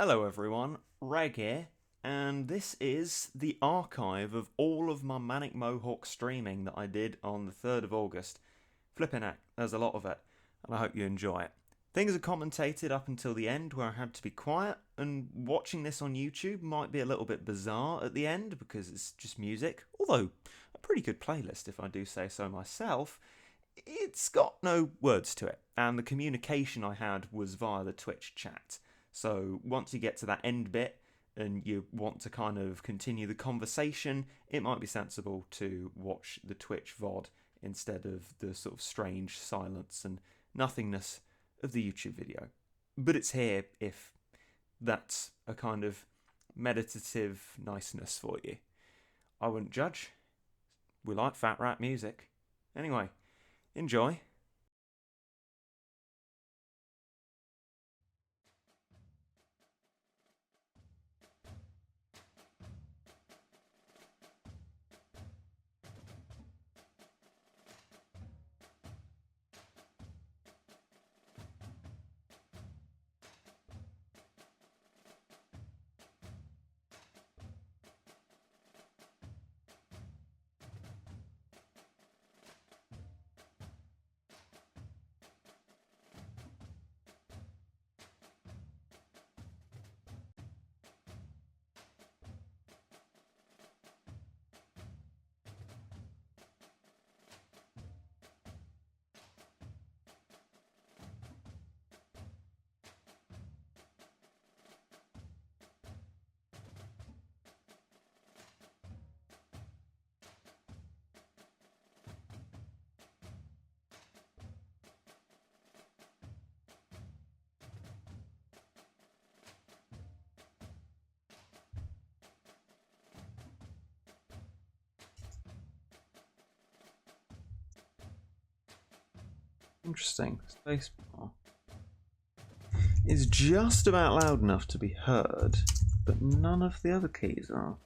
Hello everyone, Reg here, and this is the archive of all of my Manic Mohawk streaming that I did on the 3rd of August. Flipping heck, there's a lot of it, and I hope you enjoy it. Things are commentated up until the end where I had to be quiet, and watching this on YouTube might be a little bit bizarre at the end because it's just music, although a pretty good playlist if I do say so myself. It's got no words to it, and the communication I had was via the Twitch chat. So once you get to that end bit and you want to kind of continue the conversation, it might be sensible to watch the Twitch VOD instead of the sort of strange silence and nothingness of the YouTube video. But it's here if that's a kind of meditative niceness for you. I wouldn't judge. We like fat rap music. Anyway, enjoy. Interesting. Spacebar is just about loud enough to be heard, but none of the other keys are.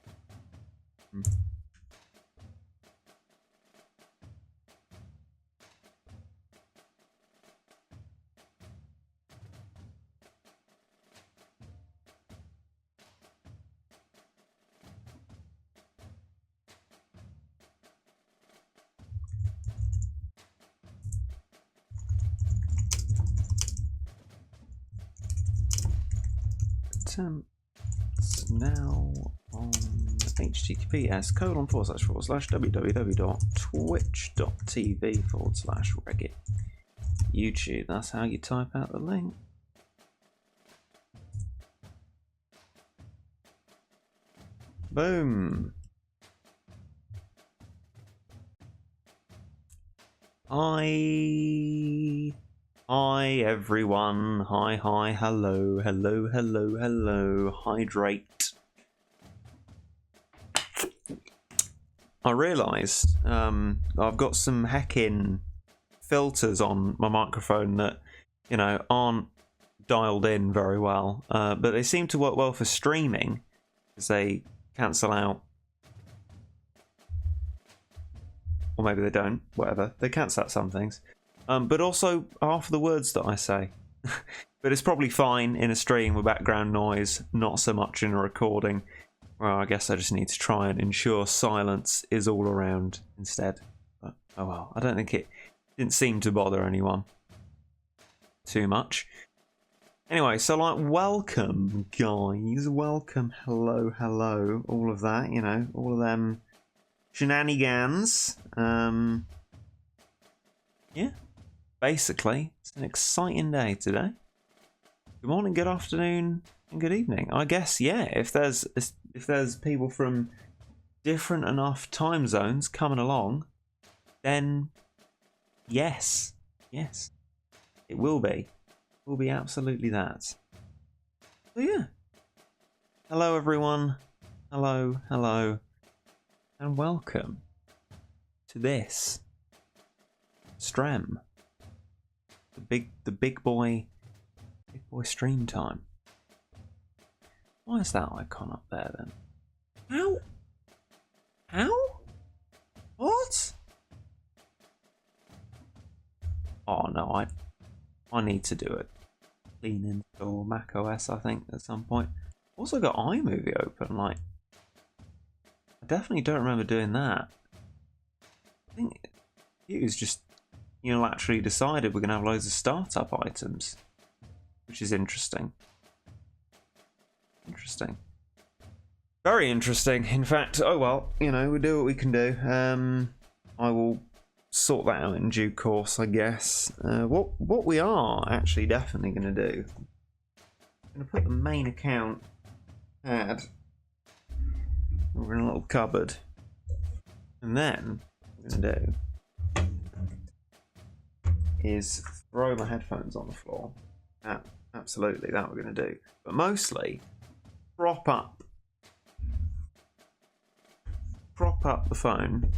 Attempts now on https://www.twitch.tv/Reggit. YouTube, that's how you type out the link. Boom. Hi everyone, hi, hello, hydrate. I realised I've got some heckin' filters on my microphone that, you know, aren't dialed in very well, but they seem to work well for streaming because they cancel out, or maybe they don't, whatever, they cancel out some things. But also half of the words that I say. But it's probably fine in a stream with background noise, not so much in a recording. Well, I guess I just need to try and ensure silence is all around instead. But, oh well, I don't think it didn't seem to bother anyone too much. Anyway, so like, welcome guys, welcome, hello, all of that, you know, all of them shenanigans. Yeah. Basically, it's an exciting day today. Good morning, good afternoon, and good evening. I guess, yeah, if there's people from different enough time zones coming along, then yes, it will be. It will be absolutely that. So yeah. Hello everyone. Hello, and welcome to this Strem. The big boy stream time. Why is that icon up there then? How? What? Oh no, I need to do it. clean install Mac OS, I think, at some point. Also got iMovie open, like, I definitely don't remember doing that. I think it was just unilaterally decided we're going to have loads of startup items, which is interesting. Interesting. Very interesting. In fact, oh well, we do what we can do. I will sort that out in due course, I guess. What we are actually definitely going to do, I'm going to put the main account ad over in a little cupboard, and then what I'm going to do is throw my headphones on the floor. Absolutely, that we're going to do. But mostly, prop up the phone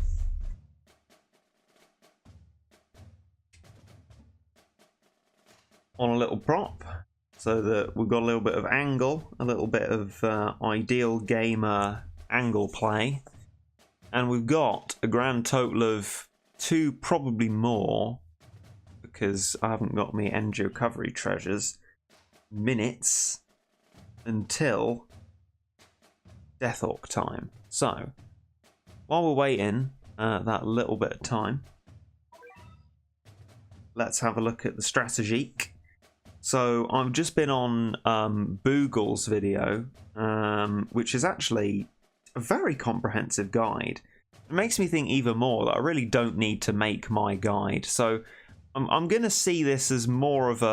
on a little prop so that we've got a little bit of angle, a little bit of ideal gamer angle play, and we've got a grand total of 2, probably more, because I haven't got me end recovery treasures, minutes until Death Orc time. So while we're waiting that little bit of time, let's have a look at the strategique. So I've just been on Boogle's video, which is actually a very comprehensive guide. It makes me think even more that I really don't need to make my guide. So I'm going to see this as more of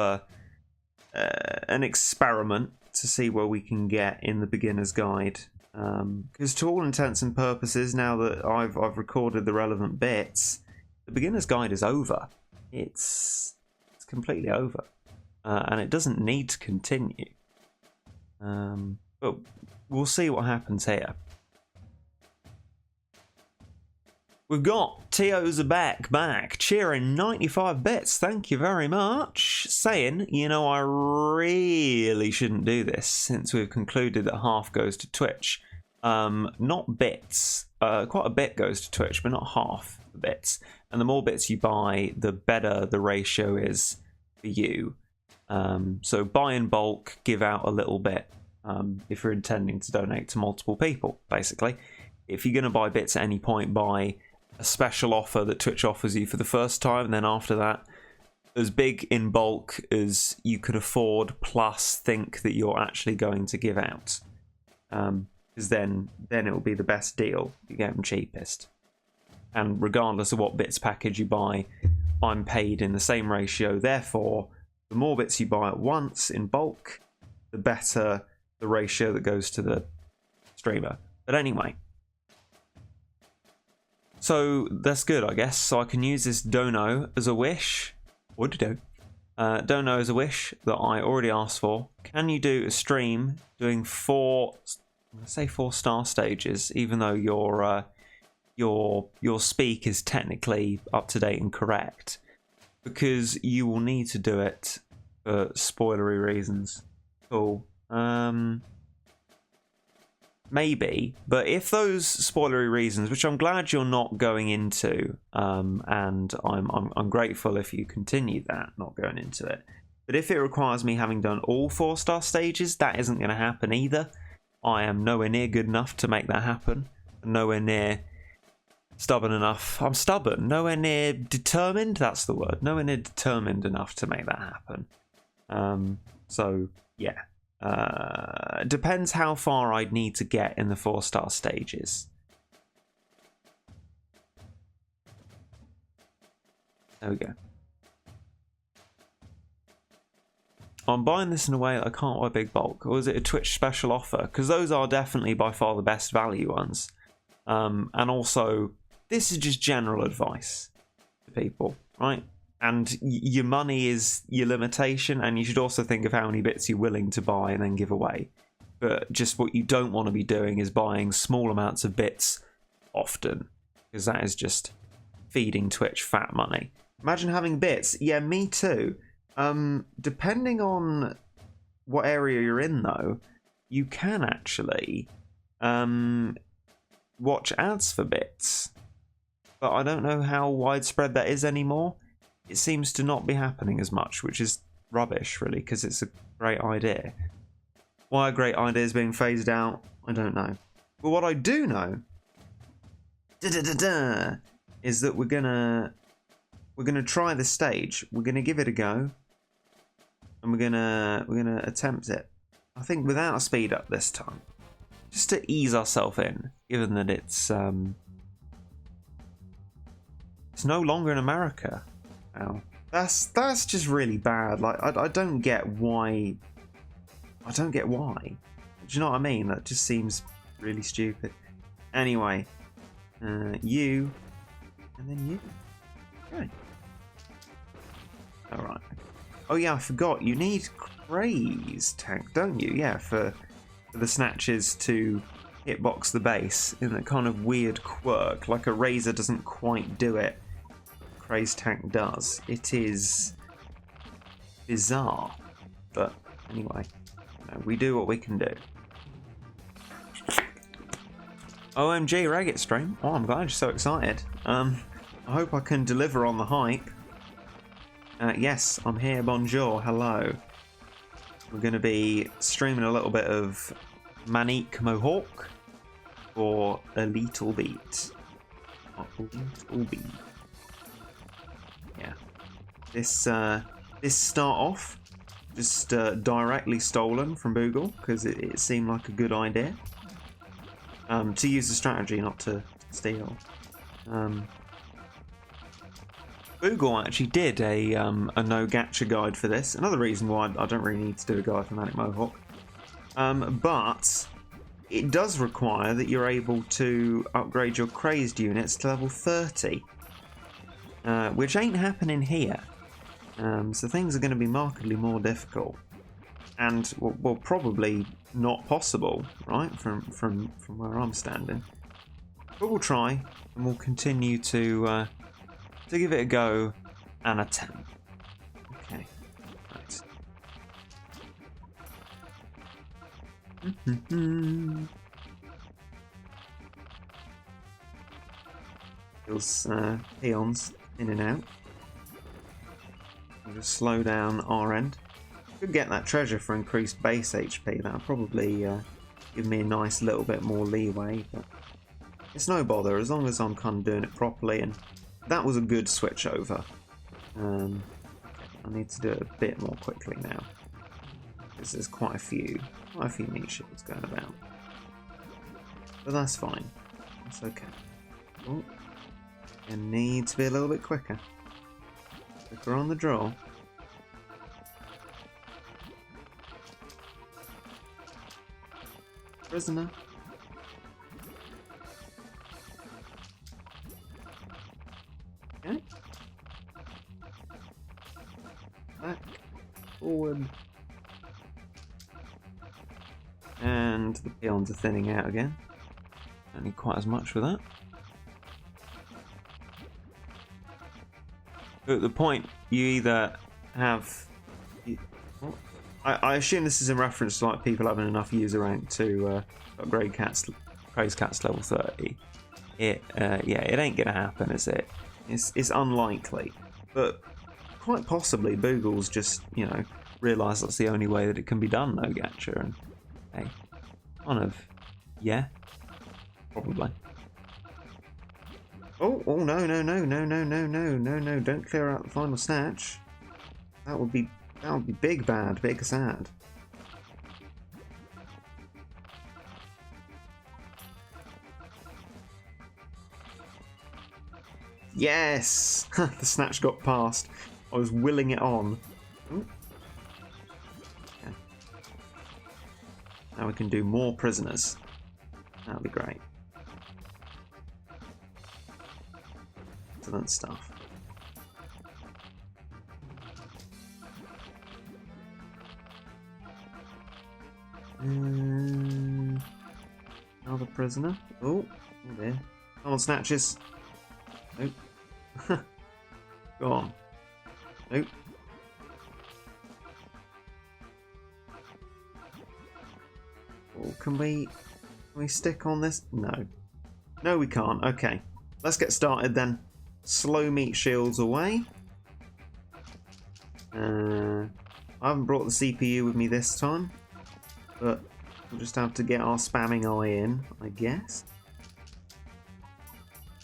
an experiment to see where we can get in the beginner's guide. Because to all intents and purposes, now that I've recorded the relevant bits, the beginner's guide is over. It's completely over. And it doesn't need to continue. But we'll see what happens here. We've got Tio's back, cheering 95 bits, thank you very much. Saying, I really shouldn't do this since we've concluded that half goes to Twitch. Not bits, quite a bit goes to Twitch, but not half the bits. And the more bits you buy, the better the ratio is for you. So buy in bulk, give out a little bit if you're intending to donate to multiple people, basically. If you're going to buy bits at any point, buy a special offer that Twitch offers you for the first time, and then after that, as big in bulk as you could afford, plus think that you're actually going to give out. Because then it will be the best deal. You get them cheapest. And regardless of what bits package you buy, I'm paid in the same ratio. Therefore, the more bits you buy at once in bulk, the better the ratio that goes to the streamer. But anyway, so that's good, I guess. So I can use this dono as a wish. What do? Dono as a wish that I already asked for. Can you do a stream doing 4 star stages, even though your speak is technically up to date and correct? Because you will need to do it for spoilery reasons. Cool. Maybe, but if those spoilery reasons, which I'm glad you're not going into, and I'm grateful if you continue that, not going into it. But if it requires me having done all 4-star stages, that isn't going to happen either. I am nowhere near good enough to make that happen. Nowhere near stubborn enough. I'm stubborn. Nowhere near determined. That's the word. Nowhere near determined enough to make that happen. So yeah. Depends how far I'd need to get in the 4-star stages. There we go. I'm buying this in a way that I can't buy big bulk. Or is it a Twitch special offer? Because those are definitely by far the best value ones. And also, this is just general advice to people, right? And your money is your limitation, and you should also think of how many bits you're willing to buy and then give away. But just what you don't want to be doing is buying small amounts of bits often, because that is just feeding Twitch fat money. Imagine having bits. Yeah, me too. Depending on what area you're in, though, you can actually watch ads for bits. But I don't know how widespread that is anymore. It seems to not be happening as much, which is rubbish, really, because it's a great idea. Why a great idea is being phased out, I don't know. But what I do know is that we're gonna try this stage. We're gonna give it a go, and we're gonna attempt it. I think without a speed up this time, just to ease ourselves in, given that it's no longer in America now. That's just really bad. Like I don't get why. I don't get why. Do you know what I mean? That just seems really stupid. Anyway, you, and then you. Okay. All right. Oh yeah, I forgot. You need Craze tank, don't you? Yeah, for the snatches to hitbox the base in that kind of weird quirk, like a razor doesn't quite do it. Craze tank does. It is bizarre, but anyway, we do what we can do. OMG Ragged stream. Oh, I'm glad you're so excited. I hope I can deliver on the hype. Yes, I'm here. Bonjour. Hello. We're going to be streaming a little bit of Manic Mohawk for a little bit. A little bit. Yeah. This start off just directly stolen from Boogle because it seemed like a good idea. To use the strategy, not to steal. Google actually did a no gacha guide for this. Another reason why I don't really need to do a guide for Manic Mohawk. But it does require that you're able to upgrade your crazed units to level 30, which ain't happening here. So things are going to be markedly more difficult, and well, probably not possible, right? From where I'm standing. But we'll try, and we'll continue to give it a go and attempt. Okay, right. Those peons in and out. We'll just slow down our end. Could get that treasure for increased base HP. That'll probably give me a nice little bit more leeway, but it's no bother as long as I'm kind of doing it properly. And that was a good switch over. I need to do it a bit more quickly now because there's quite a few meat shields going about. But that's fine. That's okay. Oh, it needs to be a little bit quicker. Quicker on the draw. Prisoner. Okay. Back. Forward. And the peons are thinning out again. Don't need quite as much for that. But at the point, you either have... I assume this is in reference to like people having enough user rank to upgrade Craze Cats level 30. Yeah, it ain't gonna happen, is it? It's unlikely, but quite possibly Boogle's just, you know, realised that's the only way that it can be done, no gacha, and hey, kind of, yeah, probably. Oh no, don't clear out the final snatch. That would be big bad, big sad. Yes! The snatch got past. I was willing it on. Ooh. Okay. Now we can do more prisoners. That'll be great. Excellent stuff. Another prisoner. Oh dear. Come on, snatches. Nope. Go on. Nope. Oh, can we stick on this? No. No, we can't. Okay. Let's get started then. Slow meat shields away. I haven't brought the CPU with me this time, but we'll just have to get our spamming eye in, I guess.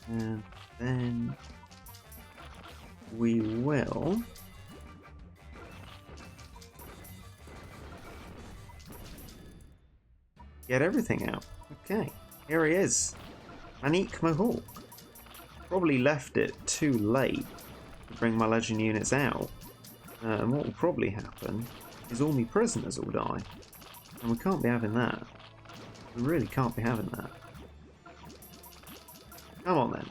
And then we will get everything out. Okay, here he is. Manic Mohawk. Probably left it too late to bring my legend units out. And what will probably happen is all my prisoners will die. And we can't be having that. We really can't be having that. Come on then.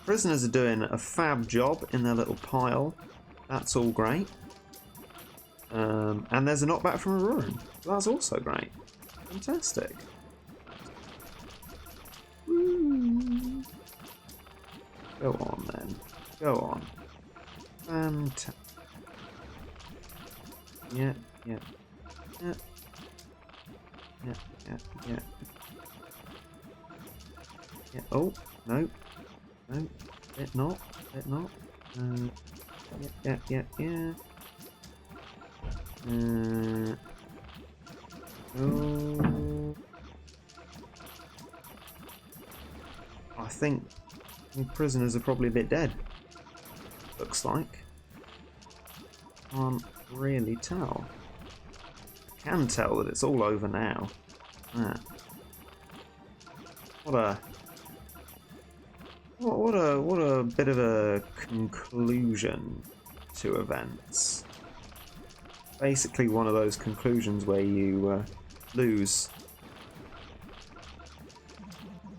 Prisoners are doing a fab job in their little pile. That's all great. And there's a knockback from a ruin. That's also great. Fantastic. Woo. Go on then. Go on. Fantastic. Yeah. Yeah. Yeah. Yeah. Oh, no. No. Bit not. Bit not. Yeah. Oh. I think the prisoners are probably a bit dead. Looks like. Can't really tell. I can tell that it's all over now. Ah. What a bit of a conclusion to events. Basically one of those conclusions where you lose.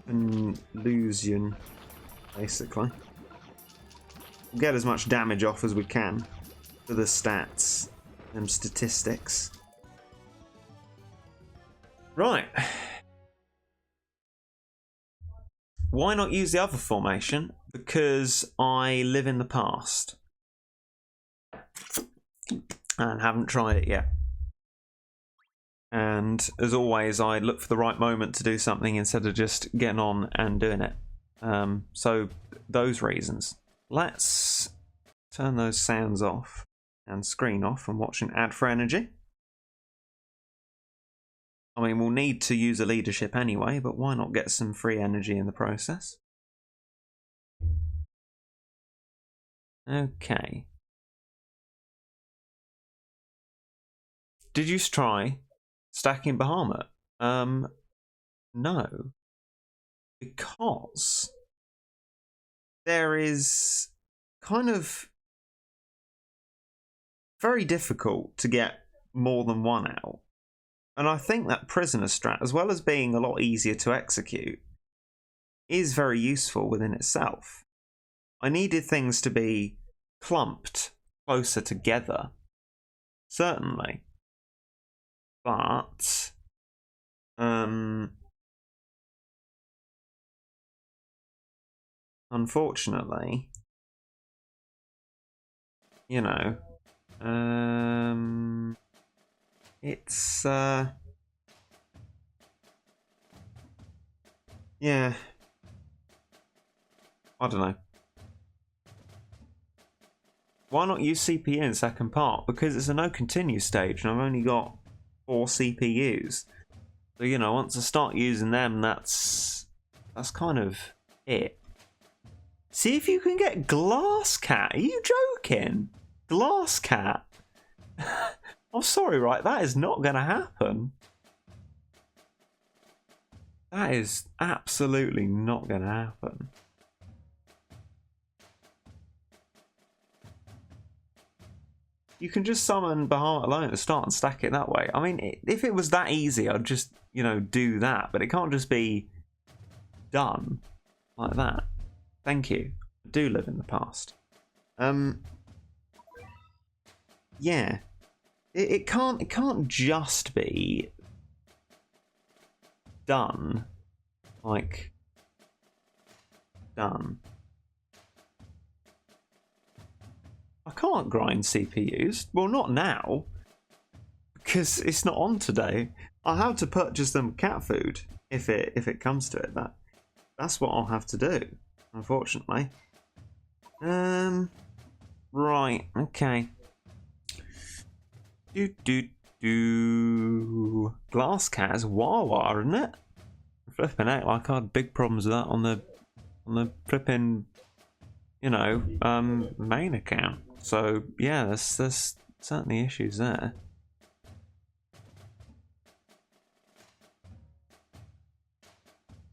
Illusion, basically. We'll get as much damage off as we can for the stats, them statistics. Right. Why not use the other formation? Because I live in the past. And haven't tried it yet. And as always, I look for the right moment to do something instead of just getting on and doing it. So those reasons. Let's turn those sounds off and screen off and watch an ad for energy. I mean, we'll need to use a leadership anyway, but why not get some free energy in the process? Okay. Did you try stacking Bahamut? No. Because there is kind of very difficult to get more than one out. And I think that prisoner strat, as well as being a lot easier to execute, is very useful within itself. I needed things to be clumped closer together, certainly. But unfortunately, you know, it's yeah, I don't know. Why not use CPU in the second part? Because it's a no continue stage and I've only got 4 CPUs. So, you know, once I start using them, that's kind of it. See if you can get Glass Cat. Are you joking? Glass Cat? I'm sorry, right? That is not going to happen. That is absolutely not going to happen. You can just summon Bahamut alone at the start and stack it that way. I mean, if it was that easy, I'd just, you know, do that. But it can't just be done like that. Thank you. I do live in the past. Yeah. It can't just be done. Like, done. I can't grind CPUs. Well, not now. Because it's not on today. I'll have to purchase them cat food if it comes to it. That's what I'll have to do, unfortunately. Right, okay. Glass Cat's Wawa, isn't it? Flipping out like I had big problems with that on the flipping, main account. So yeah, there's certainly issues there.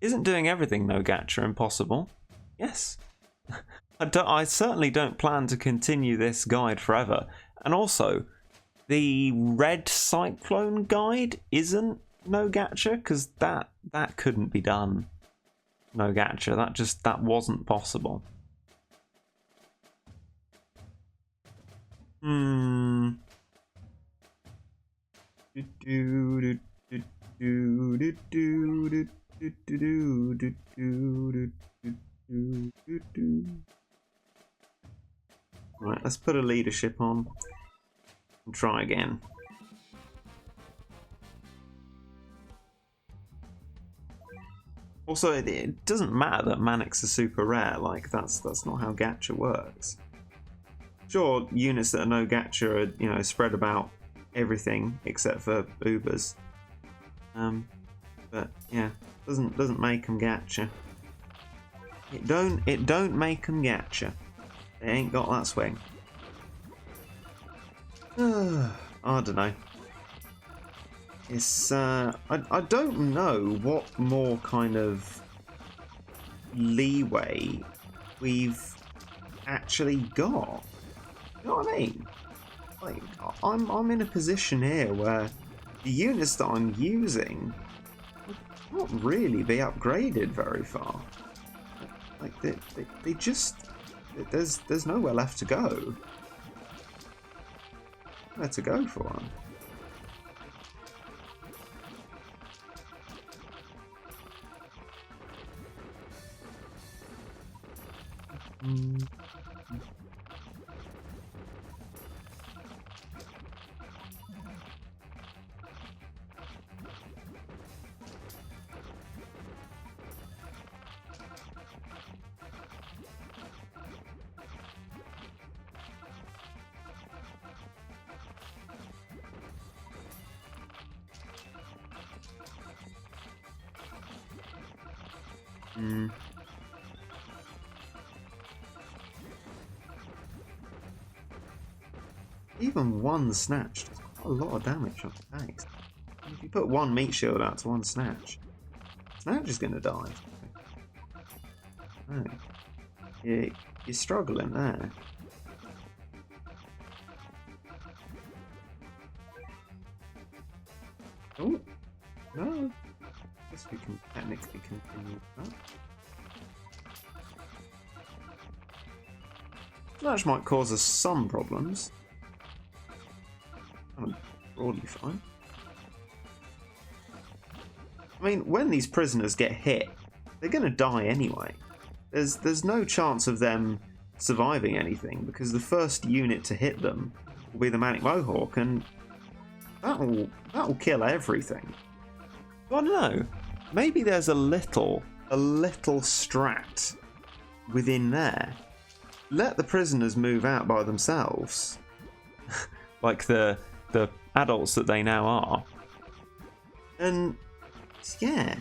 Isn't doing everything no gacha impossible? Yes. I certainly don't plan to continue this guide forever. And also, the red cyclone guide isn't no gacha because that couldn't be done no gacha. That wasn't possible. Right, let's put a leadership on and try again. Also, it doesn't matter that Manics are super rare. Like that's not how gacha works. Sure, units that are no gacha are spread about everything except for Ubers. But yeah, doesn't make them gacha. It don't make them gacha. They ain't got that swing. I don't know. It's I don't know what more kind of leeway we've actually got. You know what I mean? Like I'm in a position here where the units that I'm using can't really be upgraded very far. Like they just there's nowhere left to go. Where to go for them? Even one snatch does quite a lot of damage on the base. If you put one meat shield out to one snatch is going to die. Oh. You're struggling there. Oh, no. I guess we can technically continue with that. Snatch might cause us some problems. Broadly fine. I mean, when these prisoners get hit, they're going to die anyway. There's no chance of them surviving anything because the first unit to hit them will be the Manic Mohawk, and that'll kill everything. I don't know. Maybe there's a little strat within there. Let the prisoners move out by themselves, like the adults that they now are. And yeah,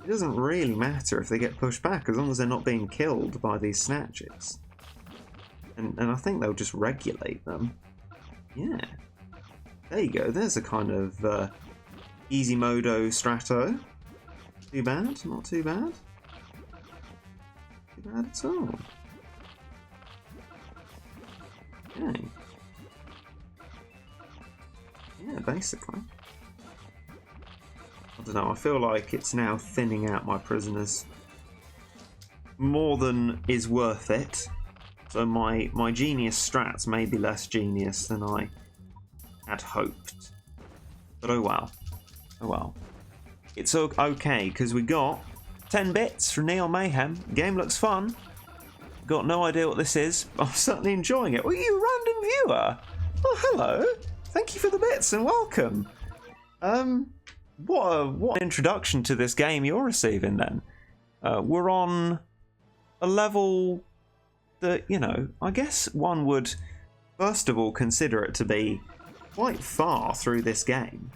it doesn't really matter if they get pushed back as long as they're not being killed by these snatches. And I think they'll just regulate them. Yeah. There you go, there's a kind of easy modo strato. Too bad, not too bad. Too bad at all. Okay. Yeah, basically. I don't know, I feel like it's now thinning out my prisoners more than is worth it. So my genius strats may be less genius than I had hoped. But oh well. Oh well. It's okay, because we got 10 bits from Neon Mayhem. The game looks fun. Got no idea what this is, but I'm certainly enjoying it. Well, you random viewer! Oh, hello! Thank you for the bits and welcome! What an introduction to this game you're receiving then. We're on a level that, I guess one would first of all consider it to be quite far through this game.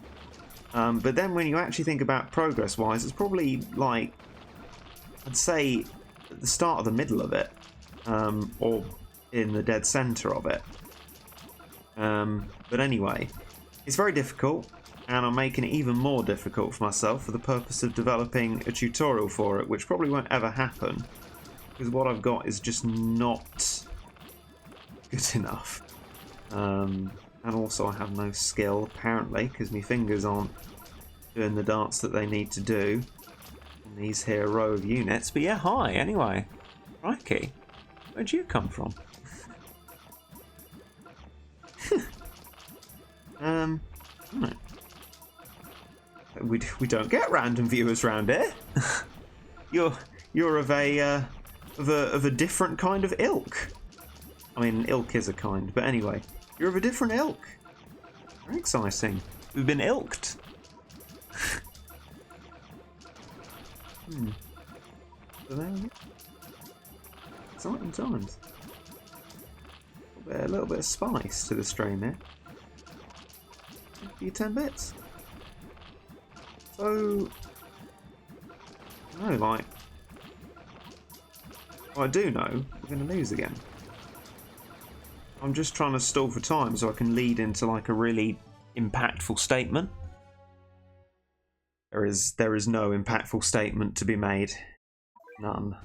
But then when you actually think about progress-wise, it's probably like, I'd say, at the start of the middle of it, or in the dead centre of it. But anyway, it's very difficult, and I'm making it even more difficult for myself for the purpose of developing a tutorial for it, which probably won't ever happen, because what I've got is just not good enough. And also I have no skill, apparently, because my fingers aren't doing the dance that they need to do on these here row of units. But yeah, hi, anyway. Crikey. Where'd you come from? Right. We don't get random viewers round here. You're of a different kind of ilk. I mean, ilk is a kind, but anyway, you're of a different ilk. Very exciting. We've been ilked. So there we go. Exciting times. A little bit of spice to the stream here. A few 10 bits. So, no, like, well, I do know we're going to lose again. I'm just trying to stall for time so I can lead into like a really impactful statement. There is no impactful statement to be made. None.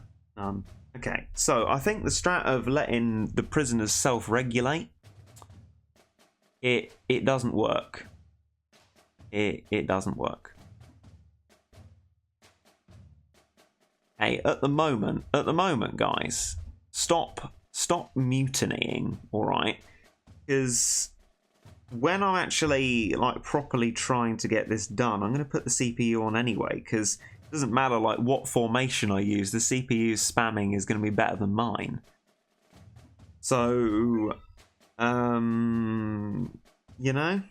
Okay, so I think the strat of letting the prisoners self-regulate, it doesn't work. It doesn't work. Hey, at the moment, guys, stop mutinying, all right? Because when I'm actually like properly trying to get this done, I'm going to put the CPU on anyway, because it doesn't matter like what formation I use, the CPU's spamming is going to be better than mine. So, you know,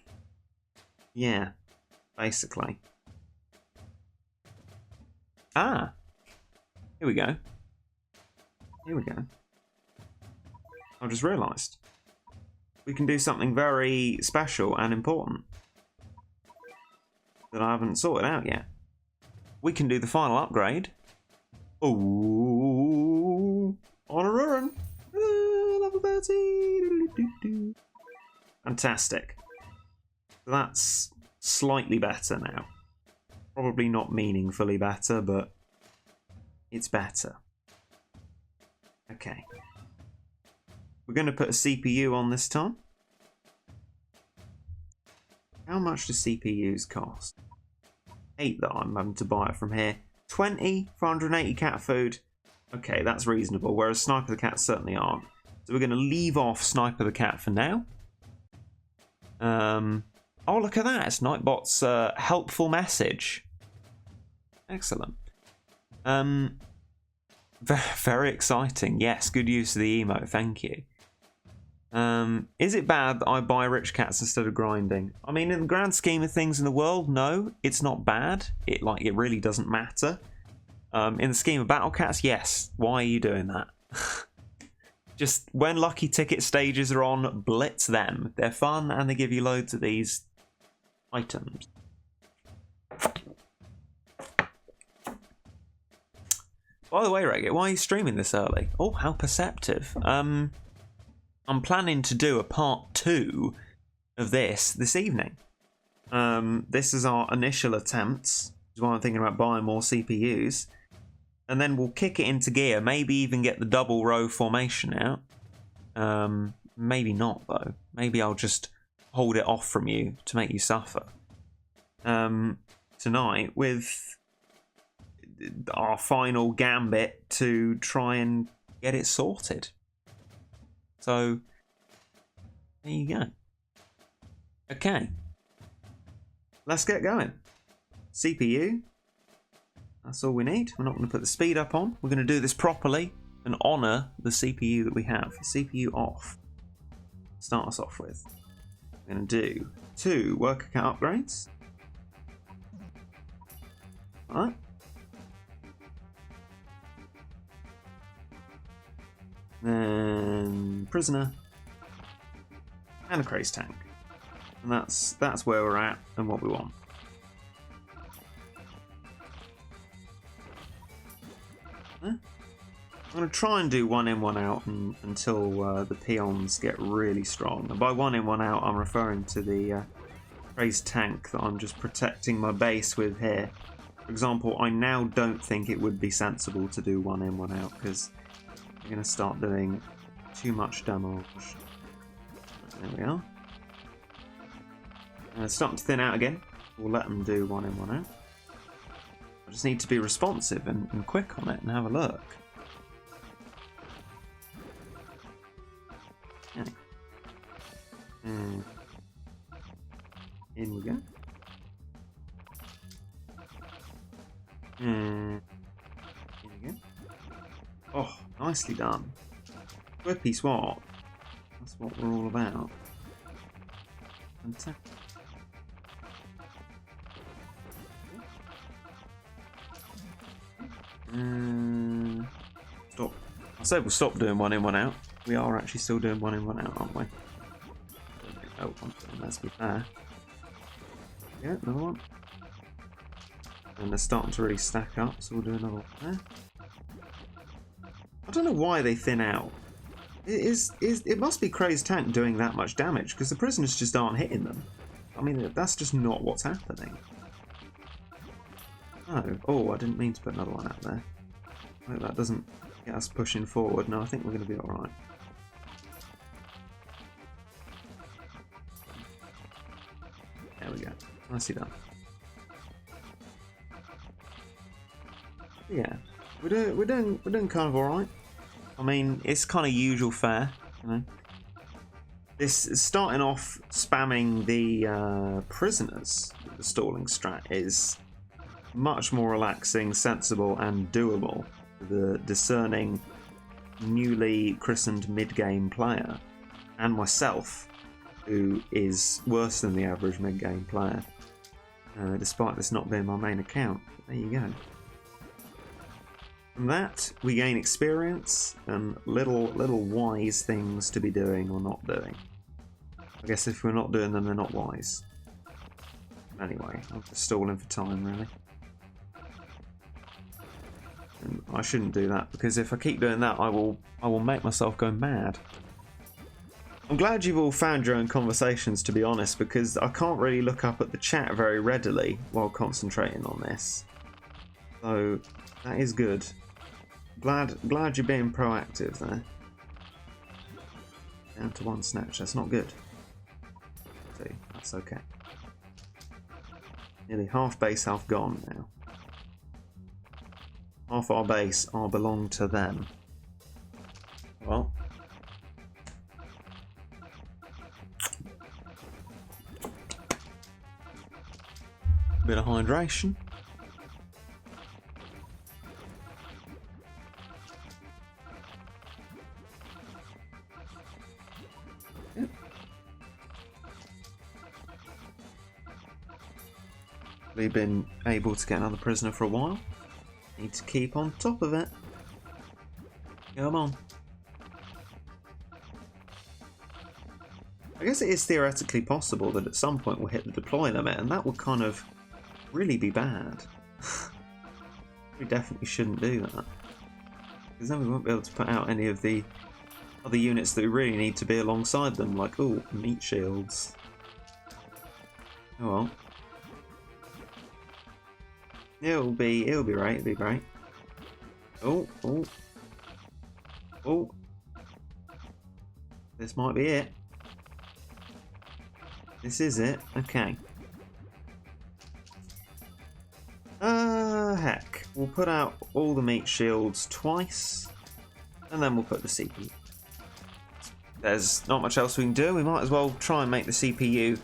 yeah, basically. Ah, here we go. I've just realised we can do something very special and important that I haven't sorted out yet. We can do the final upgrade. Ooh, on a run. Level 30. Fantastic. So that's slightly better now. Probably not meaningfully better, but it's better. Okay. We're going to put a CPU on this time. How much do CPUs cost? 8 that I'm having to buy it from here. 20 for 180 cat food. Okay, that's reasonable, whereas Sniper the Cat certainly aren't. So we're going to leave off Sniper the Cat for now. Oh, look at that. It's Nightbot's helpful message. Excellent. Very exciting. Yes, good use of the emote. Thank you. Is it bad that I buy rich cats instead of grinding? I mean, in the grand scheme of things in the world, no, it's not bad. It really doesn't matter. In the scheme of battle cats, yes. Why are you doing that? Just when lucky ticket stages are on, blitz them. They're fun and they give you loads of these items. By the way, Reggae, why are you streaming this early? Oh, how perceptive. I'm planning to do a part 2 of this evening. This is our initial attempts, which is why I'm thinking about buying more CPUs. And then we'll kick it into gear, maybe even get the double row formation out. Maybe not, though. Maybe I'll just hold it off from you to make you suffer. Tonight, with our final gambit to try and get it sorted. So, there you go. Okay. Let's get going. CPU. That's all we need. We're not going to put the speed up on. We're going to do this properly and honour the CPU that we have. CPU off. Start us off with. We're going to do 2 worker cat upgrades. Alright. Then prisoner. And a craze tank. And that's where we're at and what we want. I'm going to try and do one in, one out until the peons get really strong. And by one in, one out, I'm referring to the crazed tank that I'm just protecting my base with here. For example, I now don't think it would be sensible to do one in, one out because you're going to start doing too much damage. There we are. And it's starting to thin out again. We'll let them do one in, one out. I just need to be responsive and quick on it and have a look. Okay. In we go. Here we go. Oh, nicely done. Whippy swap. That's what we're all about. Fantastic. Stop. I said we'll stop doing one in, one out. We are actually still doing one in, one out, aren't we? Oh, let's be fair. Yeah, another one. And they're starting to really stack up, so we'll do another one there. I don't know why they thin out. It must be Crazed Tank doing that much damage, because the prisoners just aren't hitting them. I mean, that's just not what's happening. Oh, I didn't mean to put another one out there. I hope that doesn't get us pushing forward. No, I think we're going to be alright. There we go. Nicely done. Yeah, we're doing kind of alright. I mean, it's kind of usual fare, you know. This starting off spamming the prisoners, the stalling strat, is much more relaxing, sensible, and doable for the discerning, newly christened mid-game player, and myself, who is worse than the average mid-game player, despite this not being my main account. There you go. From that, we gain experience and little wise things to be doing or not doing. I guess if we're not doing them, they're not wise. Anyway, I'm just stalling for time, really. And I shouldn't do that, because if I keep doing that, I will make myself go mad. I'm glad you've all found your own conversations, to be honest, because I can't really look up at the chat very readily while concentrating on this. So that is good. Glad you're being proactive there. Down to one snatch. That's not good. See, that's okay. Nearly half base health gone now. Half our base are belong to them. Well. Bit of hydration. Yep. We've been able to get another prisoner for a while. Need to keep on top of it. Come on. I guess it is theoretically possible that at some point we'll hit the deploy limit, and that would kind of really be bad. We definitely shouldn't do that, because then we won't be able to put out any of the other units that we really need to be alongside them, like, oh, meat shields. Oh well. It'll be right, it'll be right. Oh. This might be it. This is it. Okay. Heck. We'll put out all the meat shields twice, and then we'll put the CPU. There's not much else we can do. We might as well try and make the CPU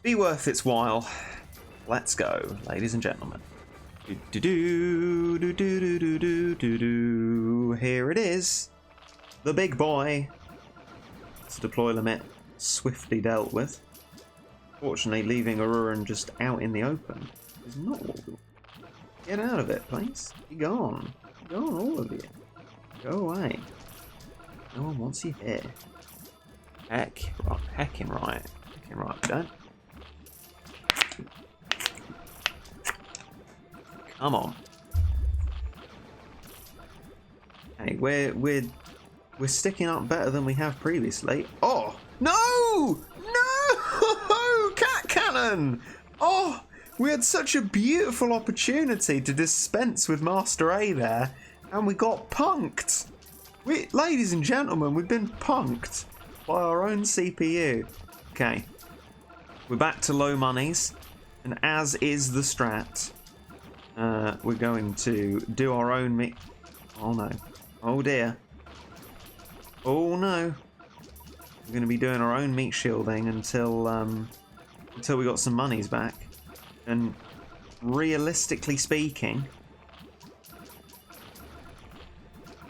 be worth its while. Let's go, ladies and gentlemen. Here it is. The big boy. It's a deploy limit swiftly dealt with. Fortunately, leaving Auroran just out in the open is not what we want. Get out of it, please. Be gone. Be gone, all of you. Go away. No one wants you here. Heckin' right. Fucking right, we don't. Come on. Hey, we're sticking up better than we have previously. Oh no! No! Cat cannon! Oh, we had such a beautiful opportunity to dispense with Master A there, and we got punked. Ladies and gentlemen, we've been punked by our own CPU. Okay, we're back to low monies, and as is the strat, we're going to do our own Oh no. Oh dear. Oh no. We're going to be doing our own meat shielding until we got some monies back. And realistically speaking,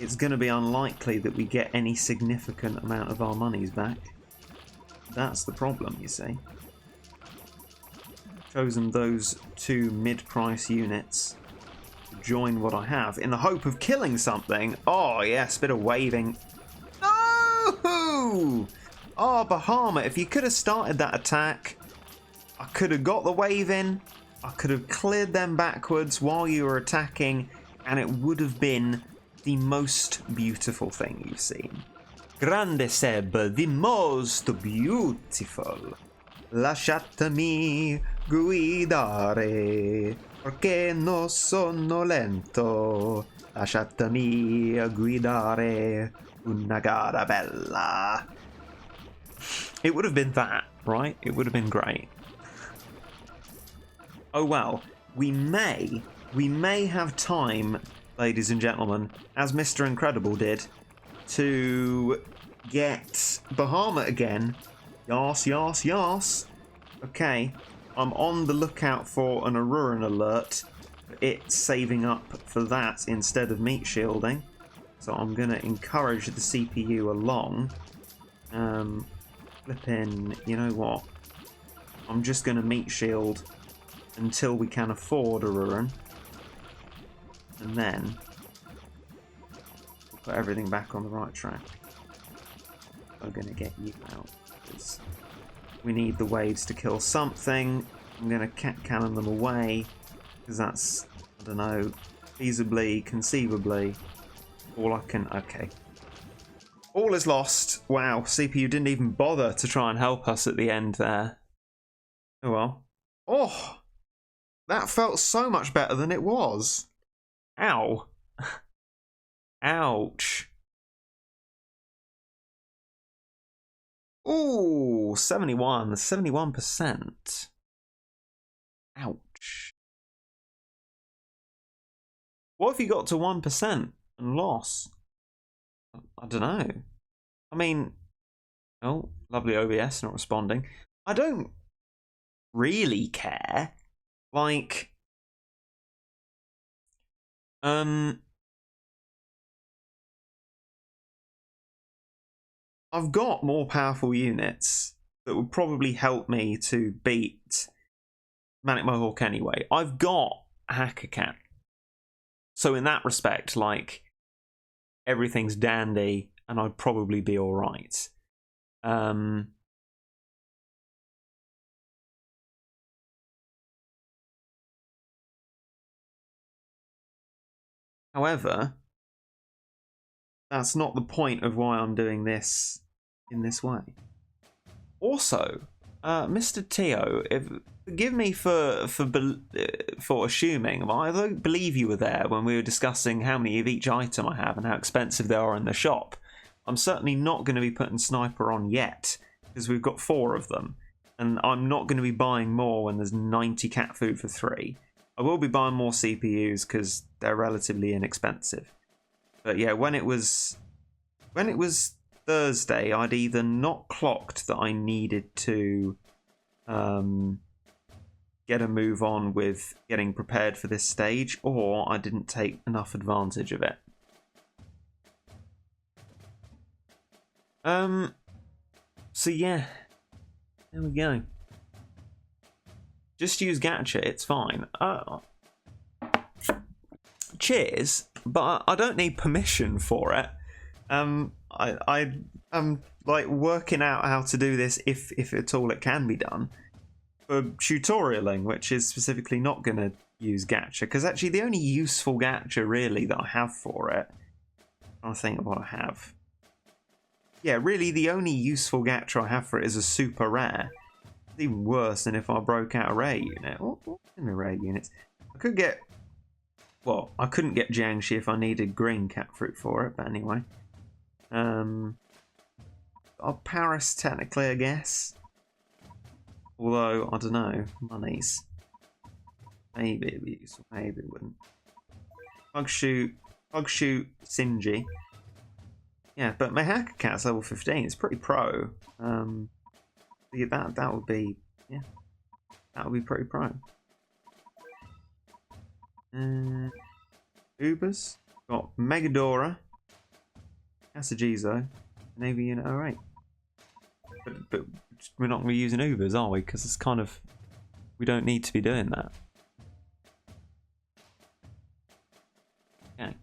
it's going to be unlikely that we get any significant amount of our monies back. That's the problem, you see. Chosen those 2 mid-price units to join what I have in the hope of killing something. Oh yes, bit of waving. No! Oh, Bahama, if you could have started that attack, I could have got the wave in, I could have cleared them backwards while you were attacking, and it would have been the most beautiful thing you've seen. Grande Seb, the most beautiful. Lasciatemi guidare, perché non sono lento. Lasciatemi guidare una gara bella. It would have been that, right? It would have been great. Oh well, we may have time, ladies and gentlemen, as Mr. Incredible did, to get Bahama again. Yas, yas, yas. Okay, I'm on the lookout for an Auroran alert. It's saving up for that instead of meat shielding. So I'm going to encourage the CPU along. Flipping, you know what? I'm just going to meat shield until we can afford Auroran. And then we'll put everything back on the right track. I'm going to get you out, because we need the waves to kill something. I'm going to cat cannon them away, because that's, I don't know, feasibly, conceivably, all I can... Okay. All is lost. Wow, CPU didn't even bother to try and help us at the end there. Oh well. Oh! That felt so much better than it was. Ow. Ouch. Ooh, 71%. Ouch. What if you got to 1% and lost? I don't know. I mean, oh, lovely OBS not responding. I don't really care. Like, I've got more powerful units that would probably help me to beat Manic Mohawk anyway. I've got Hacker Cat. So in that respect, like, everything's dandy and I'd probably be alright. However, that's not the point of why I'm doing this in this way. Also, Mr. Tio, forgive me for assuming, I don't believe you were there when we were discussing how many of each item I have and how expensive they are in the shop. I'm certainly not going to be putting Sniper on yet, because we've got 4 of them, and I'm not going to be buying more when there's 90 cat food for 3. I will be buying more CPUs because they're relatively inexpensive. But yeah, when it was Thursday, I'd either not clocked that I needed to get a move on with getting prepared for this stage, or I didn't take enough advantage of it. So yeah, there we go. Just use Gacha, it's fine. Cheers, but I don't need permission for it. I like working out how to do this if at all it can be done for tutorialing, which is specifically not going to use gacha, because actually the only useful gacha really that I have for it, I think of what I have. Yeah, really the only useful gacha I have for it is a super rare. It's even worse than if I broke out a rare unit. What's in the rare units? I could get, well, I couldn't get Jiangxi if I needed green cat fruit for it, but anyway. Paris technically, I guess. Although, I don't know, monies. Maybe it'd be useful, maybe it wouldn't. Bug shoot, Sinji. Yeah, but Mahaka Cat's level 15. It's pretty pro. Yeah, that would be, yeah, that would be pretty pro. Ubers got Megadora, Kasajizo, Navy Unit 08. But we're not going to be using Ubers, are we? Because it's kind of, we don't need to be doing that. Okay.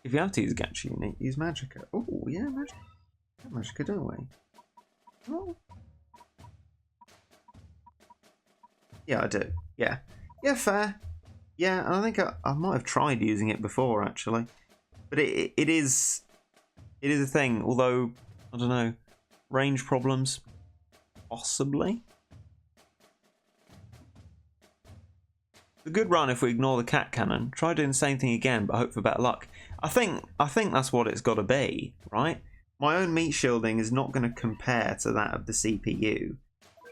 If you have to use gacha unit, use Magicka. Oh yeah, Magicka, don't we? Oh. Yeah, I do. Yeah, yeah, fair. Yeah, and I think I might have tried using it before actually, but it is a thing. Although I don't know, range problems, possibly. A good run if we ignore the cat cannon. Try doing the same thing again, but hope for better luck. I think that's what it's got to be, right? My own meat shielding is not going to compare to that of the CPU.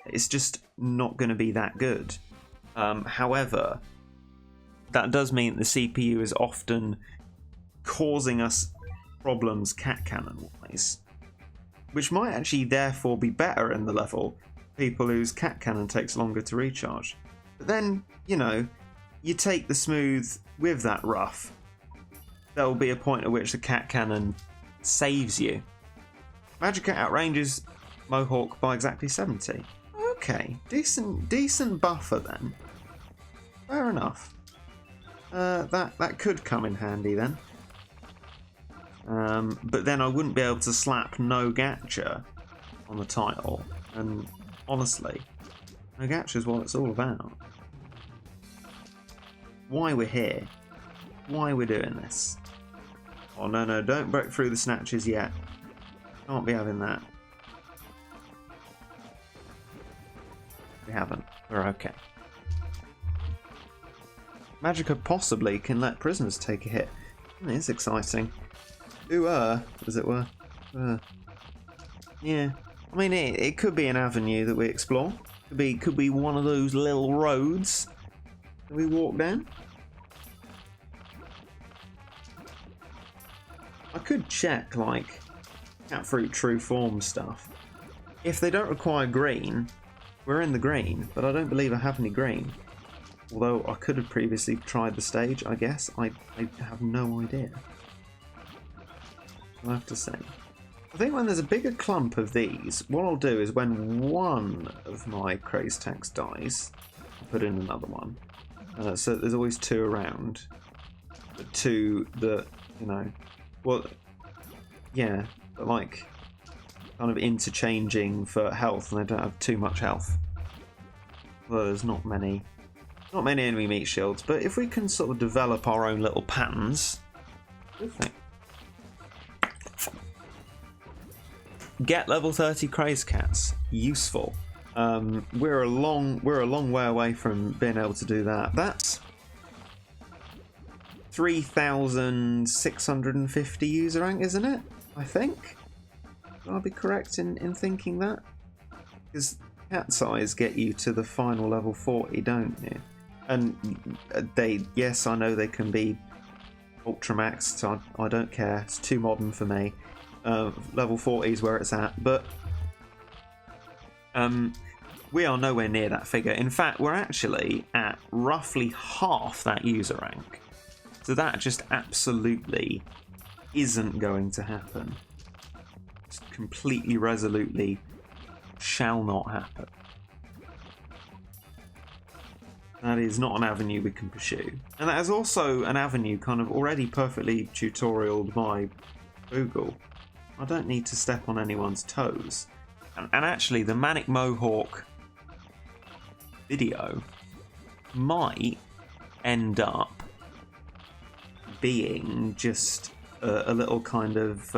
It's just not going to be that good. However, that does mean the CPU is often causing us problems cat cannon wise, which might actually therefore be better in the level people whose cat cannon takes longer to recharge. But then, you know, you take the smooth with that rough, there will be a point at which the cat cannon saves you. Magicka outranges Mohawk by exactly 70. Okay, decent buffer then. Fair enough. That could come in handy then. But then I wouldn't be able to slap no gacha on the title, and honestly, no gacha is what it's all about. Why we're here, why we're doing this. Oh no, don't break through the snatches yet. Can't be having that. We haven't. We're okay. Magicka possibly can let prisoners take a hit. It's exciting. Ooh, as it were. Yeah. I mean, it could be an avenue that we explore. Could be one of those little roads that we walk down. I could check, like, cat fruit true form stuff. If they don't require green, we're in the green, but I don't believe I have any green. Although I could have previously tried the stage, I guess. I have no idea. I'll have to say. I think when there's a bigger clump of these, what I'll do is when one of my craze tanks dies, I'll put in another one. So there's always two around. The two that, you know, well, yeah, but like kind of interchanging for health, and they don't have too much health. Well, there's not many enemy meat shields, but if we can sort of develop our own little patterns, good thing. Get level 30 craze cats. Useful. We're a long way away from being able to do that. That's 3,650 user rank, isn't it? I think. Would I be correct in thinking that? Because cat size get you to the final level 40, don't you? And yes, I know they can be ultramaxed, so I don't care. It's too modern for me. Level 40 is where it's at, but we are nowhere near that figure. In fact, we're actually at roughly half that user rank. So that just absolutely isn't going to happen. Just completely, resolutely shall not happen. That is not an avenue we can pursue. And that is also an avenue kind of already perfectly tutorialed by Google. I don't need to step on anyone's toes. And actually, the Manic Mohawk video might end up being just a little kind of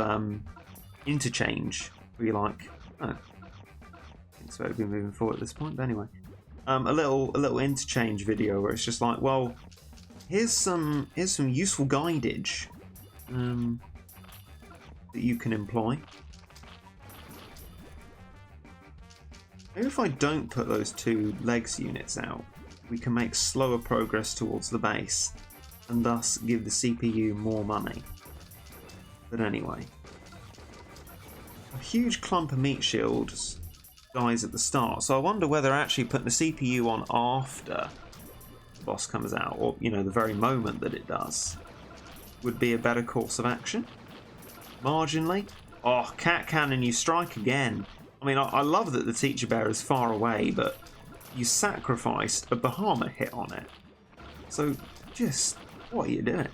interchange where you're like, oh, I think so, we're moving forward at this point, but anyway. A little interchange video where it's just like, well, here's some useful guidage that you can employ. Maybe if I don't put those 2 legs units out, we can make slower progress towards the base and thus give the CPU more money. But anyway, a huge clump of meat shields dies at the start, so I wonder whether actually putting the CPU on after the boss comes out, or the very moment that it does, would be a better course of action. Marginally. Oh, cat cannon, you strike again. I mean, I love that the teacher bear is far away, but you sacrificed a Bahamut hit on it. So just, what are you doing?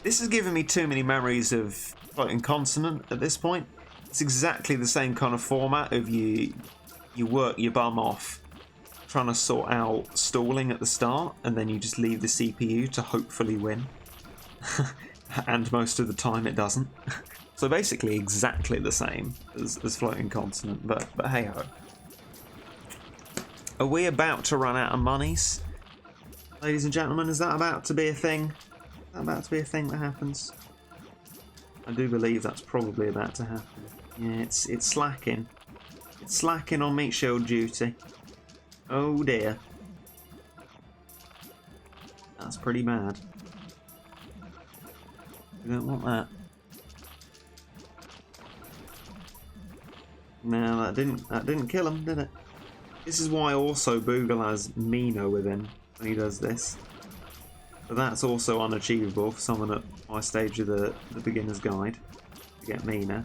This has given me too many memories of Floating Consonant at this point. It's exactly the same kind of format of you work your bum off trying to sort out stalling at the start, and then you just leave the CPU to hopefully win. And most of the time it doesn't. So basically exactly the same as Floating Consonant, but hey ho. Are we about to run out of monies? Ladies and gentlemen, is that about to be a thing? Is that about to be a thing that happens? I do believe that's probably about to happen. Yeah, it's slacking. It's slacking on meat shield duty. Oh dear. That's pretty bad. We don't want that. No, that didn't kill him, did it? This is why also Boogle has Mina with him when he does this. But that's also unachievable for someone at my stage of the beginner's guide to get Mina.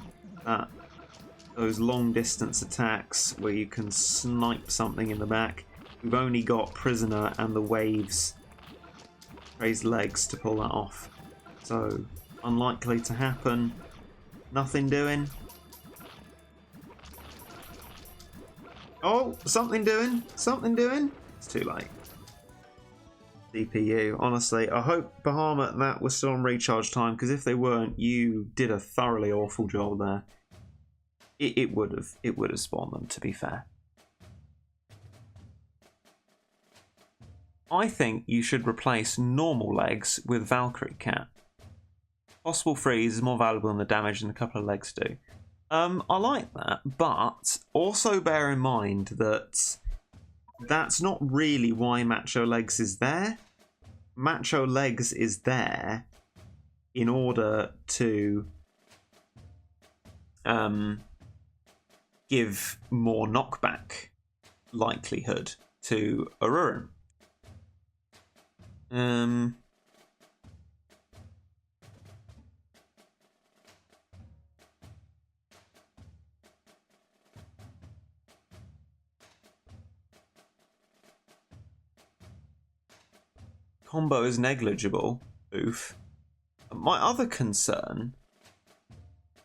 Those long distance attacks where you can snipe something in the back. We've only got Prisoner and the Waves raised legs to pull that off. So unlikely to happen. Nothing doing. Oh, something doing. Something doing. It's too late. CPU. Honestly, I hope Bahamut and that was still on recharge time, because if they weren't, you did a thoroughly awful job there. It would have spawned them, to be fair. I think you should replace normal legs with Valkyrie Cat. Possible freeze is more valuable than the damage than a couple of legs do. I like that, but also bear in mind that that's not really why Macho Legs is there. Macho Legs is there in order to give more knockback likelihood to Aruran. Combo is negligible. Oof. My other concern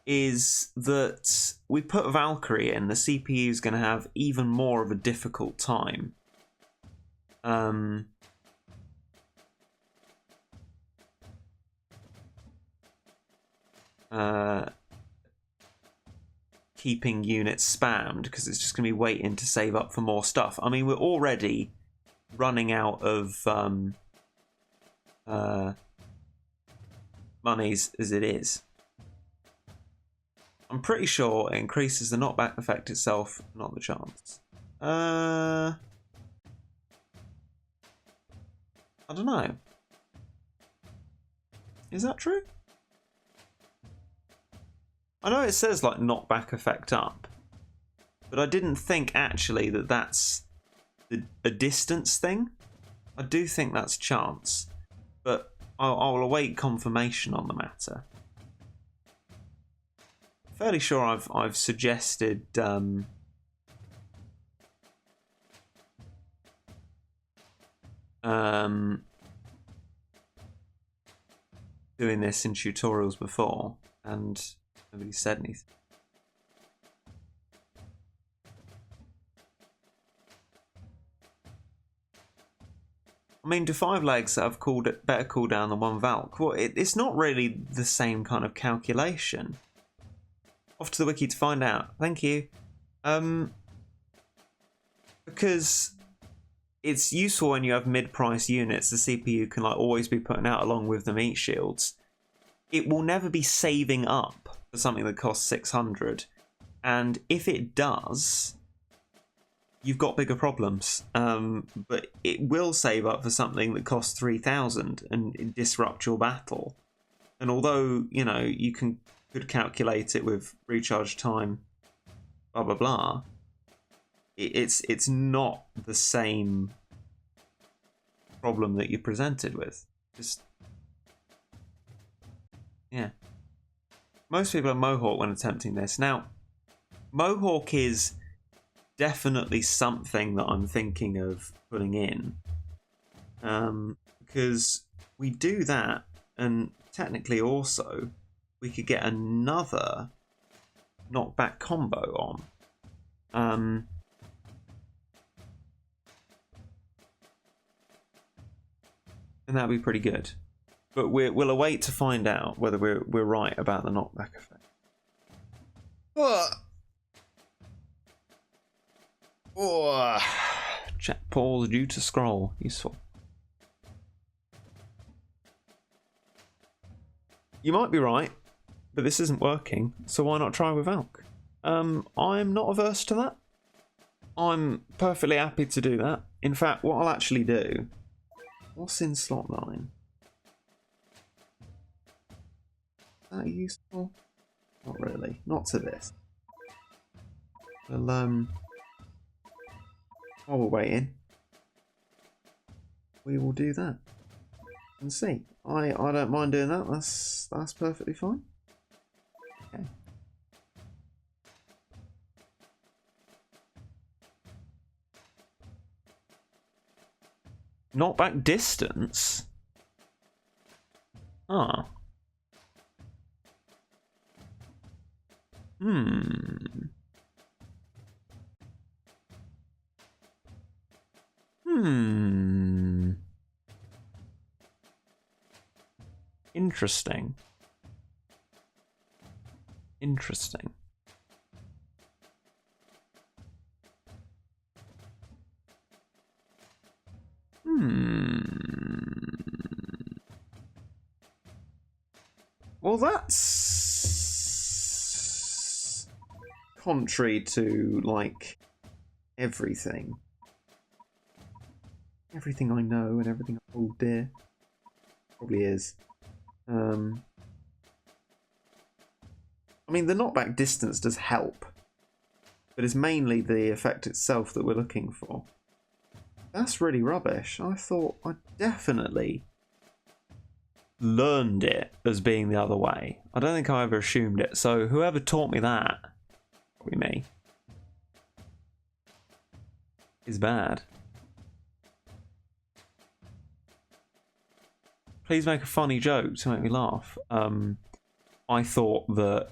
is that we put Valkyrie in, the CPU is going to have even more of a difficult time. Keeping units spammed, because it's just going to be waiting to save up for more stuff. I mean, we're already running out of monies as it is. I'm pretty sure it increases the knockback effect itself, not the chance. I don't know. Is that true? I know it says like knockback effect up, but I didn't think actually that that's a distance thing. I do think that's chance, but I'll await confirmation on the matter. Fairly sure I've suggested doing this in tutorials before, and nobody said anything. I mean, do 5 legs that have better cooldown than 1 Valk? Well, it's not really the same kind of calculation. Off to the wiki to find out. Thank you. Because it's useful when you have mid-price units. The CPU can like always be putting out along with the meat shields. It will never be saving up for something that costs 600, and if it does, you've got bigger problems. But it will save up for something that costs 3,000 and disrupt your battle. And although, you know, you could calculate it with recharge time, blah blah blah, it's not the same problem that you're presented with. Just yeah. Most people are Mohawk when attempting this. Now, Mohawk is definitely something that I'm thinking of putting in, because we do that, and technically also we could get another knockback combo on. And that'd be pretty good. But we'll await to find out whether we're right about the knockback effect. Chat pause due to scroll. Useful. You might be right, but this isn't working, so why not try with Valk? I'm not averse to that. I'm perfectly happy to do that. In fact, what I'll actually do... What's in slot 9? Is that useful? Not really. Not to this. Well, while we're waiting, we will do that and see. I don't mind doing that. That's perfectly fine. Okay. Knockback distance? Ah. Interesting. Interesting. Well, that's contrary to, like, everything. Everything I know and everything I hold dear. Probably is. I mean, the knockback distance does help, but it's mainly the effect itself that we're looking for. That's really rubbish. I thought I definitely learned it as being the other way. I don't think I ever assumed it. So whoever taught me that, probably me, is bad. Please make a funny joke to make me laugh. I thought that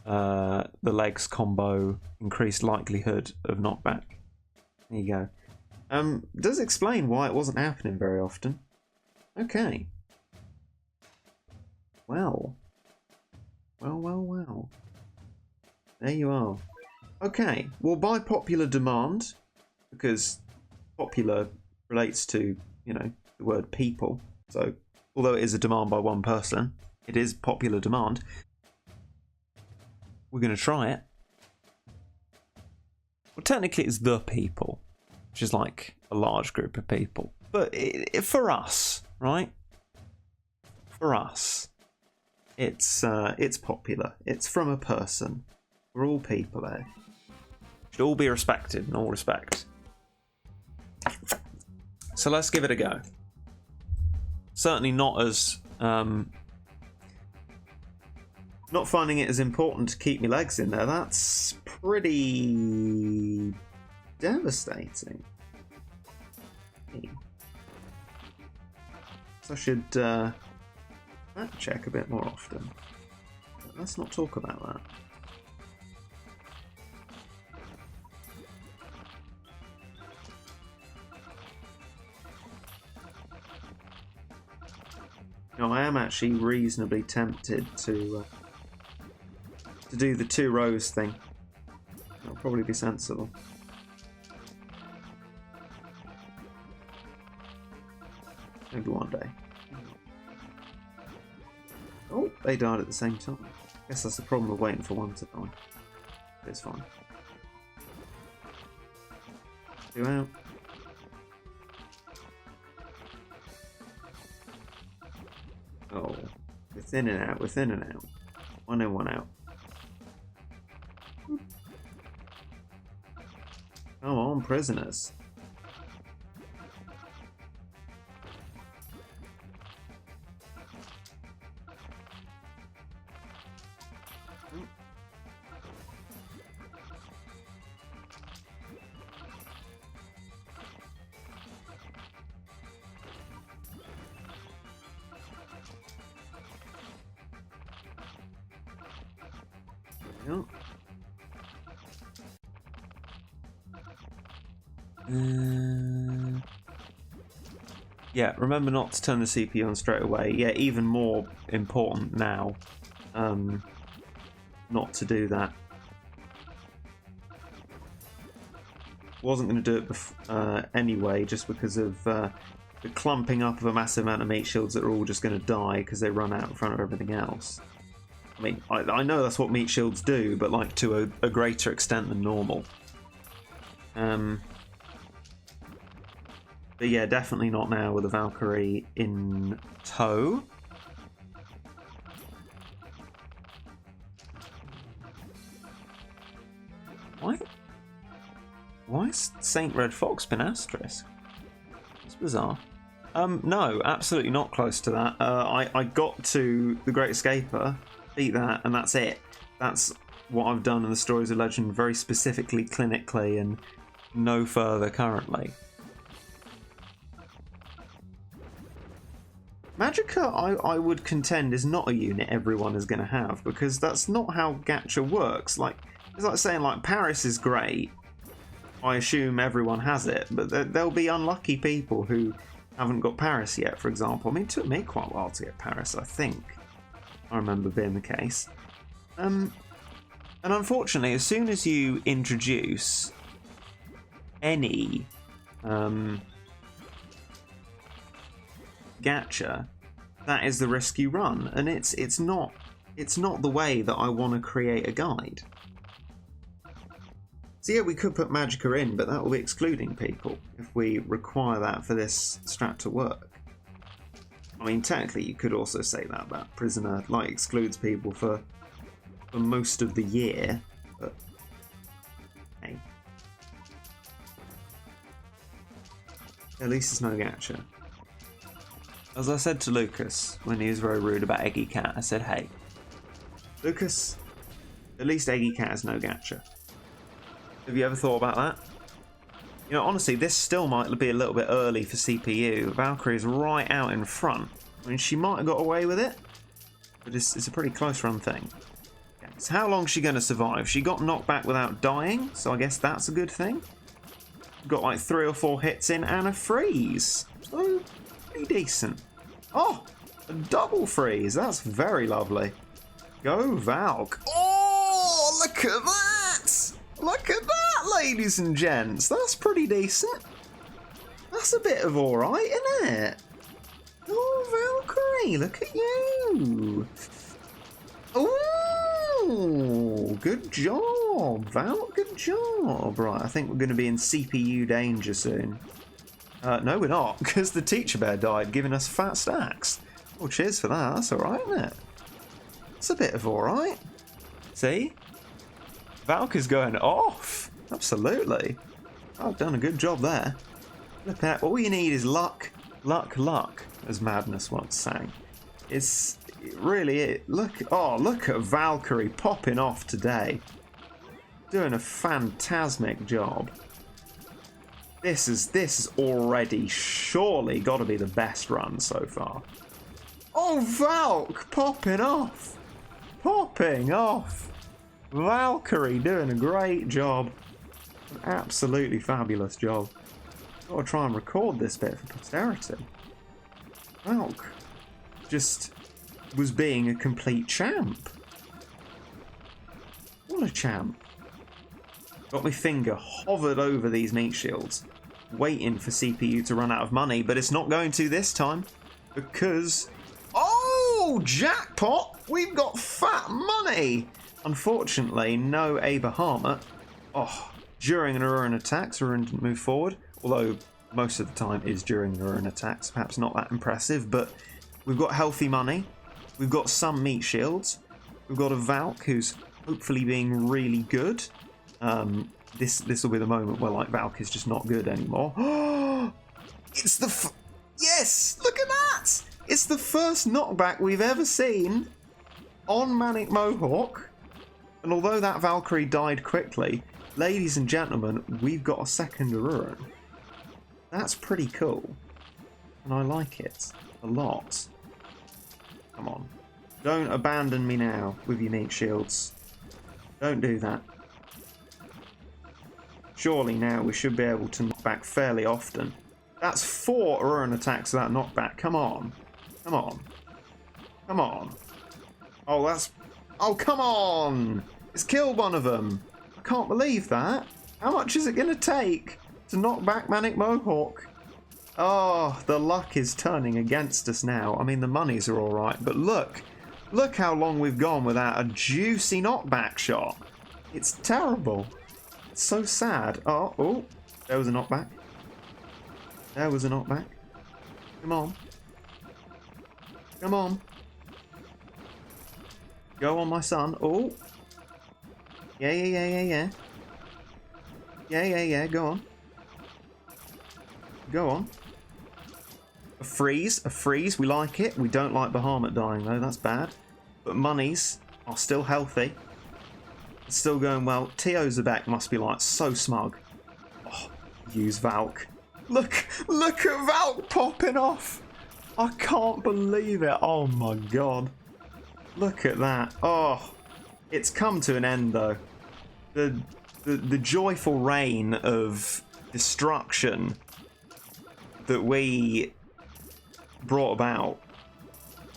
the legs combo increased likelihood of knockback. There you go. Does explain why it wasn't happening very often. Okay. Well. Well. There you are. Okay. Well, by popular demand, because popular relates to, you know, the word people. So, although it is a demand by one person, it is popular demand. We're going to try it. Well, technically it's the people, which is like a large group of people. But for us, right? For us, it's popular. It's from a person. We're all people, eh? Should all be respected in all respect. So let's give it a go. Certainly not as not finding it as important to keep my legs in there. That's pretty devastating. I should fact check a bit more often. But let's not talk about that. No, I am actually reasonably tempted to do the 2 rows thing. That'll probably be sensible. Maybe one day. Oh, they died at the same time. Guess that's the problem of waiting for one to die. It's fine. 2 out. Oh, within and out, within and out. 1 in, 1 out. Come on, prisoners. Yep. Yeah, remember not to turn the CPU on straight away. Yeah, even more important now, not to do that. Wasn't going to do it anyway, just because of the clumping up of a massive amount of meat shields that are all just going to die because they run out in front of everything else. I mean, I know that's what meat shields do, but like to a greater extent than normal. But yeah, definitely not now with a Valkyrie in tow. Why has Saint Red Fox been asterisk? It's bizarre. No, absolutely not close to that. I got to the Great Escaper, beat that, and that's it. That's what I've done in the Stories of Legend, very specifically, clinically, and no further currently. Magicka, I would contend, is not a unit everyone is going to have, because that's not how gacha works. Like, it's like saying, like, Paris is great. I assume everyone has it, but there'll be unlucky people who haven't got Paris yet, for example. I mean, it took me quite a while to get Paris, I think. I remember being the case. And unfortunately, as soon as you introduce any gacha, that is the risk you run, and it's not the way that I want to create a guide. So yeah, we could put Magicka in, but that will be excluding people if we require that for this strat to work. I mean, technically, you could also say that about Prisoner, like, excludes people for most of the year, but hey. At least it's no gacha. As I said to Lucas when he was very rude about Eggy Cat, I said, hey, Lucas, at least Eggy Cat is no gacha. Have you ever thought about that? You know, honestly, this still might be a little bit early for CPU. Valkyrie's right out in front. I mean, she might have got away with it, but it's a pretty close run thing. Okay, so how long is she going to survive? She got knocked back without dying, so I guess that's a good thing. Got like 3 or 4 hits in and a freeze. So, pretty decent. Oh, a double freeze. That's very lovely. Go Valk. Oh, look at that! Look at that, ladies and gents. That's pretty decent. That's a bit of alright, isn't it? Oh, Valkyrie, look at you. Oh, good job, Val. Good job. Right, I think we're going to be in CPU danger soon. No, we're not, because the teacher bear died, giving us fat stacks. Oh, cheers for that. That's alright, isn't it? It's a bit of alright. See? Valk is going off. Absolutely. I've done a good job there. Look at that. All you need is luck, luck, luck, as Madness once sang. It's really it. Look at Valkyrie popping off today. Doing a phantasmic job. This is already surely got to be the best run so far. Oh, Valk popping off. Popping off. Valkyrie doing a great job. An absolutely fabulous job. Got to try and record this bit for posterity. Valk just was being a complete champ. What a champ. Got my finger hovered over these meat shields, waiting for CPU to run out of money, but it's not going to this time because... Oh, jackpot! We've got fat money! Unfortunately, no Bahamut. Oh, during an Uran attack, Uran didn't move forward, although most of the time is during an Uran attacks. Perhaps not that impressive, but we've got healthy money. We've got some meat shields. We've got a Valk who's hopefully being really good. This will be the moment where like Valk is just not good anymore. It's the yes! Look at that! It's the first knockback we've ever seen on Manic Mohawk. And although that Valkyrie died quickly, ladies and gentlemen, we've got a second Aruran. That's pretty cool. And I like it a lot. Come on. Don't abandon me now with your meat shields. Don't do that. Surely now we should be able to knock back fairly often. That's 4 Aruran attacks of that knockback. Come on. Come on. Come on. Oh, that's... Oh, come on! It's killed one of them. I can't believe that. How much is it going to take to knock back Manic Mohawk? Oh, the luck is turning against us now. I mean, the monies are alright, but look. Look how long we've gone without a juicy knockback shot. It's terrible. It's so sad. Oh, there was a knockback. There was a knockback. Come on. Come on. Go on, my son. Oh. Yeah. Yeah. Go on. Go on. A freeze. We like it. We don't like Bahamut dying, though. That's bad. But monies are still healthy. It's still going well. T.O. Zabek must be, like, so smug. Oh, use Valk. Look at Valk popping off. I can't believe it. Oh, my God. Look at that. Oh, it's come to an end, though. The joyful reign of destruction that we brought about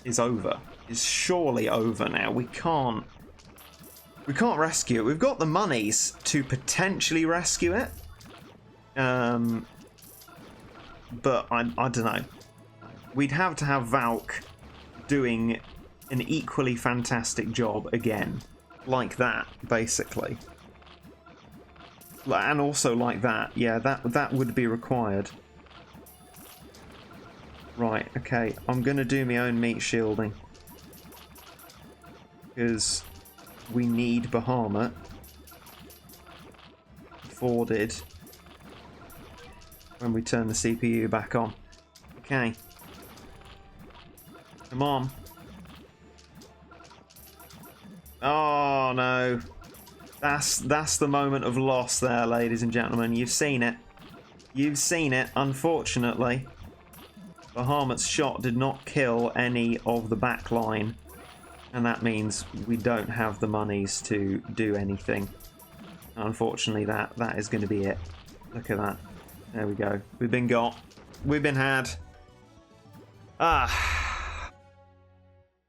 is over. Is surely over now. We can't rescue it. We've got the monies to potentially rescue it. But I don't know. We'd have to have Valk doing an equally fantastic job again. Like that, basically. And also like that. Yeah, that would be required. Right, okay. I'm going to do my own meat shielding. Because we need Bahamut. Afforded. When we turn the CPU back on. Okay. Come on. Oh no. That's the moment of loss there, ladies and gentlemen. You've seen it. You've seen it, unfortunately. Bahamut's shot did not kill any of the back line. And that means we don't have the monies to do anything. Unfortunately, that is going to be it. Look at that. There we go. We've been got. We've been had. Ah.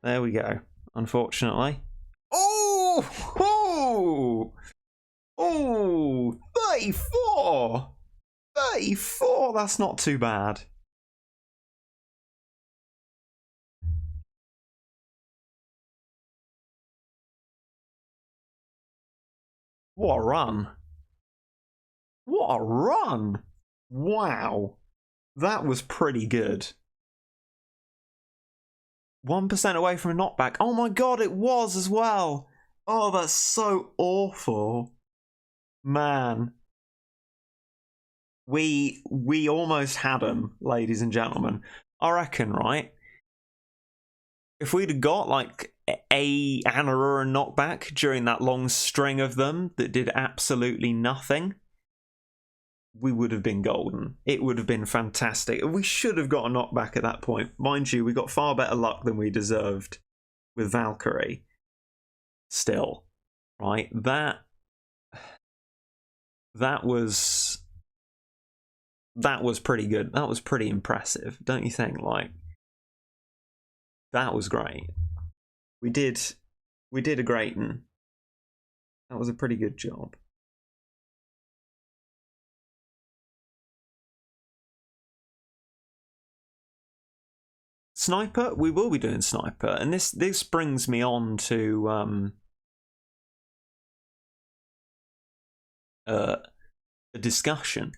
There we go. Unfortunately. Oh! 34! 34! That's not too bad. What a run. What a run! Wow. That was pretty good. 1% away from a knockback. Oh my god, it was as well. Oh, that's so awful. Man. We almost had him, ladies and gentlemen. I reckon, right? If we'd have got like an Aurora knockback during that long string of them that did absolutely nothing, we would have been golden. It would have been fantastic. We should have got a knockback at that point. Mind you, we got far better luck than we deserved with Valkyrie. Still, right? That was pretty good. That was pretty impressive, don't you think? Like, that was great. We did a great one. That was a pretty good job. Sniper, we will be doing sniper, and this brings me on to a discussion.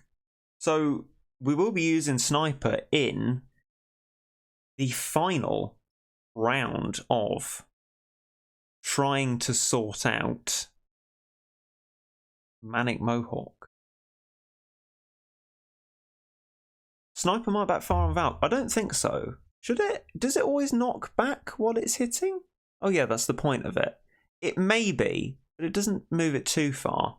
So we will be using sniper in the final round of trying to sort out Manic Mohawk. Sniper might backfire on Valk. I don't think so. Should it? Does it always knock back while it's hitting? Oh yeah, that's the point of it. It may be, but it doesn't move it too far.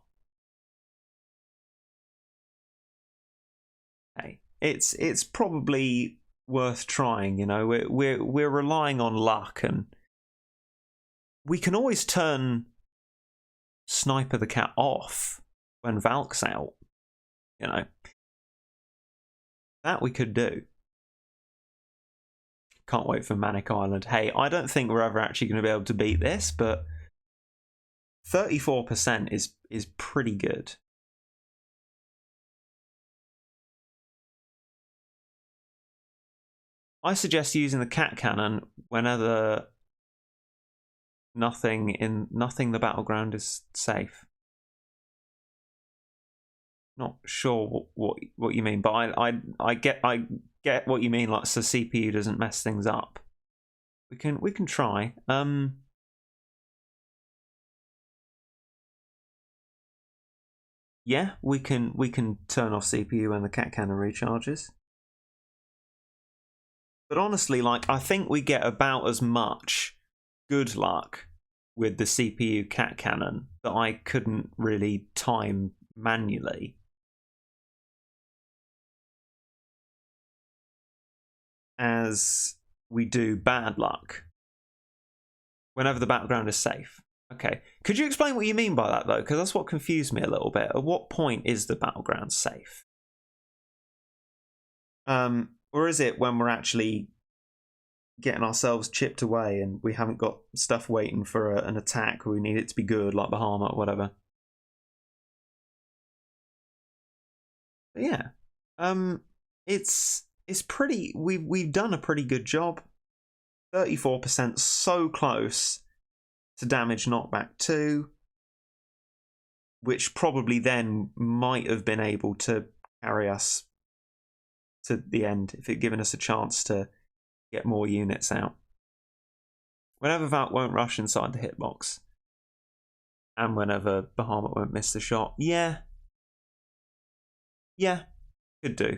Hey, it's probably worth trying. You know, we're relying on luck, and we can always turn Sniper the Cat off when Valk's out. You know, that we could do. Can't wait for Manic Island. Hey, I don't think we're ever actually going to be able to beat this, but 34% is pretty good. I suggest using the cat cannon whenever nothing the battleground is safe. Not sure what you mean, but I get what you mean. Like, so CPU doesn't mess things up. We can try. Yeah, we can turn off CPU when the cat cannon recharges. But honestly, like, I think we get about as much good luck with the CPU cat cannon that I couldn't really time manually as we do bad luck whenever the battleground is safe. Okay, could you explain what you mean by that, though? Because that's what confused me a little bit. At what point is the battleground safe? Or is it when we're actually getting ourselves chipped away and we haven't got stuff waiting for an attack, or we need it to be good, like Bahamut or whatever? But yeah, it's pretty. We've done a pretty good job. 34%, so close to damage knockback 2, which probably then might have been able to carry us to the end if it given us a chance to get more units out. Whenever Valk won't rush inside the hitbox, and whenever Bahamut won't miss the shot, yeah, could do.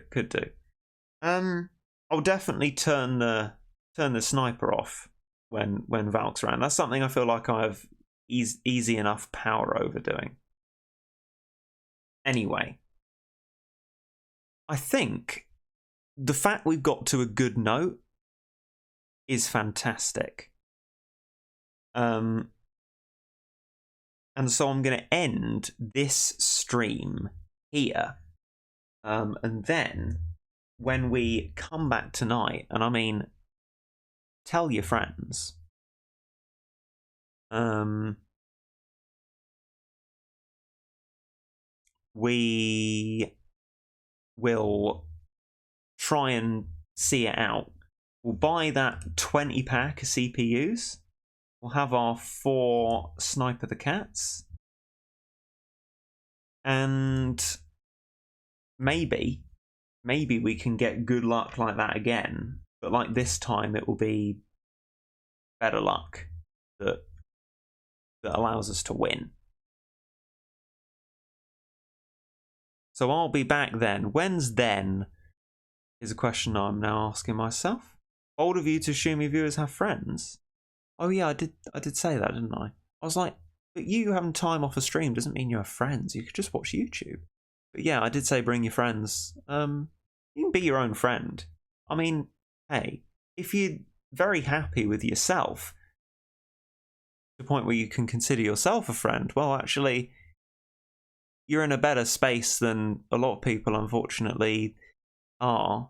I'll definitely turn the sniper off when Valk's around. That's something I feel like I have easy enough power over doing. Anyway, I think the fact we've got to a good note is fantastic. And so I'm going to end this stream here. And then when we come back tonight, and I mean, tell your friends. We will try and see it out. We'll buy that 20 pack of CPUs. We'll have our 4 Sniper the Cats. And maybe we can get good luck like that again. But like this time, it will be better luck that allows us to win. So I'll be back then. When's then? Is a question I'm now asking myself. Bold of you to assume your viewers have friends. Oh yeah, I did say that, didn't I? I was like, but you having time off a stream doesn't mean you have friends. You could just watch YouTube. But yeah, I did say bring your friends. You can be your own friend. I mean, hey, if you're very happy with yourself, to the point where you can consider yourself a friend, well, actually, you're in a better space than a lot of people, unfortunately, are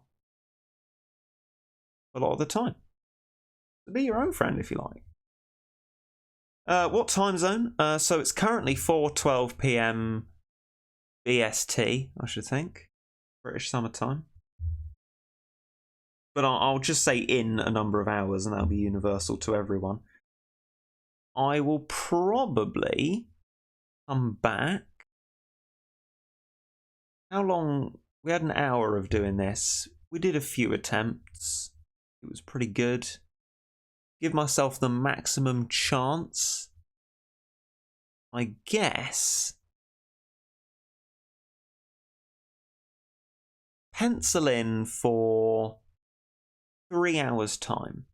a lot of the time. So be your own friend if you like. What time zone? So it's currently 4:12 p.m. BST, I should think, British Summer Time. But I'll just say in a number of hours, and that'll be universal to everyone. I will probably come back. How long? We had an hour of doing this. We did a few attempts. It was pretty good. Give myself the maximum chance, I guess. Pencil in for 3 hours' time.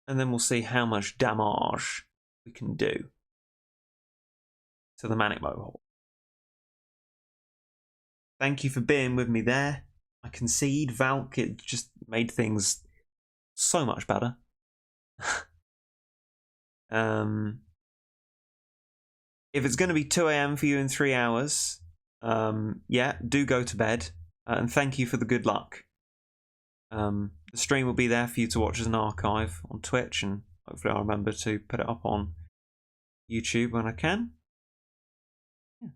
And then we'll see how much damage we can do to the Manic Mohawk. Thank you for being with me there. I concede, Valk, it just made things so much better. If it's going to be 2 a.m. for you in 3 hours, yeah, do go to bed. And thank you for the good luck. The stream will be there for you to watch as an archive on Twitch, and hopefully I'll remember to put it up on YouTube when I can. Yeah.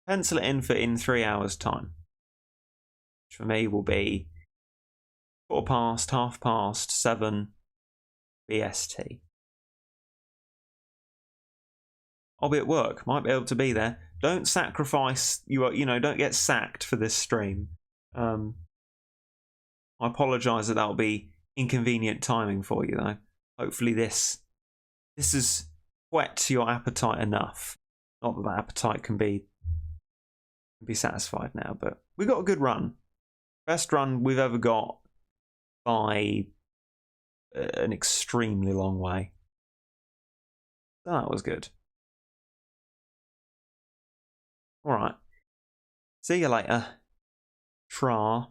Pencil it in for in 3 hours' time. Which for me will be 7:15 BST. I'll be at work, might be able to be there. Don't sacrifice, don't get sacked for this stream. I apologise that'll be inconvenient timing for you, though. Hopefully this has whet your appetite enough. Not that appetite can be satisfied now, but we got a good run. Best run we've ever got by an extremely long way. So that was good. Alright. See you later. Tra.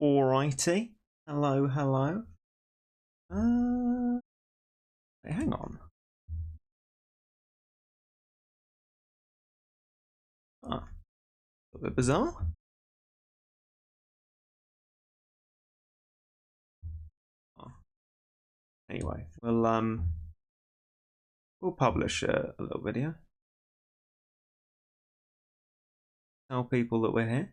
Alrighty. Hello, hello. Wait, hang on. Oh, a little bit bizarre. Oh. Anyway, we'll publish a little video. Tell people that we're here.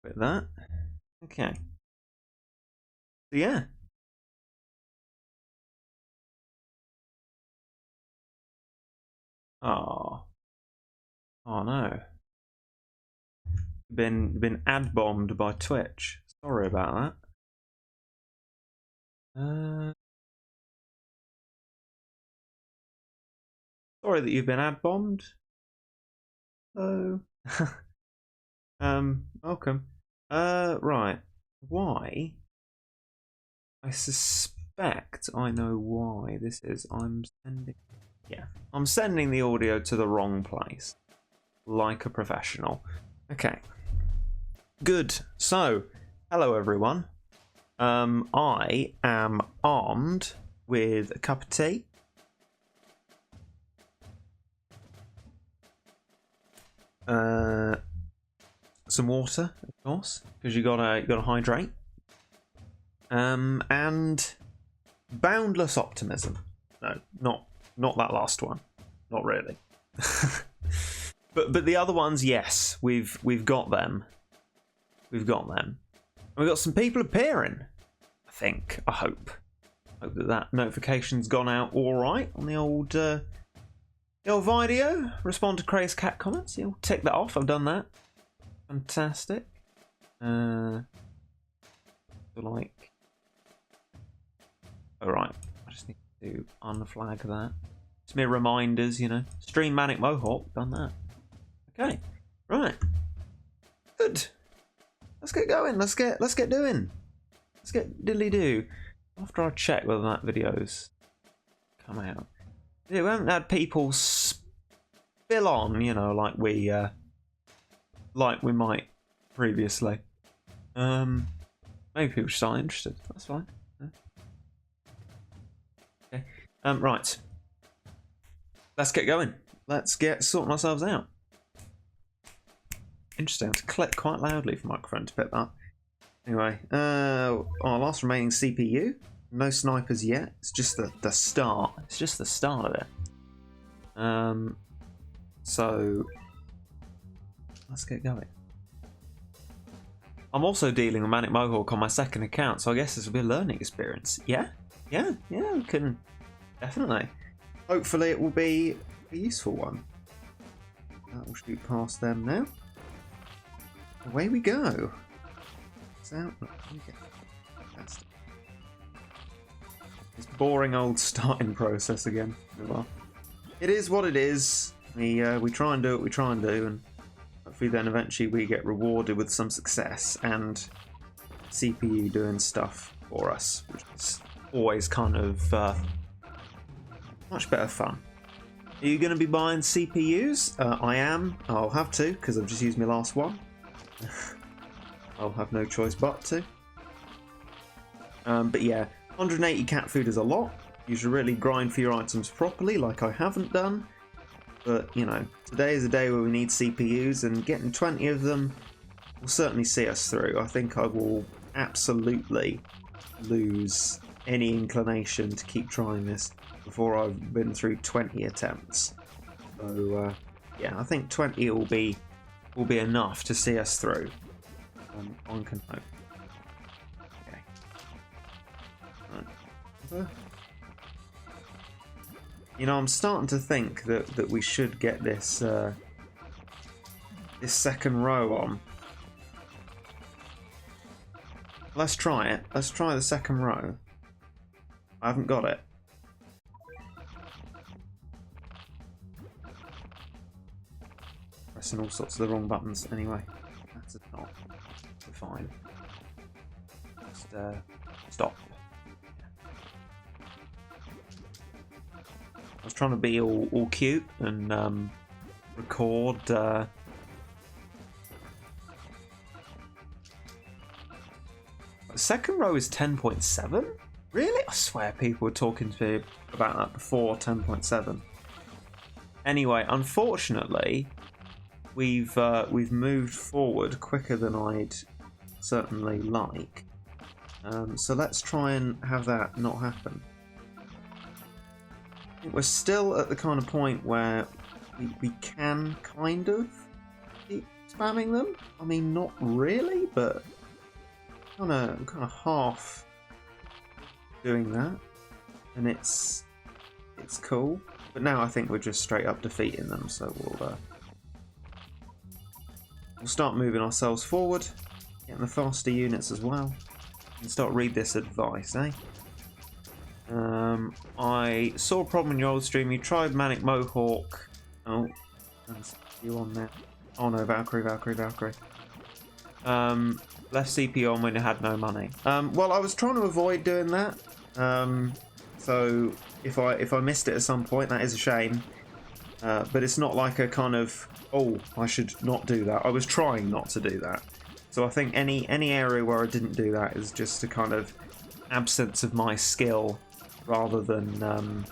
With that. Okay. So yeah. Oh. Oh no. Been ad bombed by Twitch. Sorry about that. Sorry that you've been ad bombed. Hello. Welcome. Right. Why? I suspect I know why this is. I'm sending the audio to the wrong place. Like a professional. Okay. Good. So, hello everyone. I am armed with a cup of tea. Some water, of course, because you gotta hydrate. And boundless optimism. No, not that last one. Not really. but the other ones, yes, we've got them. We've got them. And we've got some people appearing. I think. I hope. Hope that notification's gone out all right on the old video. Respond to Crazed Cat comments. You'll tick that off. I've done that. Fantastic. Like. Alright. I just need to unflag that. Just mere reminders, you know. Stream Manic Mohawk. Done that. Okay. Right. Good. Let's get going. Let's get doing. Let's get diddly do. After I check whether that video's come out. Yeah, we haven't had people spill on, you know, like we might previously. Maybe people just aren't interested. That's fine. Yeah. Okay. Right. Let's get going. Let's get sorting ourselves out. Interesting. I have to click quite loudly for the microphone to pick that. Anyway, our last remaining CPU. No snipers yet. It's just the start. It's just the start of it. So let's get going. I'm also dealing with Manic Mohawk on my second account, so I guess this will be a learning experience. Yeah, we can definitely. Hopefully, it will be a useful one. We'll shoot past them now. Away we go. Out. Fantastic. This boring old starting process again. Well, it is what it is. We try and do what we try and do, and hopefully then eventually we get rewarded with some success and CPU doing stuff for us, which is always kind of much better fun. Are you going to be buying CPUs? I am. I'll have to because I've just used my last one. I'll have no choice but to. But yeah, 180 cat food is a lot. You should really grind for your items properly, like I haven't done. But, you know, today is a day where we need CPUs, and getting 20 of them will certainly see us through. I think I will absolutely lose any inclination to keep trying this before I've been through 20 attempts. So, yeah, I think 20 will be enough to see us through. One can hope. Okay. Right. You know, I'm starting to think that we should get this this second row on. Let's try it. Let's try the second row. I haven't got it. Pressing all sorts of the wrong buttons anyway. That's not. Fine. Just stop. I was trying to be all cute and record. The second row is 10.7. Really? I swear people were talking to me about that before 10.7. Anyway, unfortunately, we've moved forward quicker than I'd certainly like. So let's try and have that not happen. I think we're still at the kind of point where we can kind of keep spamming them. I mean, not really, but kind of half doing that, and it's cool. But now I think we're just straight up defeating them, so we'll start moving ourselves forward. Getting the faster units as well. And start read this advice, eh? I saw a problem in your old stream. You tried Manic Mohawk. Oh, there's you on there. Oh no, Valkyrie. Left CPU on when you had no money. Well, I was trying to avoid doing that. So if I missed it at some point, that is a shame. But it's not like a kind of, oh, I should not do that. I was trying not to do that. So I think any area where I didn't do that is just a kind of absence of my skill rather than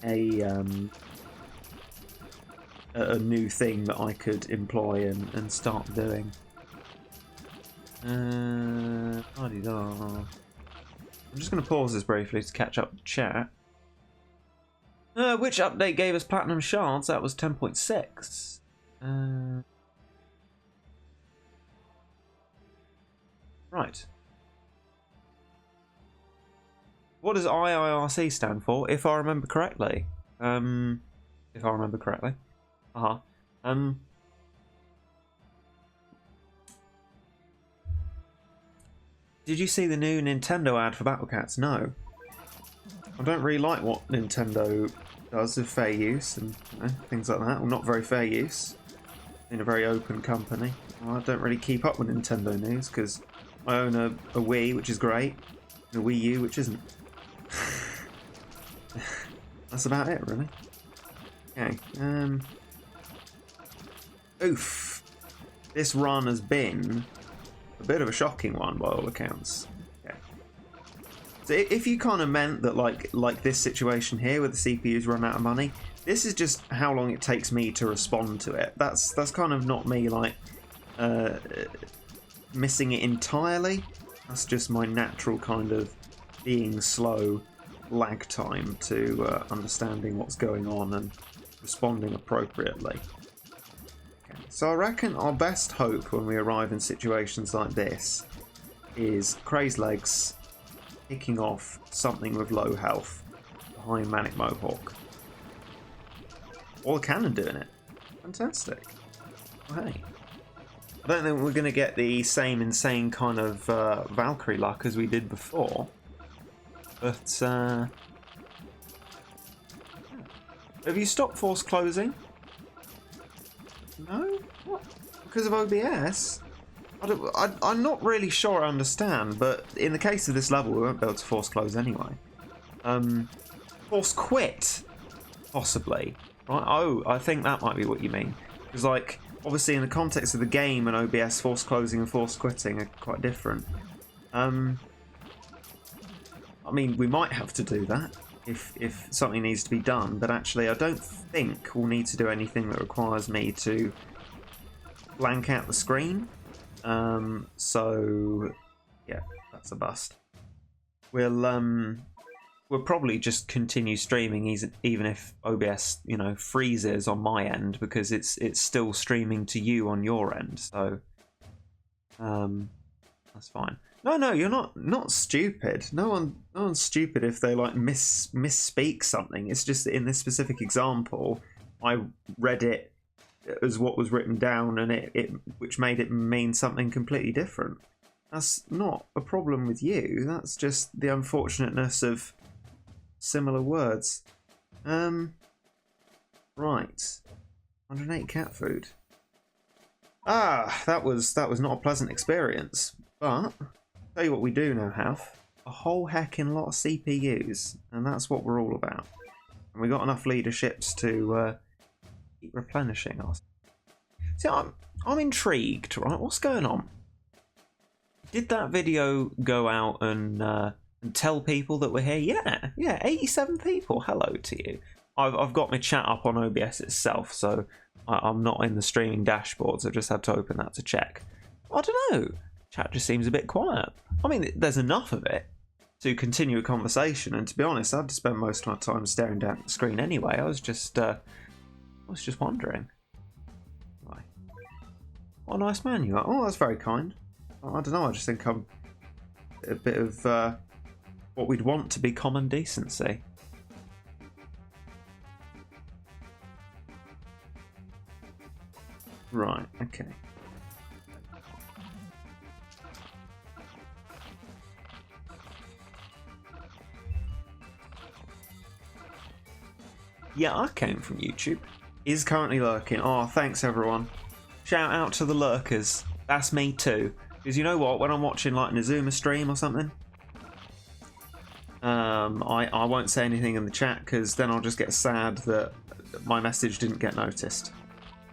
a new thing that I could employ and start doing. La-di-da. I'm just going to pause this briefly to catch up with chat. Which update gave us platinum shards? That was 10.6. Right. What does IIRC stand for, if I remember correctly? If I remember correctly. Did you see the new Nintendo ad for Battle Cats? No. I don't really like what Nintendo does with fair use and things like that. Well, not very fair use. In a very open company. Well, I don't really keep up with Nintendo news because I own a Wii, which is great, and a Wii U, which isn't. That's about it, really. Okay. Oof. This run has been a bit of a shocking one by all accounts. Okay. So if you kind of meant that like this situation here where the CPU's run out of money, this is just how long it takes me to respond to it. That's kind of not me like missing it entirely. That's just my natural kind of being slow lag time to understanding what's going on and responding appropriately. Okay. So I reckon our best hope when we arrive in situations like this is Crazed Legs picking off something with low health behind Manic Mohawk. Or the Cannon doing it. Fantastic. Oh, hey. I don't think we're going to get the same insane kind of Valkyrie luck as we did before. But, have you stopped force closing? No? What? Because of OBS? I'm not really sure I understand, but in the case of this level, we won't be able to force close anyway. Force quit? Possibly. Right? Oh, I think that might be what you mean. Because, like, obviously in the context of the game and OBS, force closing and force quitting are quite different. I mean, we might have to do that if something needs to be done, but actually I don't think we'll need to do anything that requires me to blank out the screen. So, yeah, that's a bust. We'll probably just continue streaming even if OBS, you know, freezes on my end because it's still streaming to you on your end. So, that's fine. No, you're not stupid. No one's stupid if they like misspeak something. It's just that in this specific example, I read it as what was written down, and which made it mean something completely different. That's not a problem with you. That's just the unfortunateness of similar words. Right. 108 cat food. That was not a pleasant experience. But tell you what, we do now have a whole heckin' lot of CPUs, and that's what we're all about. And we got enough leaderships to keep replenishing us. See, I'm intrigued, right? What's going on? Did that video go out and tell people that we're here? Yeah, 87 people. Hello to you. I've got my chat up on OBS itself, so I'm not in the streaming dashboards. I just had to open that to check. I don't know. Chat just seems a bit quiet. I mean, there's enough of it to continue a conversation, and to be honest, I'd spend most of my time staring down at the screen anyway. I was just wondering. Why? What a nice man you are. Oh, that's very kind. I don't know. I just think I'm a bit of what we'd want to be common decency. Right. Okay. Yeah, I came from YouTube. Is currently lurking. Oh, thanks everyone. Shout out to the lurkers. That's me too. Because you know what? When I'm watching like an Azuma stream or something, I won't say anything in the chat because then I'll just get sad that my message didn't get noticed.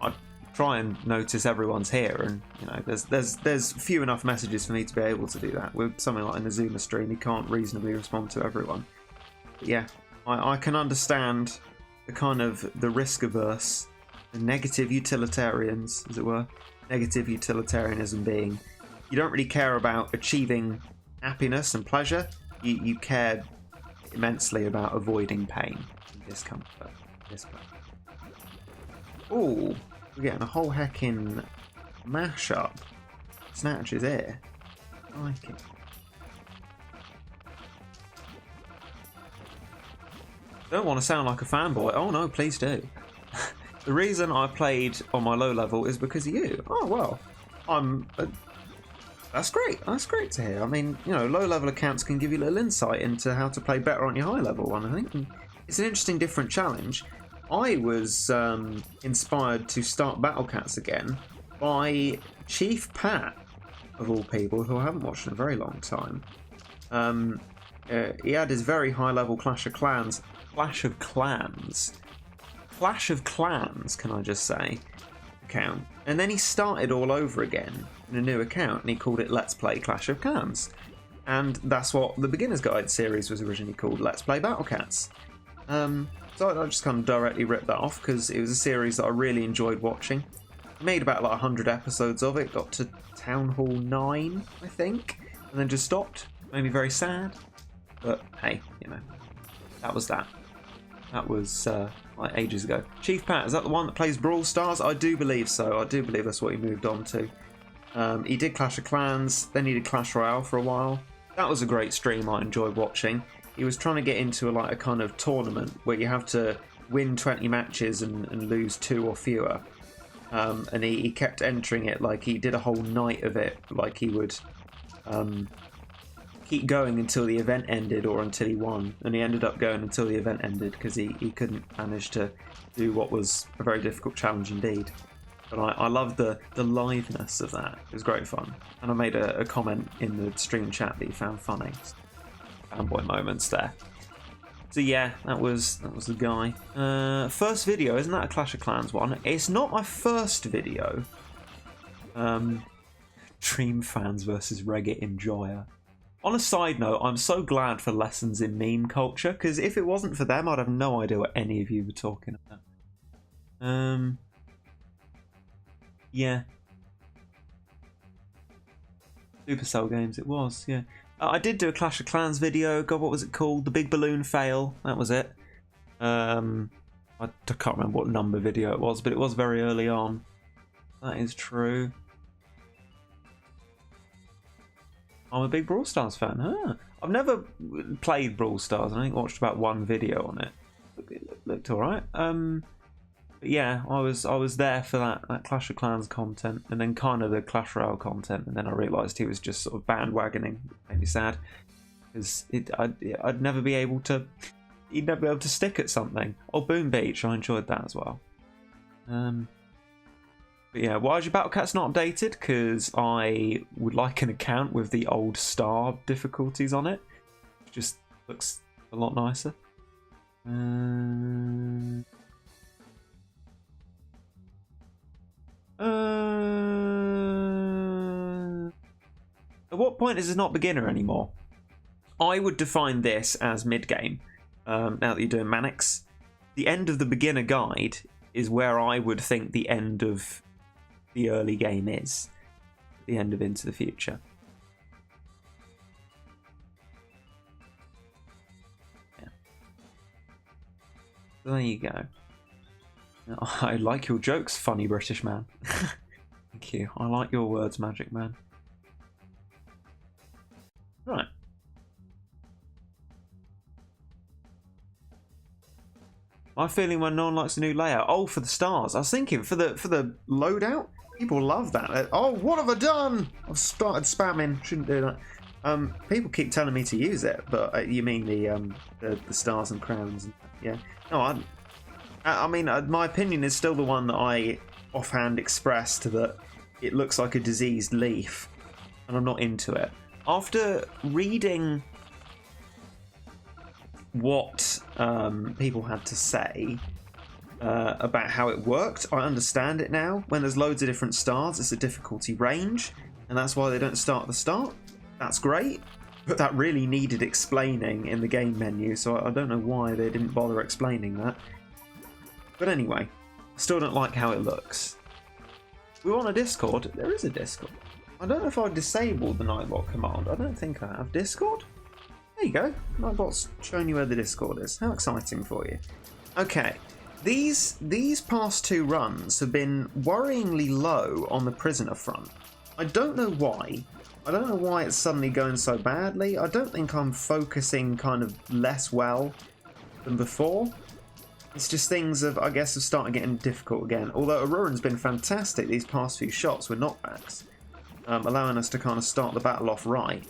I try and notice everyone's here, and you know, there's few enough messages for me to be able to do that. With something like an Azuma stream, you can't reasonably respond to everyone. But yeah, I can understand the kind of the risk averse, the negative utilitarians, as it were. Negative utilitarianism being, you don't really care about achieving happiness and pleasure. You care immensely about avoiding pain and discomfort. Ooh, we're getting a whole heckin' mashup. Snatch is here. I like it. Don't want to sound like a fanboy. Oh no, please do. The reason I played on my low level is because of you. Oh well, that's great. That's great to hear. I mean, you know, low level accounts can give you a little insight into how to play better on your high level one. I think and it's an interesting, different challenge. I was inspired to start Battle Cats again by Chief Pat, of all people, who I haven't watched in a very long time. He had his very high level Clash of Clans, can I just say, account. And then he started all over again in a new account, and he called it Let's Play Clash of Clans. And that's what the Beginner's Guide series was originally called, Let's Play Battle Cats. So I just kind of directly ripped that off because it was a series that I really enjoyed watching. I made about like 100 episodes of it, got to Town Hall 9, I think, and then just stopped. Made me very sad. But hey, you know, that was that. That was like ages ago. Chief Pat, is that the one that plays Brawl Stars? I do believe so. I do believe that's what he moved on to. He did Clash of Clans, then he did Clash Royale for a while. That was a great stream I enjoyed watching. He was trying to get into a kind of tournament where you have to win 20 matches and lose 2 or fewer. And he kept entering it, like he did a whole night of it, like he would keep going until the event ended or until he won. And he ended up going until the event ended because he couldn't manage to do what was a very difficult challenge indeed. But I loved the liveness of that. It was great fun. And I made a comment in the stream chat that he found funny. Fanboy moments there. So yeah, that was the guy. First video, isn't that a Clash of Clans one? It's not my first video. Dream fans versus Reggae enjoyer. On a side note, I'm so glad for lessons in meme culture, because if it wasn't for them, I'd have no idea what any of you were talking about. Yeah. Supercell games, it was, yeah. I did do a Clash of Clans video. God, what was it called? The Big Balloon Fail. That was it. I can't remember what number video it was, but it was very early on. That is true. I'm a big Brawl Stars fan. Huh? I've never played Brawl Stars. I think I watched about one video on it. It looked alright. But yeah, I was there for that Clash of Clans content, and then kind of the Clash Royale content, and then I realised he was just sort of bandwagoning. Made me sad because I'd never be able to. He'd never be able to stick at something. Or Boom Beach, I enjoyed that as well. But yeah, why is your Battle Cats not updated? Because I would like an account with the old star difficulties on it. It just looks a lot nicer. At what point is it not beginner anymore? I would define this as mid-game. Now that you're doing Manics, the end of the beginner guide is where I would think the end of the early game is. The end of Into the Future. Yeah. So there you go. I like your jokes, funny British man. Thank you. I like your words, Magic Man. Right. My feeling when no one likes the new layout. Oh, for the stars. I was thinking for the loadout. People love that. Oh, what have I done? I've started spamming. Shouldn't do that. People keep telling me to use it, but you mean the stars and crowns? And, yeah. No, I mean, my opinion is still the one that I offhand expressed, that it looks like a diseased leaf, and I'm not into it. After reading what people had to say about how it worked, I understand it now. When there's loads of different stars, it's a difficulty range, and that's why they don't start at the start. That's great, but that really needed explaining in the game menu, so I don't know why they didn't bother explaining that. But anyway, I still don't like how it looks. We want a Discord. There is a Discord. I don't know if I've disabled the Nightbot command. I don't think I have. Discord? There you go. Nightbot's showing you where the Discord is. How exciting for you. Okay. These past 2 runs have been worryingly low on the prisoner front. I don't know why. I don't know why it's suddenly going so badly. I don't think I'm focusing kind of less well than before. It's just things have, I guess, have started getting difficult again. Although Auroran's been fantastic these past few shots with knockbacks, allowing us to kind of start the battle off right.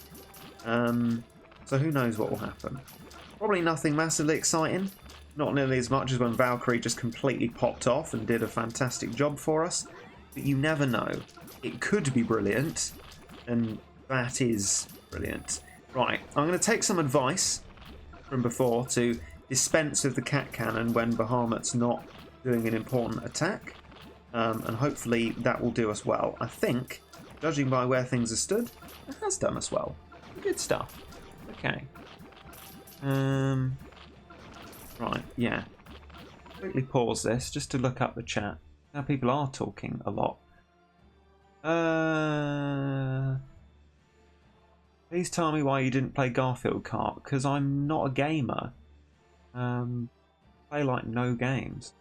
So who knows what will happen. Probably nothing massively exciting. Not nearly as much as when Valkyrie just completely popped off and did a fantastic job for us. But you never know. It could be brilliant, and that is brilliant. Right, I'm going to take some advice from before to dispense with the cat cannon when Bahamut's not doing an important attack, and hopefully that will do us well. I think, judging by where things are stood, it has done us well. Good stuff. Okay. Right, yeah. Quickly pause this just to look up the chat. Now people are talking a lot. Please tell me why you didn't play Garfield Kart, because I'm not a gamer. Play like no games.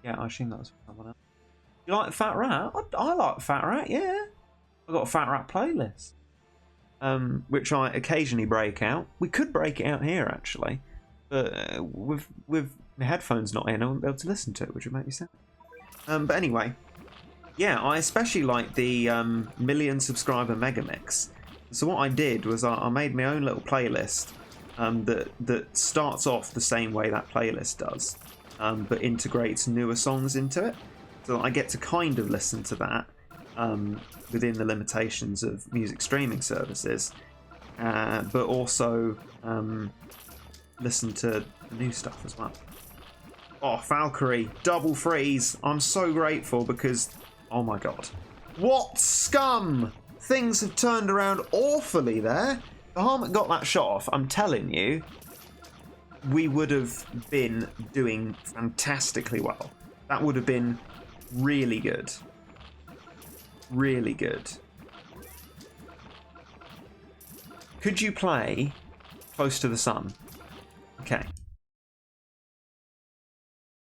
Yeah, I assume that was someone else. You like Fat Rat? I like Fat Rat, yeah. I've got a Fat Rat playlist, which I occasionally break out. We could break it out here, actually, but with the headphones not in, I won't be able to listen to it, which would make me sad. But anyway, yeah, I especially like the million subscriber Megamix. So what I did was I made my own little playlist that starts off the same way that playlist does, but integrates newer songs into it. So I get to kind of listen to that within the limitations of music streaming services, but also listen to new stuff as well. Oh, Valkyrie, double freeze. I'm so grateful because, oh my god. What scum! Things have turned around awfully there. Bahamut got that shot off, I'm telling you, we would have been doing fantastically well. That would have been really good. Really good. Could you play Close to the Sun? Okay.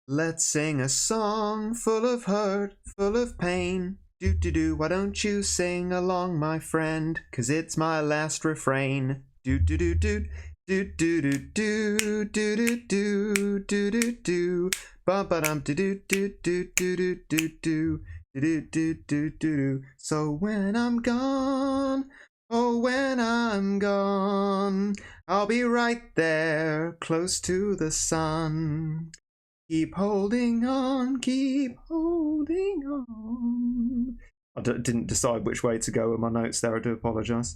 Let's sing a song full of hurt, full of pain. Do do do, why don't you sing along, my friend? 'Cause it's my last refrain. Do do do do do do do do do do do do do. Ba ba dum do do do do do do do do do do do do. So when I'm gone, oh when I'm gone, I'll be right there, close to the sun. Keep holding on, keep holding on. I didn't decide which way to go with my notes there, I do apologise.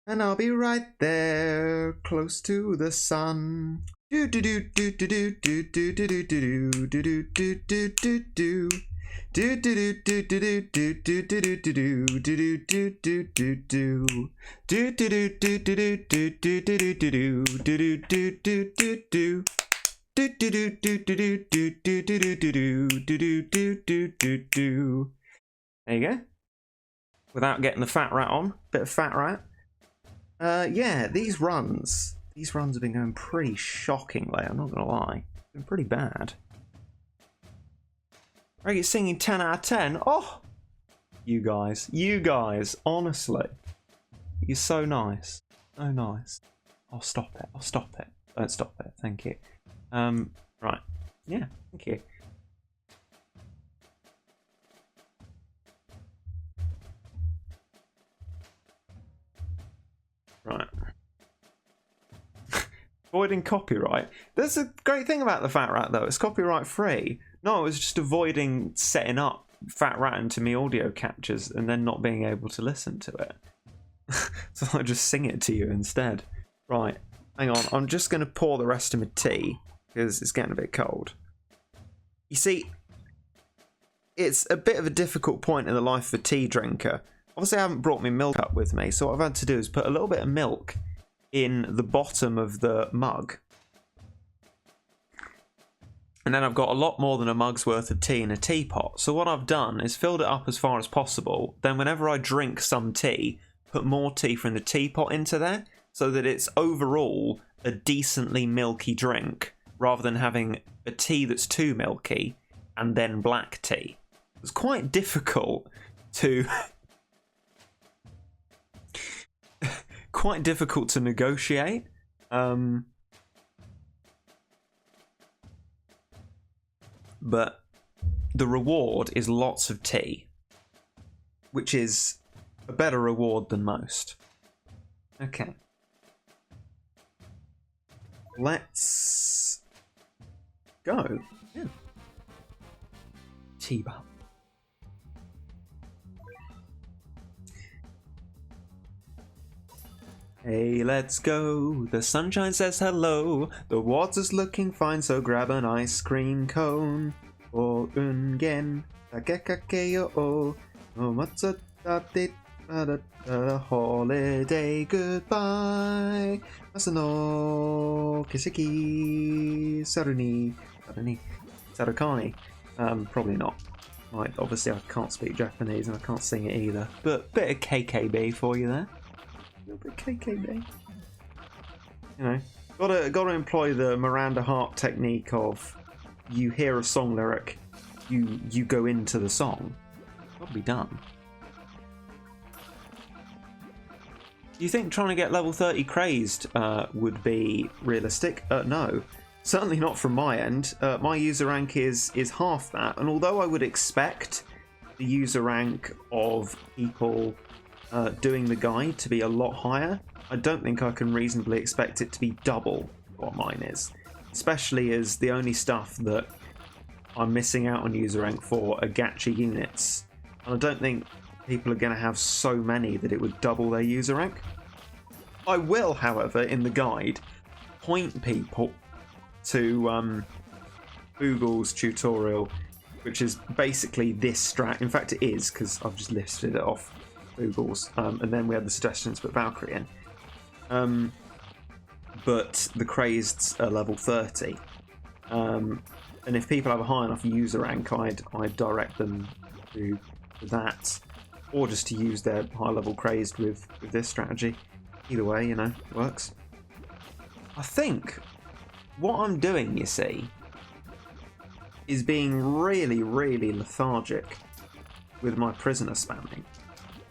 And I'll be right there, close to the sun. Do do do do do do do do do do do do do do do do. Do do do do do do do do do do do do do do do do. Do do do do do do do do do do do do do do do do. Do do do do do do do do do do do do do do do. There you go. Without getting the Fat Rat on, bit of Fat Rat. Yeah, these runs have been going pretty shockingly. I'm not gonna lie, it's been pretty bad. Are you singing 10 out of 10? Oh, you guys, honestly, you're so nice, so nice. I'll stop it. Don't stop it. Thank you. Right. Yeah, thank you. Avoiding copyright. There's a great thing about the Fat Rat though. It's copyright free. No, it was just avoiding setting up Fat Rat into me audio captures and then not being able to listen to it. So I'll just sing it to you instead. Right, hang on. I'm just going to pour the rest of my tea because it's getting a bit cold. You see, it's a bit of a difficult point in the life of a tea drinker. Obviously, I haven't brought my milk up with me, so what I've had to do is put a little bit of milk in the bottom of the mug. And then I've got a lot more than a mug's worth of tea in a teapot. So what I've done is filled it up as far as possible. Then whenever I drink some tea, put more tea from the teapot into there so that it's overall a decently milky drink rather than having a tea that's too milky and then black tea. It's quite difficult to quite difficult to negotiate. But the reward is lots of tea, which is a better reward than most. Okay. Let's go. Yeah. Tea bar. Hey, let's go. The sunshine says hello. The water's looking fine, so grab an ice cream cone. O ungen takekakeo o matsutate holiday goodbye. Asano kiseki saruni sarakani. Probably not. Right, obviously I can't speak Japanese and I can't sing it either. But bit of KKB for you there. A little bit KKB. You know, gotta employ the Miranda Hart technique of you hear a song lyric, you go into the song. Gotta be done. Do you think trying to get level 30 crazed would be realistic? No. Certainly not from my end. My user rank is half that, and although I would expect the user rank of people doing the guide to be a lot higher, I don't think I can reasonably expect it to be double what mine is. Especially as the only stuff that I'm missing out on user rank for are gacha units. And I don't think people are going to have so many that it would double their user rank. I will, however, in the guide, point people to Google's tutorial, which is basically this strat. In fact, it is, because I've just listed it off Google's, and then we had the suggestions to put Valkyrie in. But the crazeds are level 30. And if people have a high enough user rank, I'd direct them to that, or just to use their high level crazed with this strategy. Either way, you know, works. I think what I'm doing, you see, is being really, really lethargic with my prisoner spamming.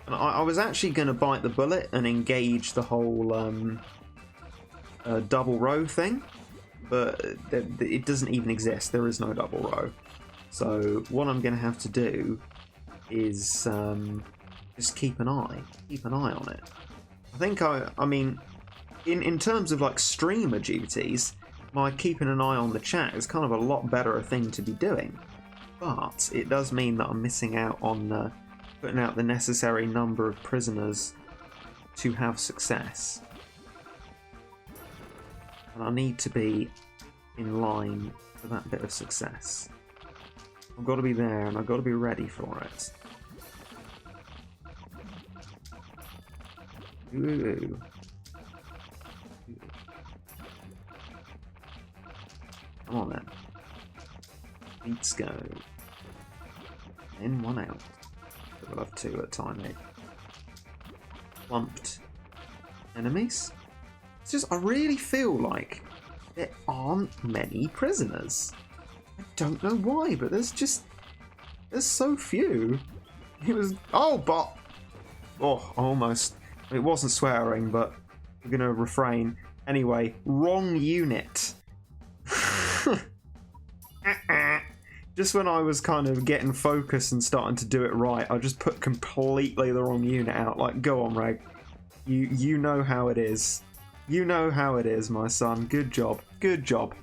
And I was actually going to bite the bullet and engage the whole double row thing, but it doesn't even exist. There is no double row. So what I'm going to have to do is just keep an eye on it. I think I mean, in terms of like streamer duties, my keeping an eye on the chat is kind of a lot better a thing to be doing. But it does mean that I'm missing out on putting out the necessary number of prisoners to have success. And I need to be in line for that bit of success. I've got to be there and I've got to be ready for it. Ooh. Come on then. Let's go. In, one out. We'll have two at a time, eh? Clumped enemies. It's just, I really feel like there aren't many prisoners. I don't know why, but there's so few. It was, almost. It wasn't swearing, but we're gonna refrain. Anyway, wrong unit. Just when I was kind of getting focused and starting to do it right, I just put completely the wrong unit out. Like, go on, Reg. You know how it is. You know how it is, my son. Good job. Good job.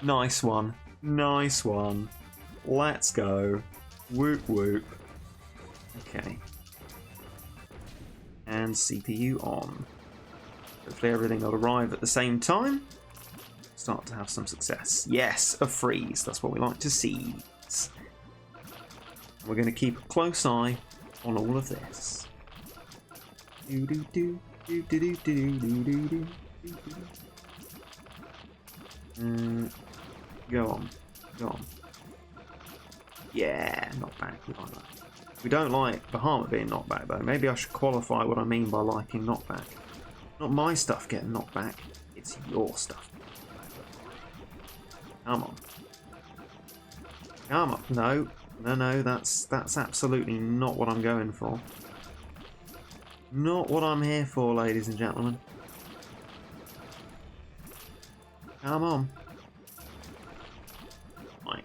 Nice one. Nice one. Let's go. Whoop whoop. Okay. And CPU on. Hopefully everything will arrive at the same time. Start to have some success. Yes, a freeze. That's what we like to see. We're going to keep a close eye on all of this. Go on. Go on. Yeah, knock back. We like that. We don't like Bahamut being knocked back, though. Maybe I should qualify what I mean by liking knockback. Not my stuff getting knocked back. It's your stuff. Come on. Come on. No. No, that's absolutely not what I'm going for. Not what I'm here for, ladies and gentlemen. Come on. Right.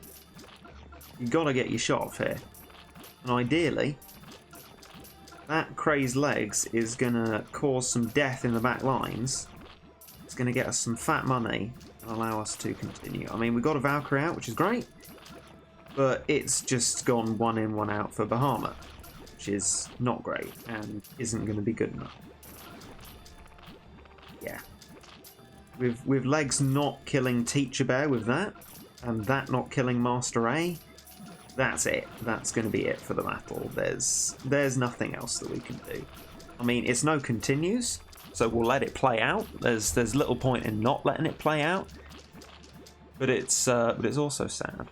You gotta get your shot off here. And ideally, that crazed legs is gonna cause some death in the back lines. It's gonna get us some fat money and allow us to continue. I mean, we got a Valkyrie out, which is great. But it's just gone one in, one out for Bahamut, which is not great and isn't going to be good enough. Yeah. With legs not killing Teacher Bear with that, and that not killing Master A, that's it. That's going to be it for the battle. There's nothing else that we can do. I mean, it's no continues, so we'll let it play out. There's little point in not letting it play out, but it's also sad.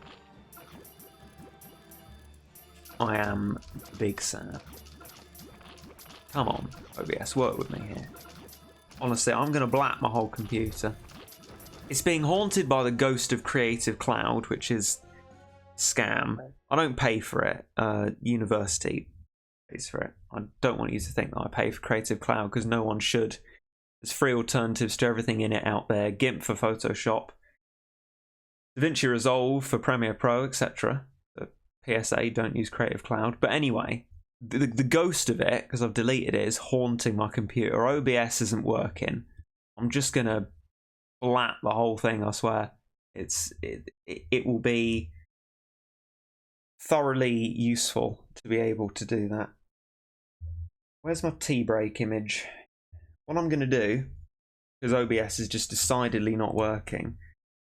I am big sad. Come on, OBS, work with me here. Honestly, I'm going to blap my whole computer. It's being haunted by the ghost of Creative Cloud, which is scam. I don't pay for it. University pays for it. I don't want you to think that I pay for Creative Cloud, because no one should. There's free alternatives to everything in it out there. GIMP for Photoshop, DaVinci Resolve for Premiere Pro, etc. PSA, don't use Creative Cloud. But anyway, the ghost of it, because I've deleted it, is haunting my computer. OBS isn't working. I'm just going to blap the whole thing, I swear. It will be thoroughly useful to be able to do that. Where's my tea break image? What I'm going to do, because OBS is just decidedly not working,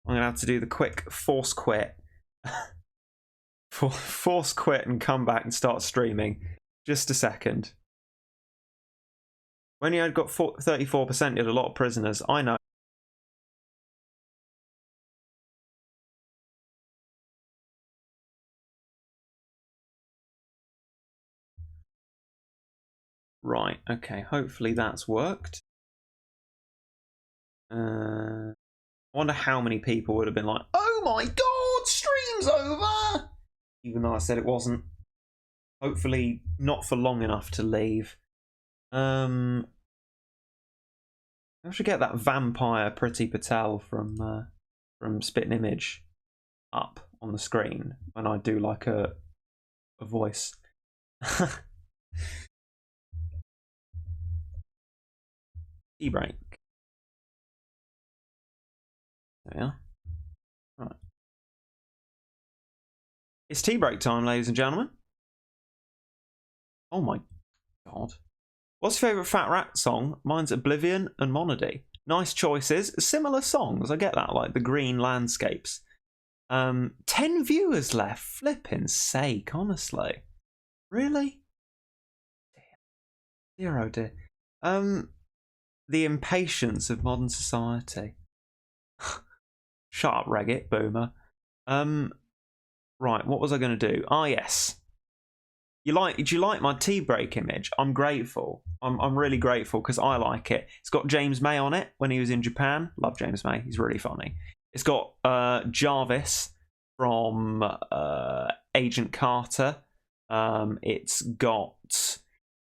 I'm going to have to do the quick force quit. Force quit and come back and start streaming. Just a second. When you had got 34%, you had a lot of prisoners. I know. Right, okay, hopefully that's worked. I wonder how many people would have been like, oh my god, stream's over! Even though I said it wasn't. Hopefully not for long enough to leave. I should get that vampire Priti Patel from Spit and Image up on the screen when I do like a voice. Tea break. There we are. Right. It's tea break time, ladies and gentlemen. Oh my god. What's your favourite Fat Rat song? Mine's Oblivion and Monody. Nice choices. Similar songs, I get that, like the green landscapes. 10 viewers left. Flipping sake, honestly. Really? Dear oh dear. The impatience of modern society. Shut up, Reggit, boomer. Right, what was I going to do? Ah, yes. Did you like my tea break image? I'm grateful. I'm really grateful because I like it. It's got James May on it when he was in Japan. Love James May. He's really funny. It's got Jarvis from Agent Carter. It's got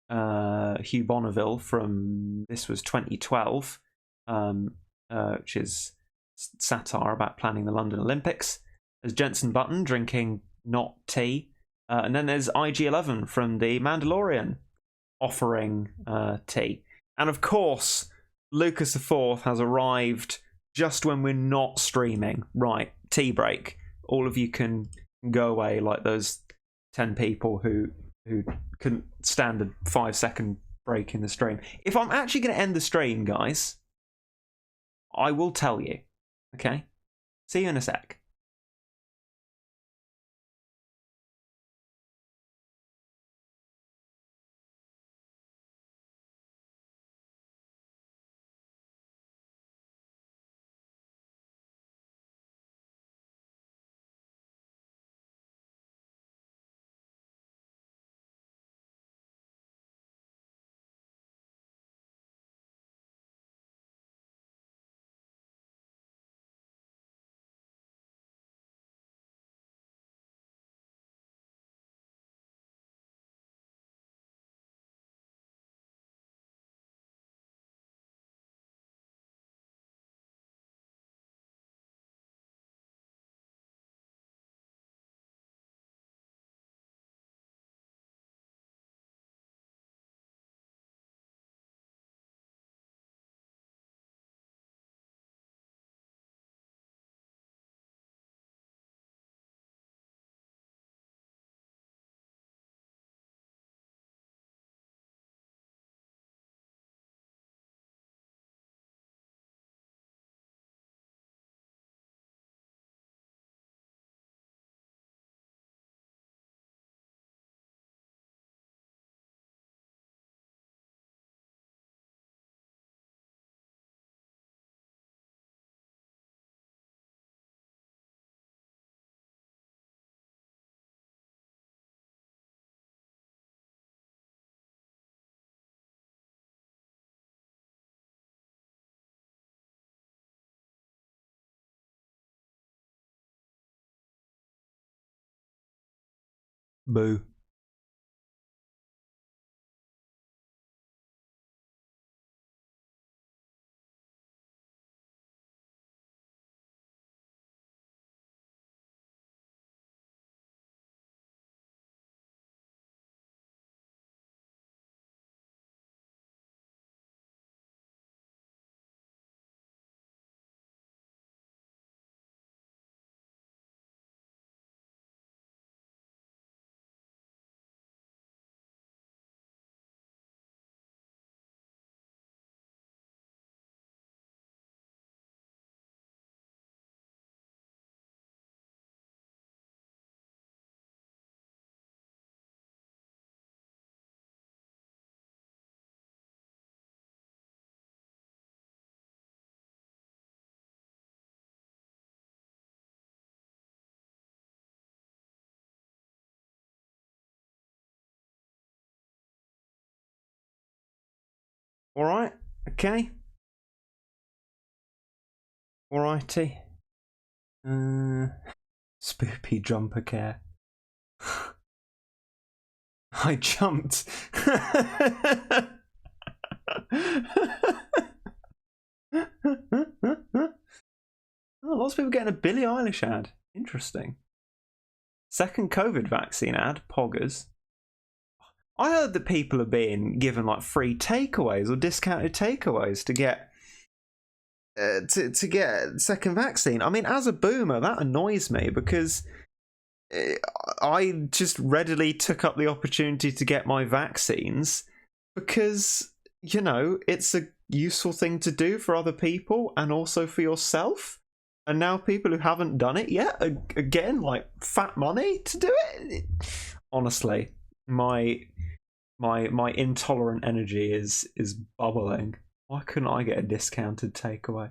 Hugh Bonneville from, this was 2012, which is satire about planning the London Olympics. There's Jensen Button drinking not tea. And then there's IG-11 from The Mandalorian offering tea. And of course, Lucas the Fourth has arrived just when we're not streaming. Right, tea break. All of you can go away like those 10 people who couldn't stand a 5-second break in the stream. If I'm actually going to end the stream, guys, I will tell you. Okay? See you in a sec. Boo. All right. Okay. All righty. Spoopy jumper care. I jumped. Oh, lots of people getting a Billie Eilish ad. Interesting. Second COVID vaccine ad, poggers. I heard that people are being given like free takeaways or discounted takeaways to get to get second vaccine. I mean, as a boomer, that annoys me because I just readily took up the opportunity to get my vaccines because, you know, it's a useful thing to do for other people and also for yourself. And now people who haven't done it yet are getting like fat money to do it. Honestly, my intolerant energy is bubbling. Why couldn't I get a discounted takeaway?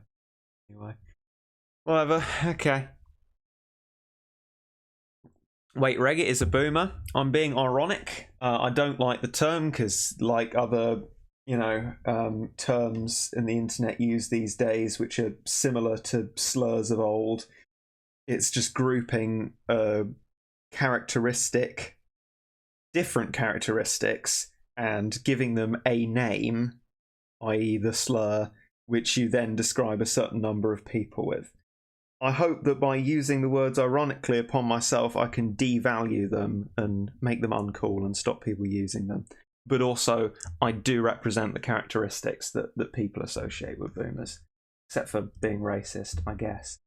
Anyway, whatever. Okay. Wait, Reggit is a boomer. I'm being ironic. I don't like the term because, like other, terms in the internet used these days, which are similar to slurs of old, it's just grouping different characteristics and giving them a name, i.e. the slur, which you then describe a certain number of people with. I hope that by using the words ironically upon myself, I can devalue them and make them uncool and stop people using them. but also I do represent the characteristics that people associate with boomers, except for being racist, I guess.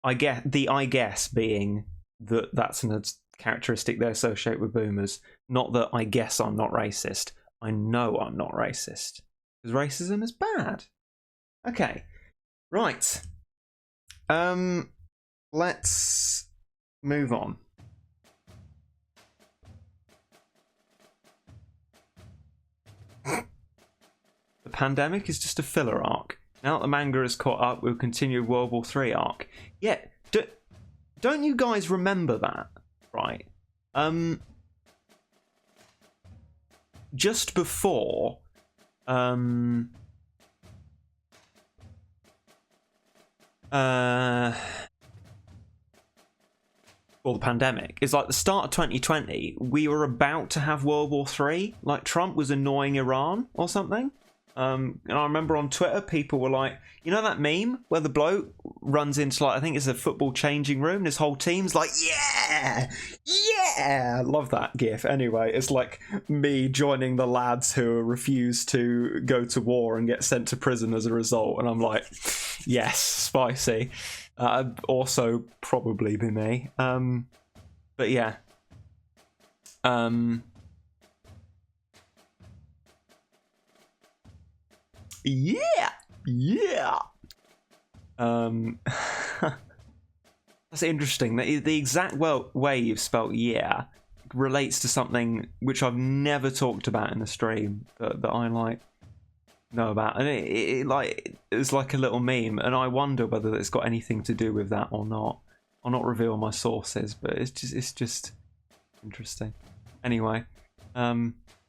I guess being that that's a characteristic they associate with boomers, not that I guess I'm not racist. I know I'm not racist, because racism is bad. Okay, right. Let's move on. The pandemic is just a filler arc. Now that the manga is caught up, we'll continue World War III arc. Yeah, don't you guys remember that? Right. Just before the pandemic, is like the start of 2020, we were about to have World War III. Like, Trump was annoying Iran or something. And I remember on Twitter, people were like, you know that meme where the bloke runs into, like, I think it's a football changing room, and his whole team's like, yeah, I love that gif. Anyway, it's like me joining the lads who refuse to go to war and get sent to prison as a result, and I'm like, yes, spicy. Also probably be me. But yeah. Yeah. That's interesting. The exact way you've spelt yeah relates to something which I've never talked about in the stream that I like know about, and it's like a little meme, and I wonder whether it's got anything to do with that or not. I'll not reveal my sources, but it's just interesting. Anyway,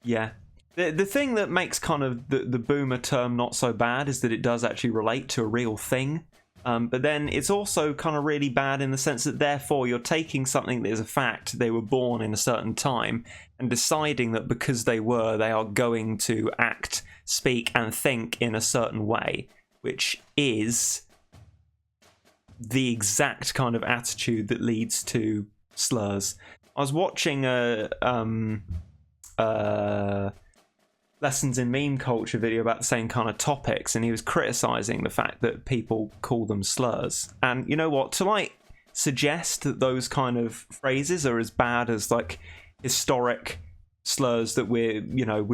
yeah. The thing that makes kind of the boomer term not so bad is that it does actually relate to a real thing. But then it's also kind of really bad in the sense that therefore you're taking something that is a fact, they were born in a certain time, and deciding that because they are going to act, speak, and think in a certain way, which is the exact kind of attitude that leads to slurs. I was watching a lessons in meme culture video about the same kind of topics, and he was criticizing the fact that people call them slurs. And you know what, to like suggest that those kind of phrases are as bad as like historic slurs that we're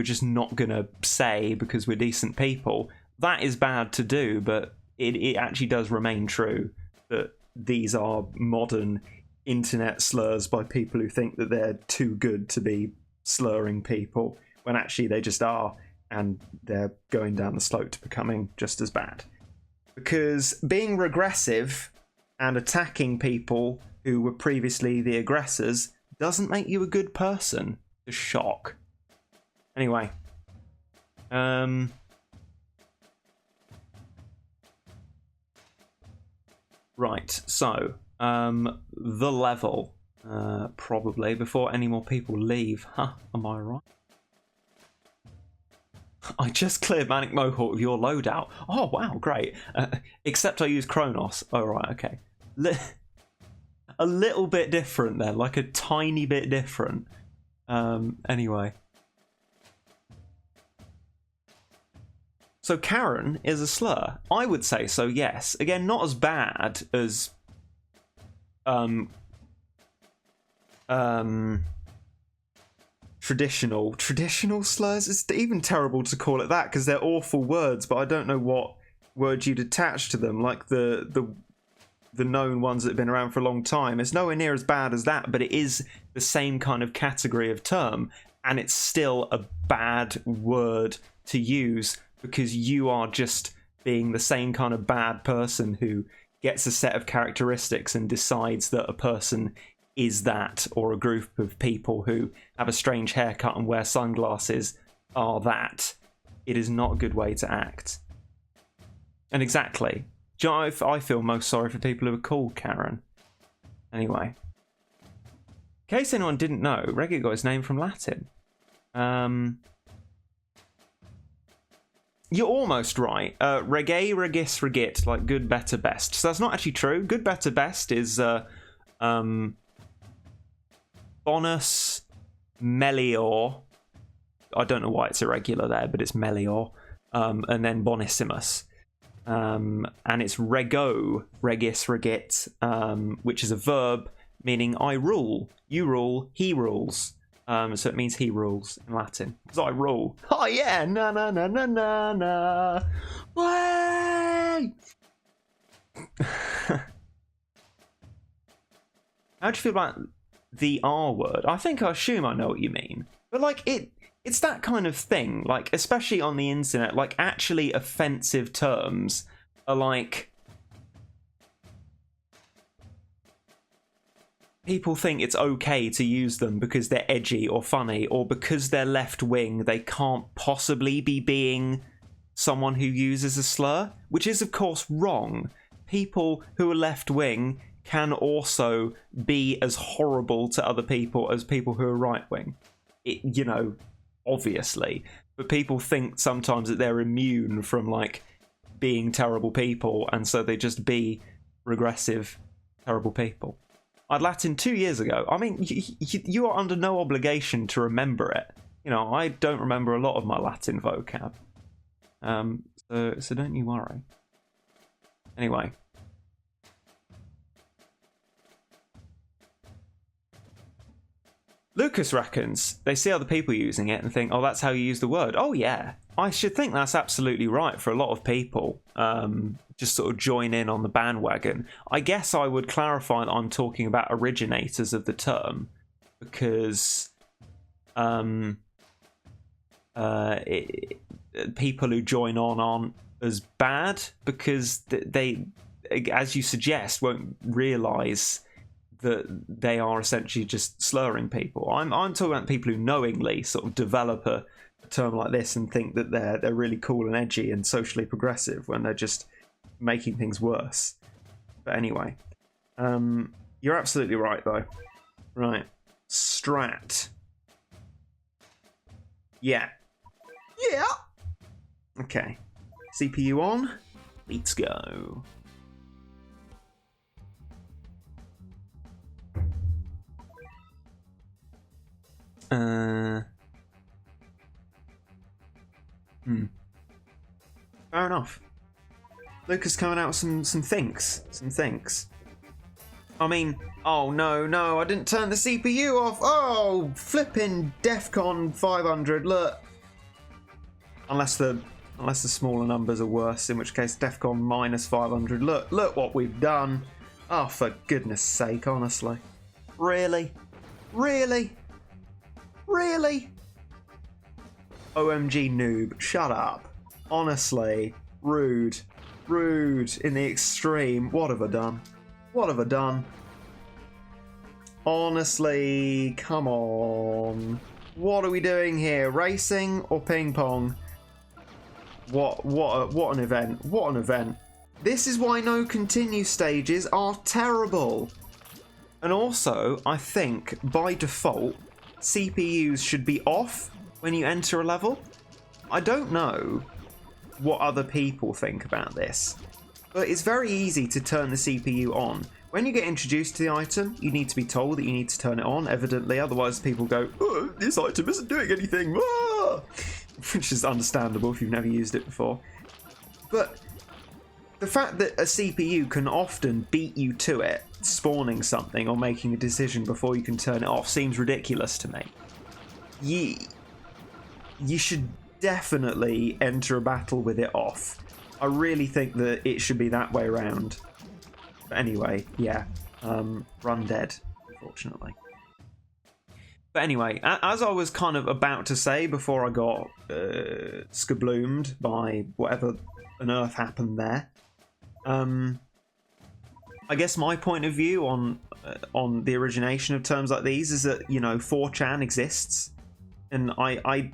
just not gonna say because we're decent people, that is bad to do. But it actually does remain true that these are modern internet slurs by people who think that they're too good to be slurring people, when actually they just are, and they're going down the slope to becoming just as bad. Because being regressive and attacking people who were previously the aggressors doesn't make you a good person. A shock. Anyway. Right, so, the level, probably, before any more people leave. Huh, am I right? I just cleared Manic Mohawk with your loadout. Oh, wow, great. Except I use Kronos. Oh, right, okay. A little bit different then, like a tiny bit different. Anyway. So Karen is a slur. I would say so, yes. Again, not as bad as traditional slurs. It's even terrible to call it that because they're awful words, but I don't know what words you'd attach to them, like the known ones that have been around for a long time. It's nowhere near as bad as that, but it is the same kind of category of term, and it's still a bad word to use because you are just being the same kind of bad person who gets a set of characteristics and decides that a person is that, or a group of people who have a strange haircut and wear sunglasses are that. It is not a good way to act. And exactly. Do you know, I feel most sorry for people who are called Karen. Anyway. In case anyone didn't know, reggae got its name from Latin. You're almost right. Reggae, regis, regit, like good, better, best. So that's not actually true. Good, better, best is bonus, melior, I don't know why it's irregular there, but it's Melior, and then Bonissimus. And it's rego, regis, regit, which is a verb meaning I rule, you rule, he rules. So it means he rules in Latin. Because I rule. Oh yeah, na na na na na na. Way! How do you feel about the R word? I assume I know what you mean. But like it's that kind of thing, like especially on the internet, like actually offensive terms are like people think it's okay to use them because they're edgy or funny, or because they're left wing they can't possibly be being someone who uses a slur, which is of course wrong. People who are left wing can also be as horrible to other people as people who are right wing. You know, obviously. But people think sometimes that they're immune from like being terrible people, and so they just be regressive, terrible people. I'd Latin 2 years ago. I mean, you are under no obligation to remember it. You know, I don't remember a lot of my Latin vocab. So don't you worry. Anyway. Lucas reckons they see other people using it and think, oh, that's how you use the word. Oh, yeah. I should think that's absolutely right for a lot of people. Just sort of join in on the bandwagon. I guess I would clarify that I'm talking about originators of the term, because people who join on aren't as bad, because they, as you suggest, won't realise that they are essentially just slurring people. I'm talking about people who knowingly sort of develop a term like this and think that they're really cool and edgy and socially progressive when they're just making things worse. But anyway, you're absolutely right though. Right, strat. Yeah. Okay, CPU on. Let's go. Fair enough. Lucas coming out with some thinks. I mean, oh no, I didn't turn the CPU off. Oh, flipping DEFCON 500. Look. Unless the smaller numbers are worse, in which case DEFCON minus 500. Look what we've done. Oh, for goodness sake, honestly. Really? OMG noob, shut up. Honestly, rude in the extreme. What have I done? Honestly, come on. What are we doing here? Racing or ping pong? What an event. This is why no continue stages are terrible. And also, I think by default CPUs should be off when you enter a level. I don't know what other people think about this, but it's very easy to turn the CPU on. When you get introduced to the item, you need to be told that you need to turn it on, evidently, otherwise people go, oh, this item isn't doing anything, which is understandable if you've never used it before. But the fact that a CPU can often beat you to it, spawning something or making a decision before you can turn it off, seems ridiculous to me. You should definitely enter a battle with it off. I really think that it should be that way around. But anyway, yeah, run dead, unfortunately. But anyway, as I was kind of about to say before I got skabloomed by whatever on earth happened there, I guess my point of view on the origination of terms like these is that, you know, 4chan exists, and I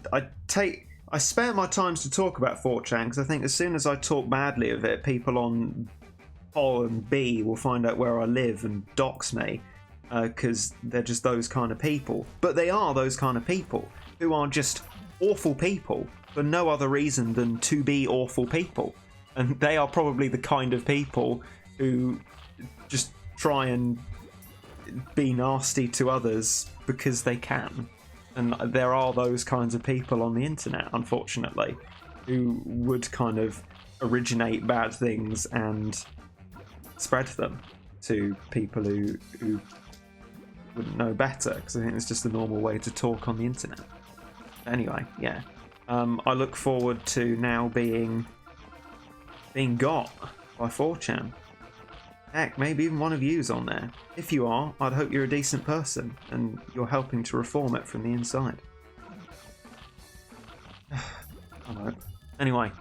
spare my times to talk about 4chan because I think as soon as I talk badly of it, people on Pol and B will find out where I live and dox me, because they're just those kind of people. But they are those kind of people who are just awful people for no other reason than to be awful people. And they are probably the kind of people who just try and be nasty to others because they can. And there are those kinds of people on the internet, unfortunately, who would kind of originate bad things and spread them to people who wouldn't know better, because I think it's just the normal way to talk on the internet. Anyway, yeah. I look forward to now being got by 4chan. Heck, maybe even one of you's on there. If you are, I'd hope you're a decent person and you're helping to reform it from the inside. I hope. Anyway.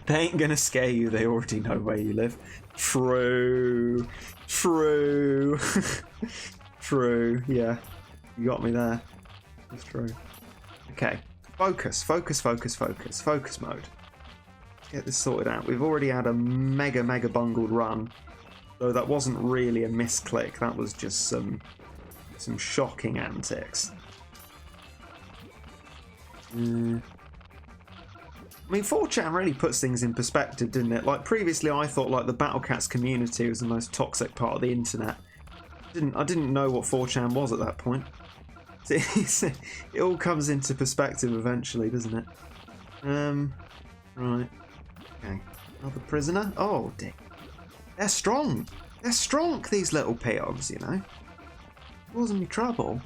They ain't gonna scare you, they already know where you live. True. True. True, yeah. You got me there. That's true. Okay. Focus mode. Get this sorted out. We've already had a mega bungled run, though that wasn't really a misclick. That was just some shocking antics. I mean, 4chan really puts things in perspective, didn't it? Like, previously I thought like the Battle Cats community was the most toxic part of the internet. I didn't know what 4chan was at that point. It all comes into perspective eventually, doesn't it? Right. Okay. Another prisoner? Oh, dick. They're strong. They're strong, these little peons, you know. Causing me trouble.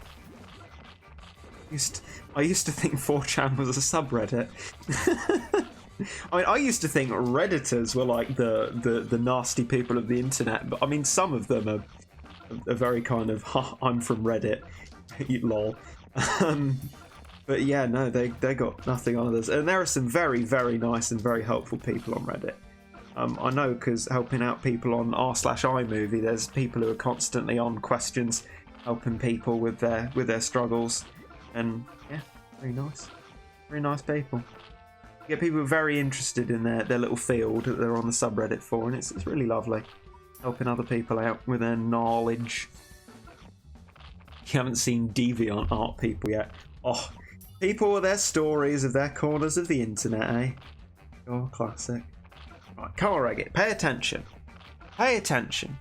I used to think 4chan was a subreddit. I mean, I used to think Redditors were like the nasty people of the internet, but I mean, some of them are very kind of, I'm from Reddit, lol. But yeah, no, they got nothing on others. And there are some very nice and very helpful people on Reddit. I know, because helping out people on r/iMovie, there's people who are constantly on questions, helping people with their struggles. And yeah, very nice people. You get people very interested in their little field that they're on the subreddit for, and it's really lovely, helping other people out with their knowledge. You haven't seen Deviant Art people yet. Oh, people with their stories of their corners of the internet, eh? Oh, classic. Right, come on, Reggie, pay attention. Pay attention.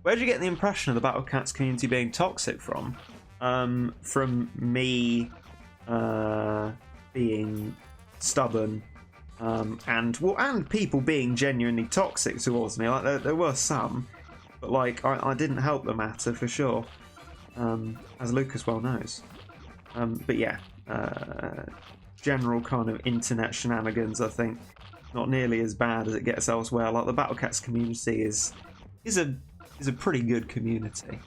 Where'd you get the impression of the Battle Cats community being toxic from? From me being stubborn, and people being genuinely toxic towards me. Like there were some, but like I didn't help the matter for sure, as Lucas well knows. But yeah, general kind of internet shenanigans, I think, not nearly as bad as it gets elsewhere. Like the Battle Cats community is a pretty good community.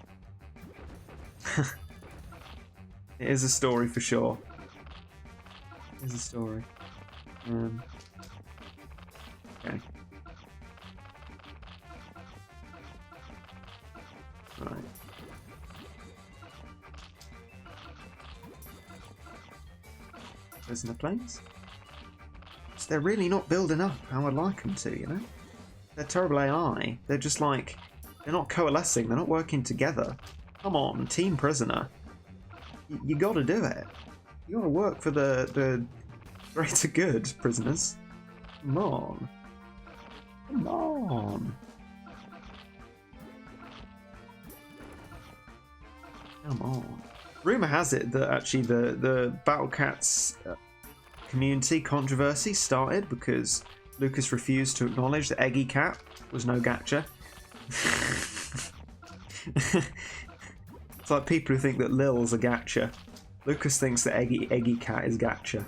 It is a story for sure. It is a story. Okay. Right. Prisoner planes? So they're really not building up how I'd like them to, you know? They're terrible AI. They're just like, they're not coalescing, they're not working together. Come on, Team Prisoner. You gotta do it. You gotta work for the greater good, prisoners. Come on. Come on. Come on. Rumour has it that actually the Battle Cats community controversy started because Lucas refused to acknowledge that Eggy Cat was no gacha. It's like people who think that Lil's a gacha. Lucas thinks that Eggy Cat is gacha.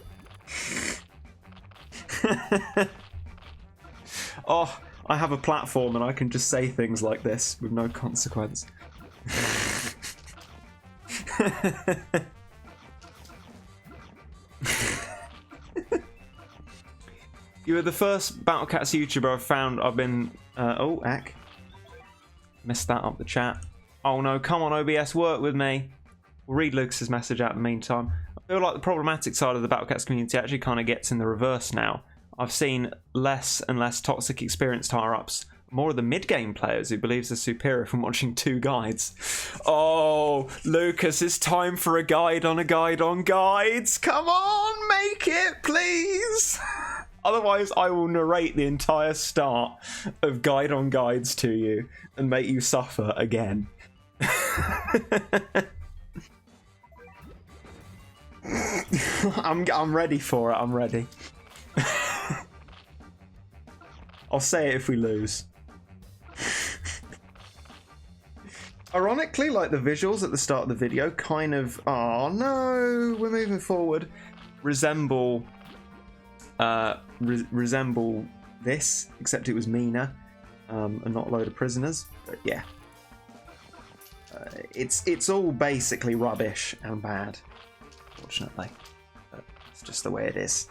Oh, I have a platform and I can just say things like this with no consequence. You were the first Battle Cats YouTuber I've found. I've been... oh, heck. Missed that up the chat. Oh no, come on OBS, work with me. We'll read Lucas's message out in the meantime. I feel like the problematic side of the Battle Cats community actually kind of gets in the reverse now. I've seen less and less toxic experienced higher-ups. More of the mid-game players who believes they're superior from watching two guides. Oh, Lucas, it's time for a guide on guides. Come on, make it, please. Otherwise, I will narrate the entire start of Guide on Guides to you and make you suffer again. I'm ready for it. I'm ready. I'll say it if we lose. Ironically, like the visuals at the start of the video kind of, oh no, we're moving forward, resemble resemble this, except it was meaner and not a load of prisoners. But yeah, it's all basically rubbish and bad, fortunately. But it's just the way it is.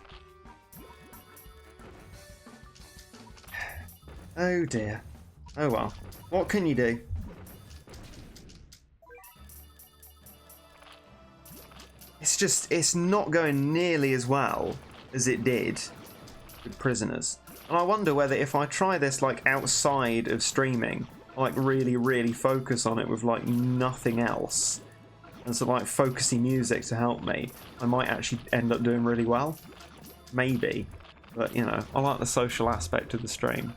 Oh dear. Oh well. What can you do? It's not going nearly as well as it did with prisoners. And I wonder whether if I try this like outside of streaming, like really focus on it with like nothing else, and so like focusy music to help me, I might actually end up doing really well. Maybe. But you know, I like the social aspect of the stream.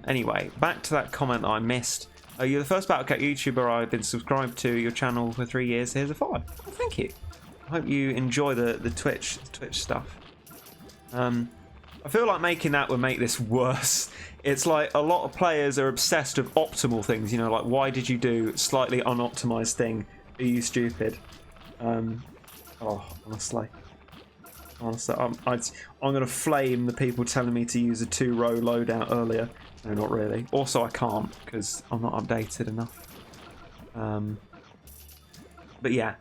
Anyway, back to that comment that I missed. You're the first Battlecat YouTuber I've been subscribed to your channel for 3 years. Here's a follow. Oh, thank you. I hope you enjoy the Twitch stuff. I feel like making that would make this worse. It's like a lot of players are obsessed with optimal things. You know, like why did you do slightly unoptimized thing? Are you stupid? Oh, honestly, I'm gonna flame the people telling me to use a 2-row loadout earlier. No, not really. Also, I can't because I'm not updated enough. But yeah,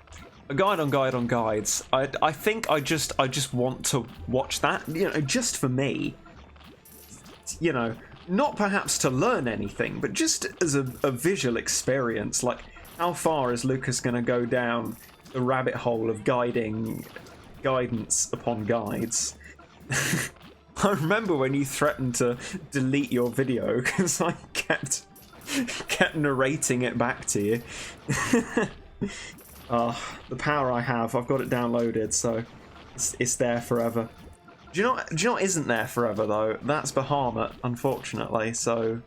a guide on guides. I think I just want to watch that. You know, just for me. You know, not perhaps to learn anything, but just as a visual experience. Like, how far is Lucas going to go down the rabbit hole of guidance upon guides? I remember when you threatened to delete your video because I kept narrating it back to you. The power I have, I've got it downloaded, so it's there forever. Do you know what isn't there forever though? That's Bahamut, unfortunately. So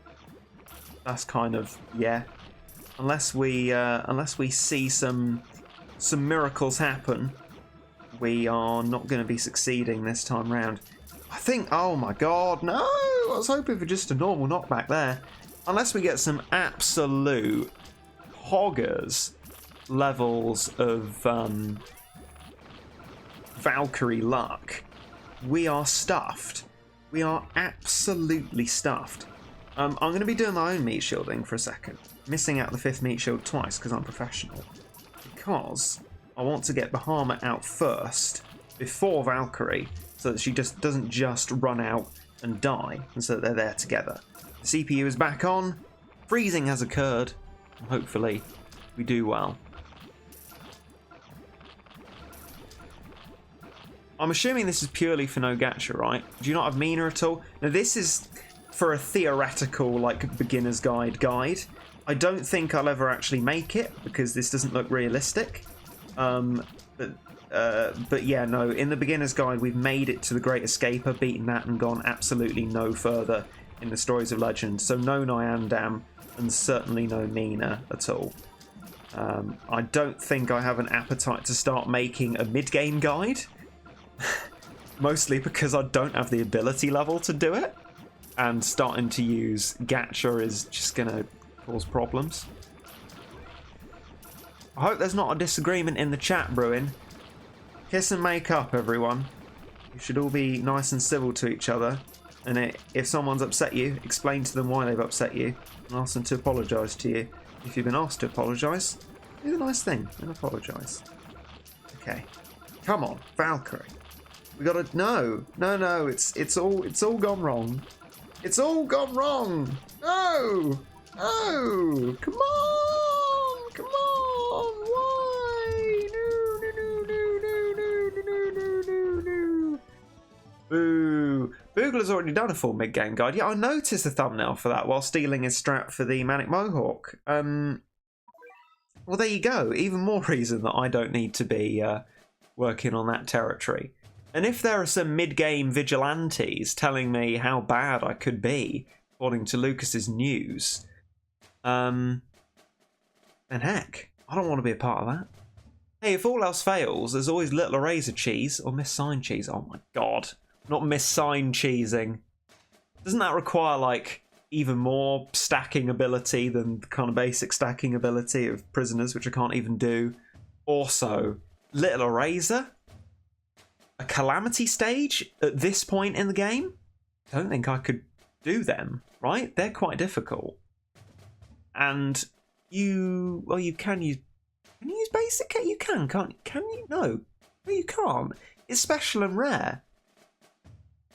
that's kind of, yeah. Unless we see some miracles happen, we are not going to be succeeding this time round. I think, oh my god, no! I was hoping for just a normal knockback there. Unless we get some absolute hoggers levels of Valkyrie luck, we are stuffed. We are absolutely stuffed. I'm going to be doing my own meat shielding for a second. Missing out the 5th meat shield twice because I'm professional. Because I want to get Bahamut out first before Valkyrie, so that she just doesn't just run out and die, and so that they're there together. The CPU is back on. Freezing has occurred. Hopefully, we do well. I'm assuming this is purely for no gacha, right? Do you not have Mina at all? Now, this is for a theoretical, like, beginner's guide. I don't think I'll ever actually make it, because this doesn't look realistic. But yeah, no, in the beginner's guide, we've made it to the Great Escaper, beaten that, and gone absolutely no further in the Stories of Legend. So no Nyandam, and certainly no Mina at all. I don't think I have an appetite to start making a mid-game guide. Mostly because I don't have the ability level to do it. And starting to use gacha is just going to cause problems. I hope there's not a disagreement in the chat, Bruin. Kiss and make up, everyone. You should all be nice and civil to each other. And if someone's upset you, explain to them why they've upset you. And ask them to apologise to you. If you've been asked to apologise, do the nice thing and apologise. Okay. Come on, Valkyrie. We gotta... No, it's all gone wrong. It's all gone wrong! No! No! Come on! Come on! Why? No. Boo! Boogler's already done a full mid-game guide. Yeah, I noticed the thumbnail for that while stealing his strap for the Manic Mohawk. Well, there you go. Even more reason that I don't need to be working on that territory. And if there are some mid-game vigilantes telling me how bad I could be, according to Lucas's news, then heck, I don't want to be a part of that. Hey, if all else fails, there's always Little Eraser cheese or Miss Sign cheese. Oh my god. Not Miss Sign cheesing. Doesn't that require, like, even more stacking ability than the kind of basic stacking ability of prisoners, which I can't even do? Also, Little Eraser? A Calamity stage at this point in the game? I don't think I could do them, right? They're quite difficult. And you can use... Can you use basic? You can, can't you? Can you? No, you can't. It's special and rare.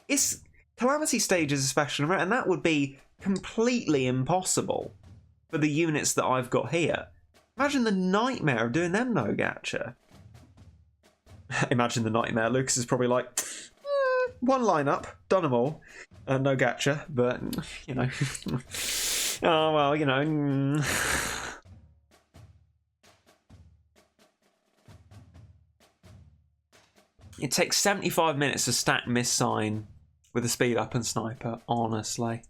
It's Calamity stages are special and rare, and that would be completely impossible for the units that I've got here. Imagine the nightmare of doing them no gacha. Imagine the nightmare. Lucas is probably like, one lineup, done them all, no gacha, but you know, oh well, you know. It takes 75 minutes to stack Miss Sign with a speed up and sniper, honestly.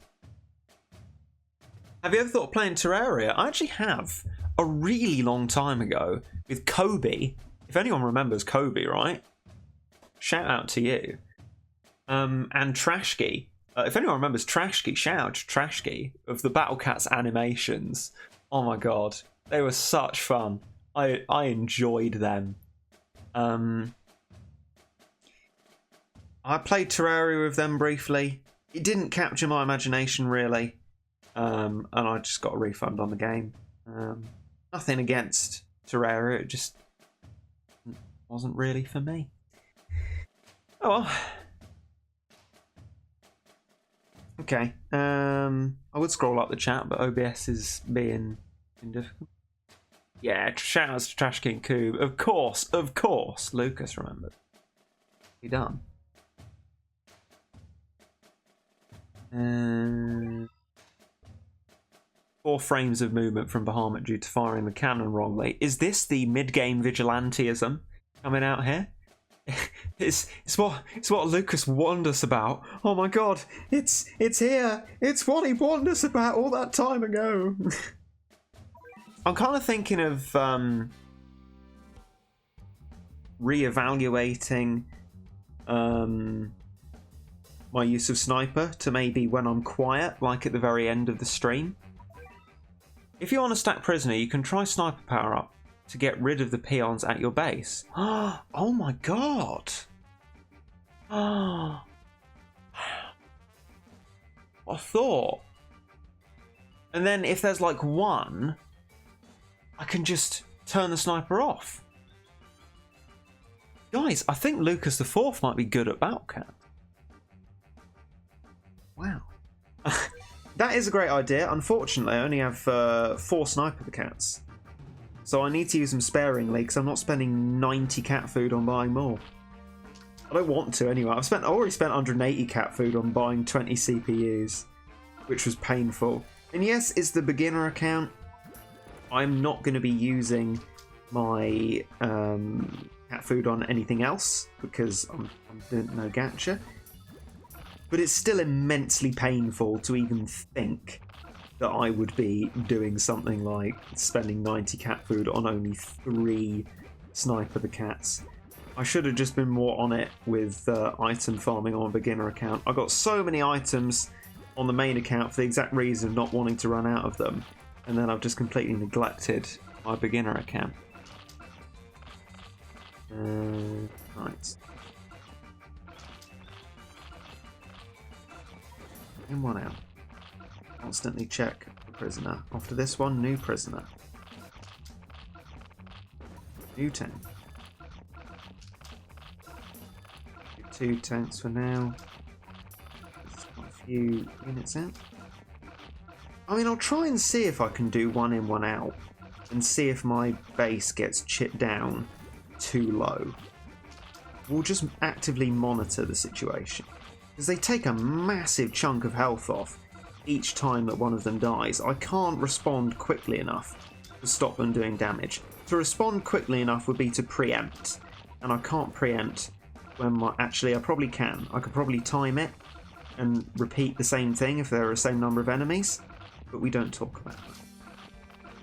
Have you ever thought of playing Terraria? I actually have, a really long time ago, with Kobe. If anyone remembers Kobe, right? Shout out to you. And Trashki. If anyone remembers Trashki, shout out to Trashki of the Battle Cats animations. Oh my god, they were such fun. I enjoyed them. I played Terraria with them briefly. It didn't capture my imagination really, and I just got a refund on the game. Nothing against Terraria, it just wasn't really for me. Oh well. Okay. I would scroll up the chat, but OBS is being difficult. Yeah, shout outs to Trash King Coob. Of course, Lucas remembered. He done. 4 frames of movement from Bahamut due to firing the cannon wrongly. Is this the mid-game vigilantism coming out here? It's what Lucas warned us about. Oh my god, it's here. It's what he warned us about all that time ago. I'm kind of thinking of re-evaluating my use of sniper to maybe when I'm quiet, like at the very end of the stream. If you want to stack prisoner, you can try sniper power up to get rid of the peons at your base. Oh my god! What a thought. And then if there's like one, I can just turn the sniper off. Guys, I think Lucas IV might be good at Battlecat. Wow. That is a great idea. Unfortunately, I only have 4 sniper cats. So I need to use them sparingly because I'm not spending 90 cat food on buying more. I don't want to anyway. I already spent 180 cat food on buying 20 CPUs, which was painful. And yes, it's the beginner account. I'm not going to be using my cat food on anything else because I'm doing no gacha. But it's still immensely painful to even think that I would be doing something like spending 90 cat food on only 3 Sniper the Cats. I should have just been more on it with item farming on a beginner account. I got so many items on the main account for the exact reason of not wanting to run out of them, and then I've just completely neglected my beginner account. Right. In one out. Constantly check the prisoner. After this one, new prisoner. New tank. 2 tanks for now. There's quite a few units out. I mean, I'll try and see if I can do 1 in, 1 out, and see if my base gets chipped down too low. We'll just actively monitor the situation, because they take a massive chunk of health off each time that one of them dies. I can't respond quickly enough to stop them doing damage. To respond quickly enough would be to preempt, and I can't preempt when my... Actually, I probably can. I could probably time it and repeat the same thing if there are the same number of enemies, but we don't talk about that.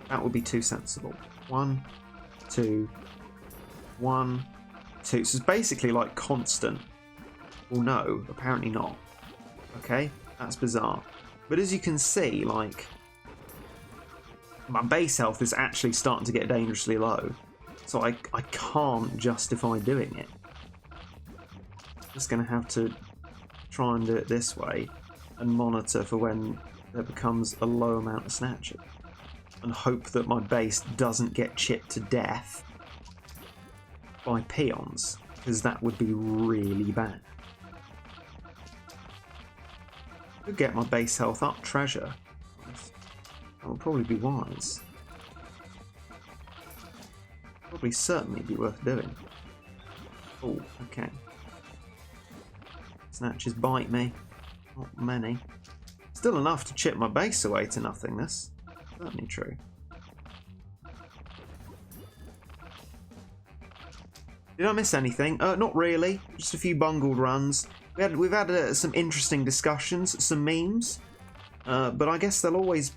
That would be too sensible. 1, 2, 1, 2. So it's basically like constant. Well, no, apparently not. Okay, that's bizarre. But as you can see, like, my base health is actually starting to get dangerously low. So I can't justify doing it. Just going to have to try and do it this way and monitor for when there becomes a low amount of snatches. And hope that my base doesn't get chipped to death by peons, because that would be really bad. Could get my base health up, treasure. That would probably be wise. Probably certainly be worth doing. Oh, okay. Snatches bite me. Not many. Still enough to chip my base away to nothingness. Certainly true. Did I miss anything? Not really. Just a few bungled runs. We've had some interesting discussions, some memes, but I guess they'll always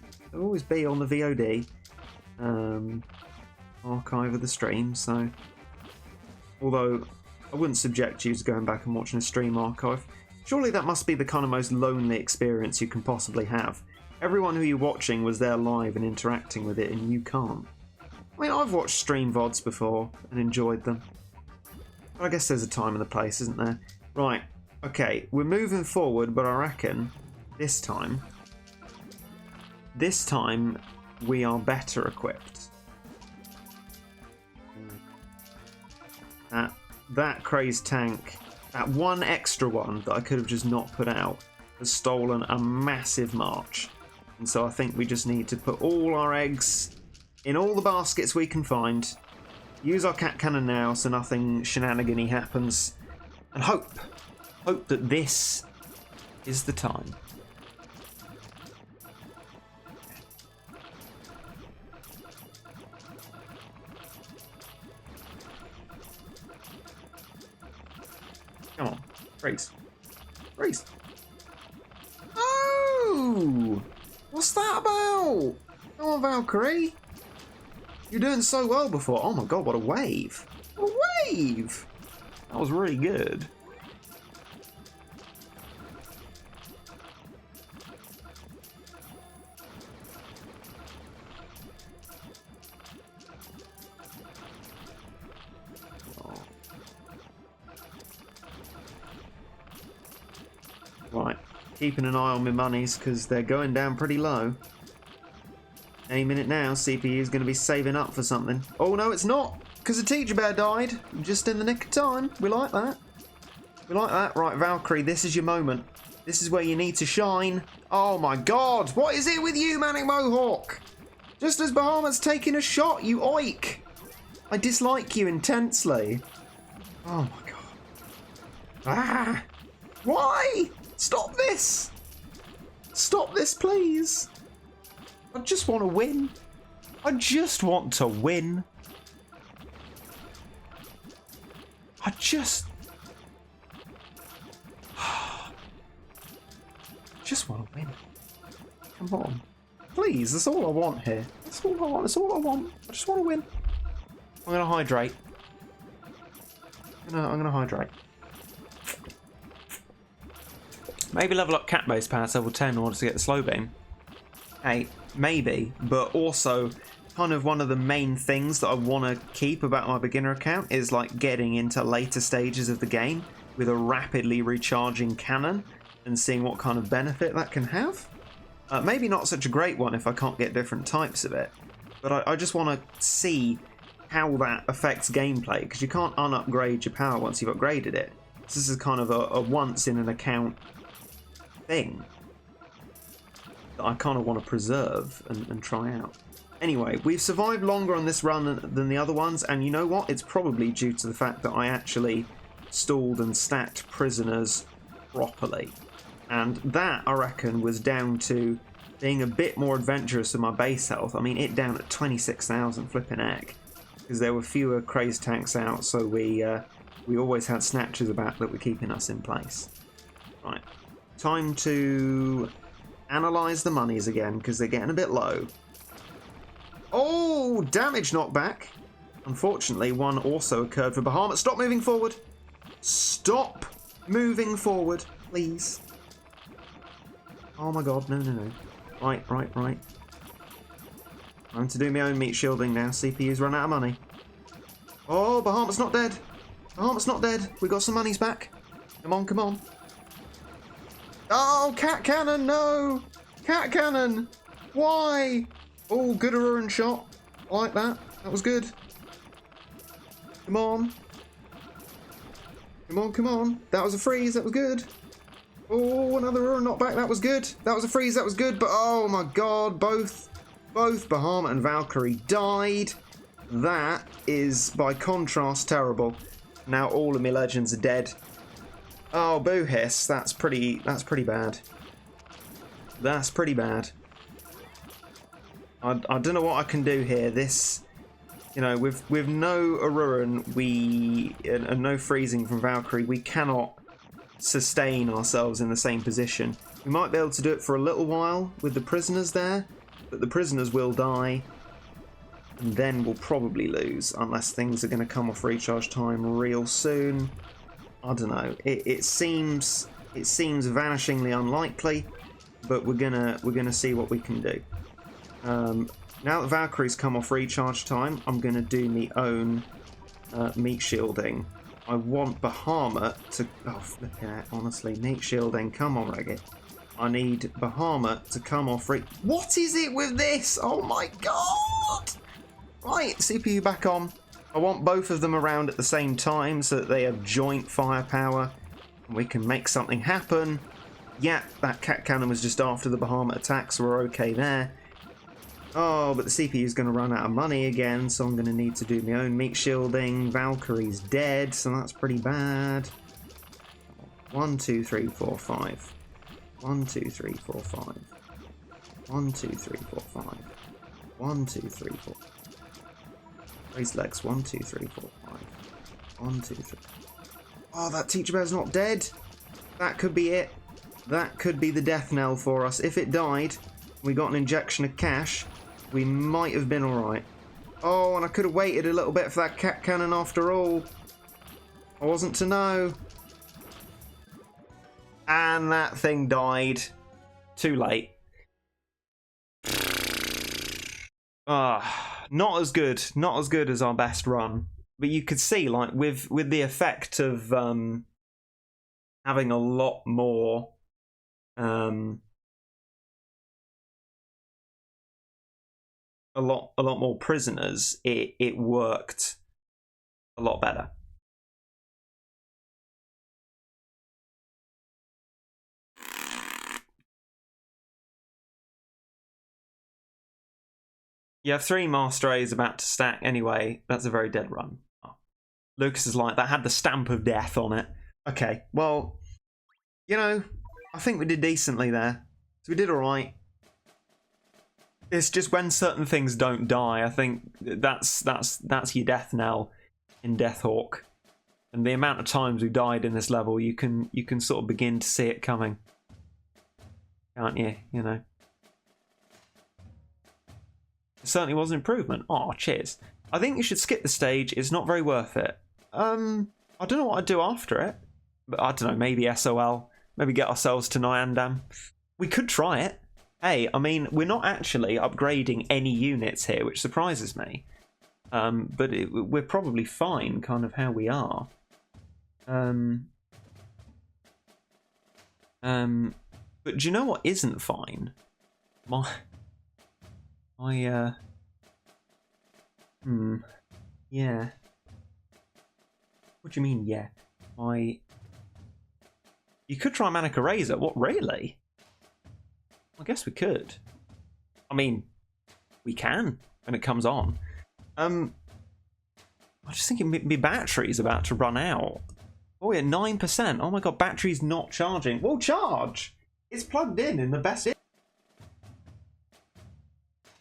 be on the VOD archive of the stream. So, although I wouldn't subject you to going back and watching a stream archive, surely that must be the kind of most lonely experience you can possibly have. Everyone who you're watching was there live and interacting with it, and you can't. I mean, I've watched stream VODs before and enjoyed them. But I guess there's a time and a place, isn't there? Right. Okay, we're moving forward, but I reckon this time we are better equipped. That crazed tank, that one extra one that I could have just not put out, has stolen a massive march. And so I think we just need to put all our eggs in all the baskets we can find, use our cat cannon now so nothing shenanigan-y happens, and hope that this is the time. Come on, race. Race. Oh! What's that about? Come on, Valkyrie. You're doing so well before. Oh my god, what a wave. What a wave! That was really good. Right, keeping an eye on my monies because they're going down pretty low. Any minute now, CPU is going to be saving up for something. Oh no, it's not, because the teacher bear died just in the nick of time. We like that. We like that. Right, Valkyrie, this is your moment. This is where you need to shine. Oh my god, what is it with you, Manic Mohawk? Just as Bahamut's taking a shot, you oik. I dislike you intensely. Oh my god. Ah! Why? Stop this! Stop this, please! I just want to win. I just want to win. I just want to win. Come on. Please, that's all I want here. That's all I want. That's all I want. I just want to win. I'm going to hydrate. I'm going to hydrate. Maybe level up cat base power to level 10 in order to get the slow beam. Hey, maybe, but also kind of one of the main things that I want to keep about my beginner account is like getting into later stages of the game with a rapidly recharging cannon and seeing what kind of benefit that can have. Maybe not such a great one if I can't get different types of it, but I just want to see how that affects gameplay, because you can't unupgrade your power once you've upgraded it. So this is kind of a once in an account thing that I kind of want to preserve and try out. Anyway, we've survived longer on this run than the other ones, and you know what? It's probably due to the fact that I actually stalled and stacked prisoners properly. And that, I reckon, was down to being a bit more adventurous with my base health. I mean, it down at 26,000 flipping heck, because there were fewer crazed tanks out, so we always had snatchers about that were keeping us in place. Right, time to analyse the monies again, because they're getting a bit low. Oh, damage knockback. Unfortunately, one also occurred for Bahamut. Stop moving forward! Stop moving forward, please. Oh my god, no, no, no. Right. I'm to do my own meat shielding now. CPU's run out of money. Oh, Bahamut's not dead. Bahamut's not dead. We got some monies back. Come on, come on. Oh, cat cannon, no! Cat cannon! Why? Oh, good Aruran shot. I like that. That was good. Come on. Come on, come on. That was a freeze. That was good. Oh, another Aruran knockback. That was good. That was a freeze. That was good. But oh my god, both Bahamut and Valkyrie died. That is, by contrast, terrible. Now all of my legends are dead. Oh, boo hiss. That's pretty bad. That's pretty bad. I don't know what I can do here. This, you know, with no Aruran, and no freezing from Valkyrie, we cannot sustain ourselves in the same position. We might be able to do it for a little while with the prisoners there, but the prisoners will die, and then we'll probably lose unless things are going to come off recharge time real soon. I don't know. It seems vanishingly unlikely, but we're gonna see what we can do. Now that Valkyrie's come off recharge time, I'm gonna do my own meat shielding. I want Bahamut to... Oh, flipping out, honestly. Meat shielding, come on, Reggie. I need Bahamut to come off... What is it with this? Oh my god! Right, CPU back on. I want both of them around at the same time so that they have joint firepower and we can make something happen. Yeah, that cat cannon was just after the Bahamut attack, so we're okay there. Oh, but the CPU is going to run out of money again, so I'm going to need to do my own meat shielding. Valkyrie's dead, so that's pretty bad. 1, 2, 3, 4, 5. 1, 2, 3, 4, 5. 1, 2, 3, 4, 5. 1, 2, 3, 4. Raise legs. 1, 2, 3, 4, 5. 1, 2, 3. Oh, that teacher bear's not dead. That could be it. That could be the death knell for us. If it died, we got an injection of cash, we might have been alright. Oh, and I could have waited a little bit for that cat cannon after all. I wasn't to know. And that thing died. Too late. Not as good. Not as good as our best run. But you could see, like, with the effect of having a lot more a lot more prisoners, it worked a lot better. You have 3 Master A's about to stack anyway. That's a very dead run. Oh. Lucas is like, that had the stamp of death on it. Okay, well, you know, I think we did decently there. So we did alright. It's just when certain things don't die, I think that's your death knell in Death Hawk. And the amount of times we died in this level, you can sort of begin to see it coming. Can't you? You know. It certainly was an improvement. Oh, cheers. I think you should skip the stage. It's not very worth it. I don't know what I'd do after it. But I don't know, maybe SOL. Maybe get ourselves to Nyandam. We could try it. Hey, I mean, we're not actually upgrading any units here, which surprises me. But we're probably fine, kind of how we are. But do you know what isn't fine? Yeah. What do you mean, yeah? You could try Manic Eraser. What, really? I guess we could. I mean, we can when it comes on. I just think my battery's about to run out. Oh, yeah, 9%. Oh my god, battery's not charging. Well, charge! It's plugged in the best...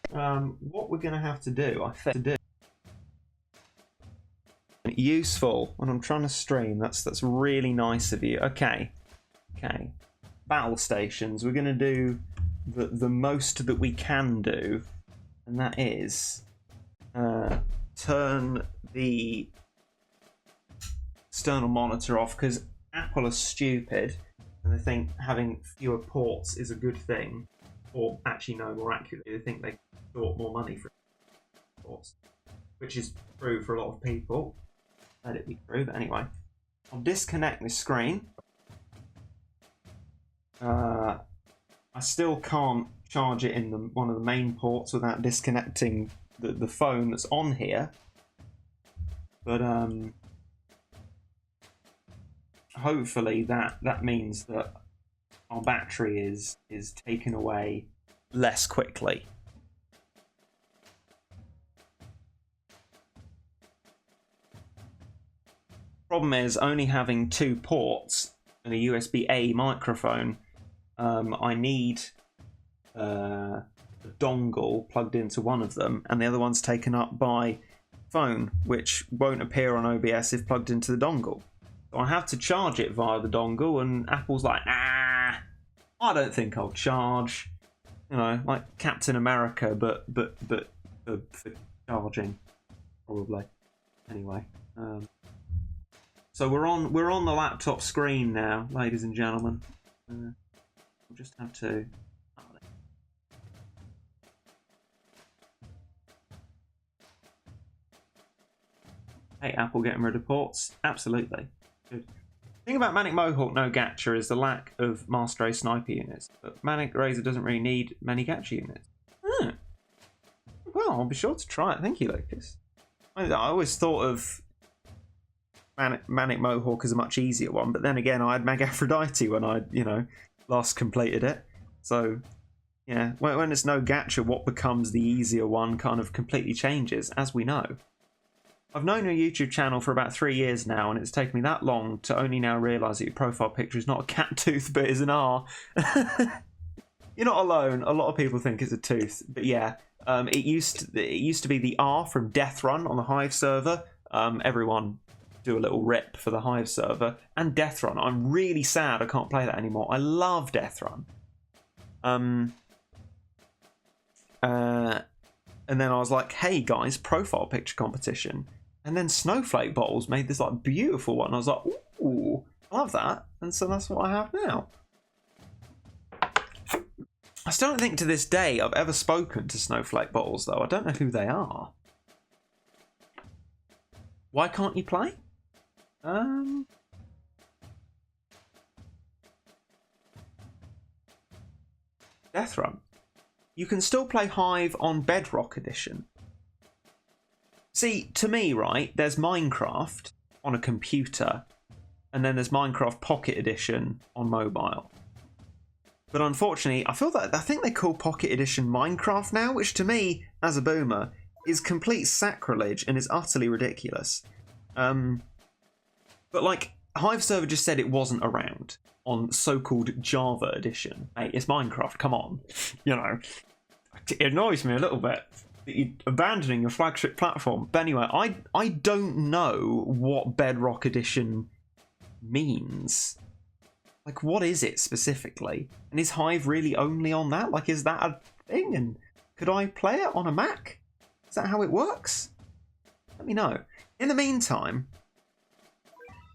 what we're going to have to do, I think... Useful when I'm trying to stream. That's really nice of you. Okay. Battle stations. We're going to do the most that we can do, and that is turn the external monitor off because Apple are stupid and they think having fewer ports is a good thing. Or actually, no, more accurately, they think they can extort more money from ports, which is true for a lot of people. Let it be true, but anyway. I'll disconnect this screen. I still can't charge it in one of the main ports without disconnecting the phone that's on here. But hopefully that means that our battery is taken away less quickly. Problem is, only having 2 ports and a USB-A microphone, I need a dongle plugged into one of them, and the other one's taken up by phone, which won't appear on OBS if plugged into the dongle. So I have to charge it via the dongle, and Apple's like, nah, I don't think I'll charge. You know, like Captain America, but for charging, probably. Anyway. So we're on the laptop screen now, ladies and gentlemen. We'll just have to. Hey, Apple getting rid of ports? Absolutely. Good. The thing about Manic Mohawk no gacha is the lack of Master Race sniper units. But Manic Razor doesn't really need many gacha units. Well, I'll be sure to try it. Thank you, Lucas. I always thought of Manic Mohawk is a much easier one, but then again, I had Mag Aphrodite when I, last completed it. So, yeah, when it's no gacha, what becomes the easier one kind of completely changes, as we know. I've known your YouTube channel for about 3 years now, and it's taken me that long to only now realise that your profile picture is not a cat tooth, but is an R. You're not alone. A lot of people think it's a tooth, but yeah, it used to be the R from Death Run on the Hive server. Everyone do a little rip for the Hive server and Death Run. I'm really sad I can't play that anymore. I love Death Run. And then I was like, hey guys, profile picture competition. And then Snowflake Bottles made this like beautiful one. I was like, ooh, I love that. And so that's what I have now. I still don't think to this day I've ever spoken to Snowflake Bottles though. I don't know who they are. Why can't you play? Death Run. You can still play Hive on Bedrock Edition. See, to me, right, there's Minecraft on a computer, and then there's Minecraft Pocket Edition on mobile. But unfortunately, I think they call Pocket Edition Minecraft now, which to me, as a boomer, is complete sacrilege and is utterly ridiculous. But like, Hive server just said it wasn't around on so-called Java Edition. Hey, it's Minecraft, come on. It annoys me a little bit that you're abandoning your flagship platform. But anyway, I don't know what Bedrock Edition means. Like, what is it specifically? And is Hive really only on that? Like, is that a thing? And could I play it on a Mac? Is that how it works? Let me know. In the meantime,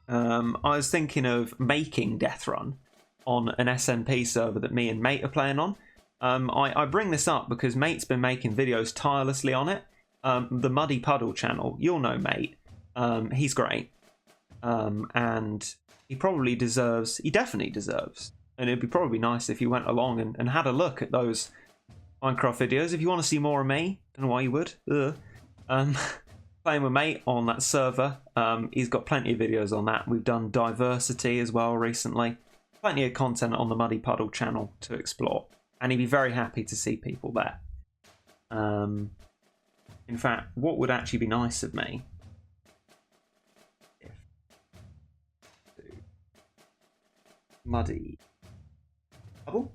I was thinking of making Death Run on an SNP server that me and Mate are playing on. I bring this up because Mate's been making videos tirelessly on it. The Muddy Puddle channel, you'll know Mate. He's great. And he definitely deserves, and it'd be probably nice if you went along and had a look at those Minecraft videos. If you want to see more of me, don't know why you would. Playing with Mate on that server. He's got plenty of videos on that. We've done diversity as well recently. Plenty of content on the Muddy Puddle channel to explore. And he'd be very happy to see people there. In fact, what would actually be nice of me if Muddy Puddle.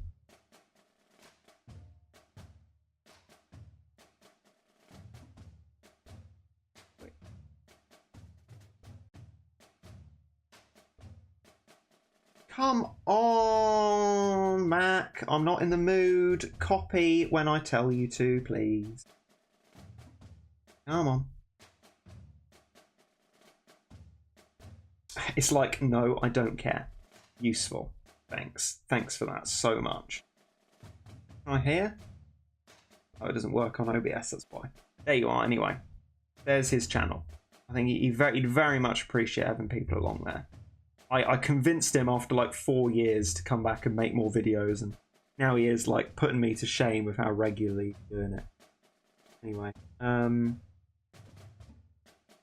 Come on, Mac. I'm not in the mood. Copy when I tell you to, please. Come on. It's like, no, I don't care. Useful. Thanks for that so much. Can I hear? Oh, it doesn't work on OBS, that's why. There you are, anyway. There's his channel. I think he'd very much appreciate having people along there. I convinced him after like 4 years to come back and make more videos, and now he is like putting me to shame with how regularly he's doing it. Anyway,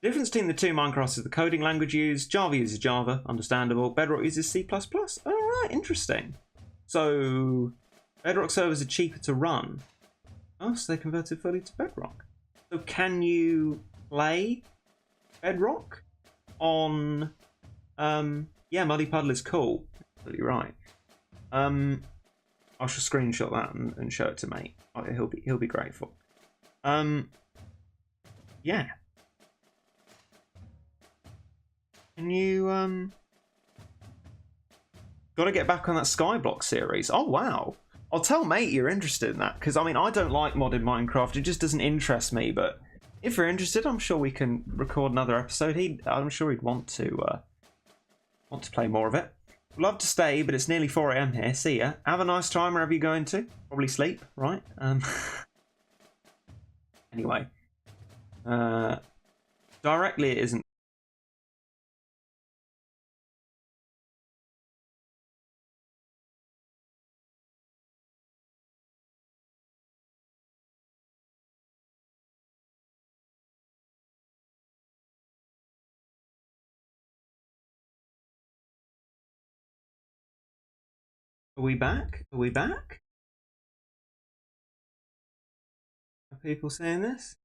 difference between the two Minecrafts is the coding language used. Java uses Java, understandable. Bedrock uses C++. Alright, interesting. So, Bedrock servers are cheaper to run. Oh, so they converted fully to Bedrock. So can you play Bedrock on... yeah, Muddy Puddle is cool. Absolutely right. I shall screenshot that and show it to mate. He'll be grateful. Yeah. Can you got to get back on that Skyblock series? Oh wow! I'll tell mate you're interested in that, because I mean I don't like modded Minecraft. It just doesn't interest me. But if you're interested, I'm sure we can record another episode. I'm sure he'd want to play more of it. Love to stay, but it's nearly 4 AM here. See ya. Have a nice time wherever you're going to. Probably sleep, right? Anyway. Directly it isn't. Are we back? Are we back? Are people saying this?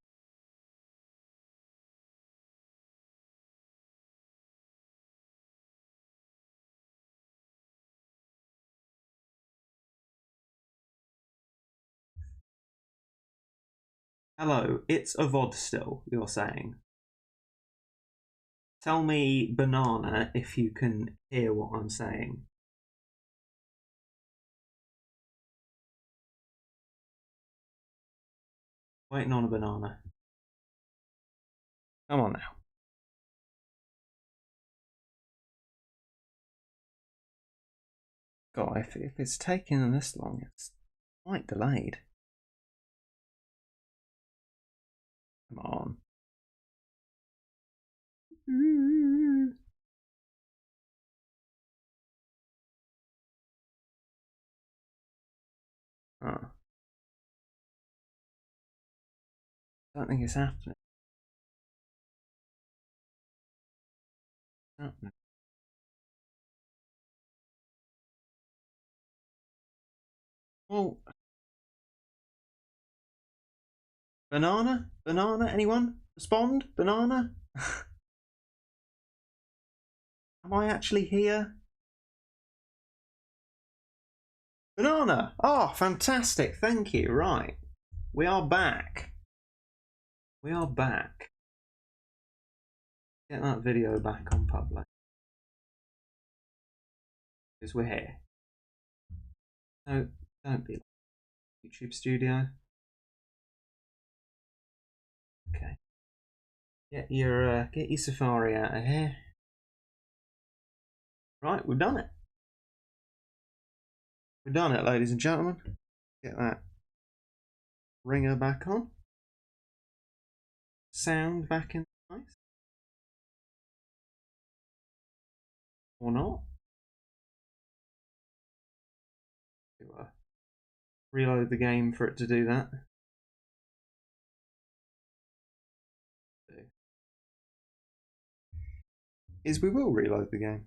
Hello, it's a VOD still, you're saying. Tell me banana if you can hear what I'm saying. Waiting on a banana. Come on now. God, if it's taking this long, it's quite delayed. Come on. Oh. I don't think it's happening. Well, banana? Banana? Anyone? Respond? Banana? Am I actually here? Banana! Oh, fantastic. Thank you. Right. We are back. We are back. Get that video back on public. Because we're here. No, don't be like YouTube Studio. Okay. Get your Safari out of here. Right, we've done it. We've done it, ladies and gentlemen. Get that ringer back on. Sound back in place. Or not. Reload the game for it to do that. Is we will reload the game.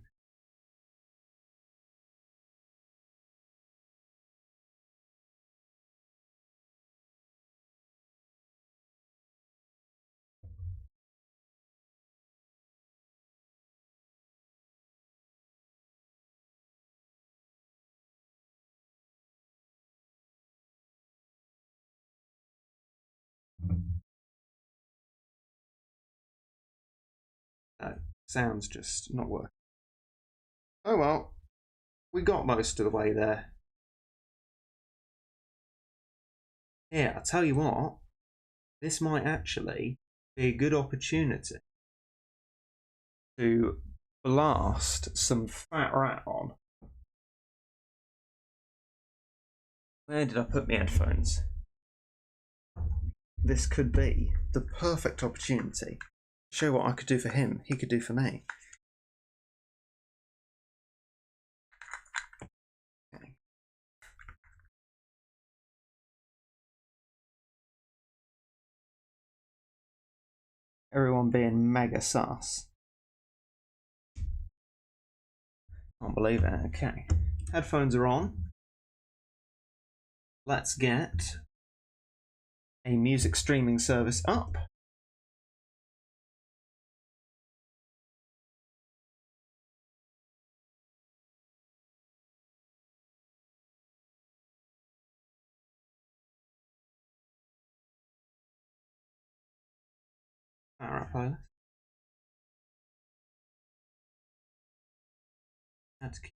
No, sound's just not working. Oh well, we got most of the way there. Yeah, I'll tell you what, this might actually be a good opportunity to blast some Fat Rat on. Where did I put my headphones? This could be the perfect opportunity to show what I could do for him, he could do for me. Okay. Everyone being mega sus. Can't believe it. Okay. Headphones are on. Let's get a music streaming service up. Alright, playlist. Add to queue.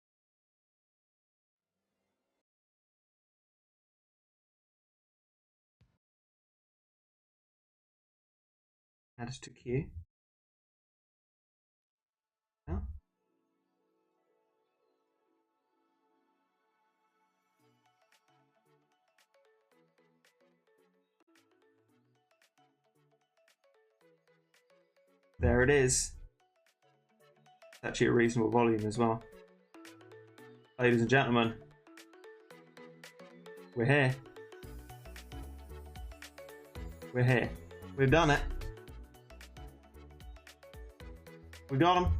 Add to queue. Yeah. There it is. It's actually a reasonable volume as well. Ladies and gentlemen, we're here. We're here. We've done it. We got him.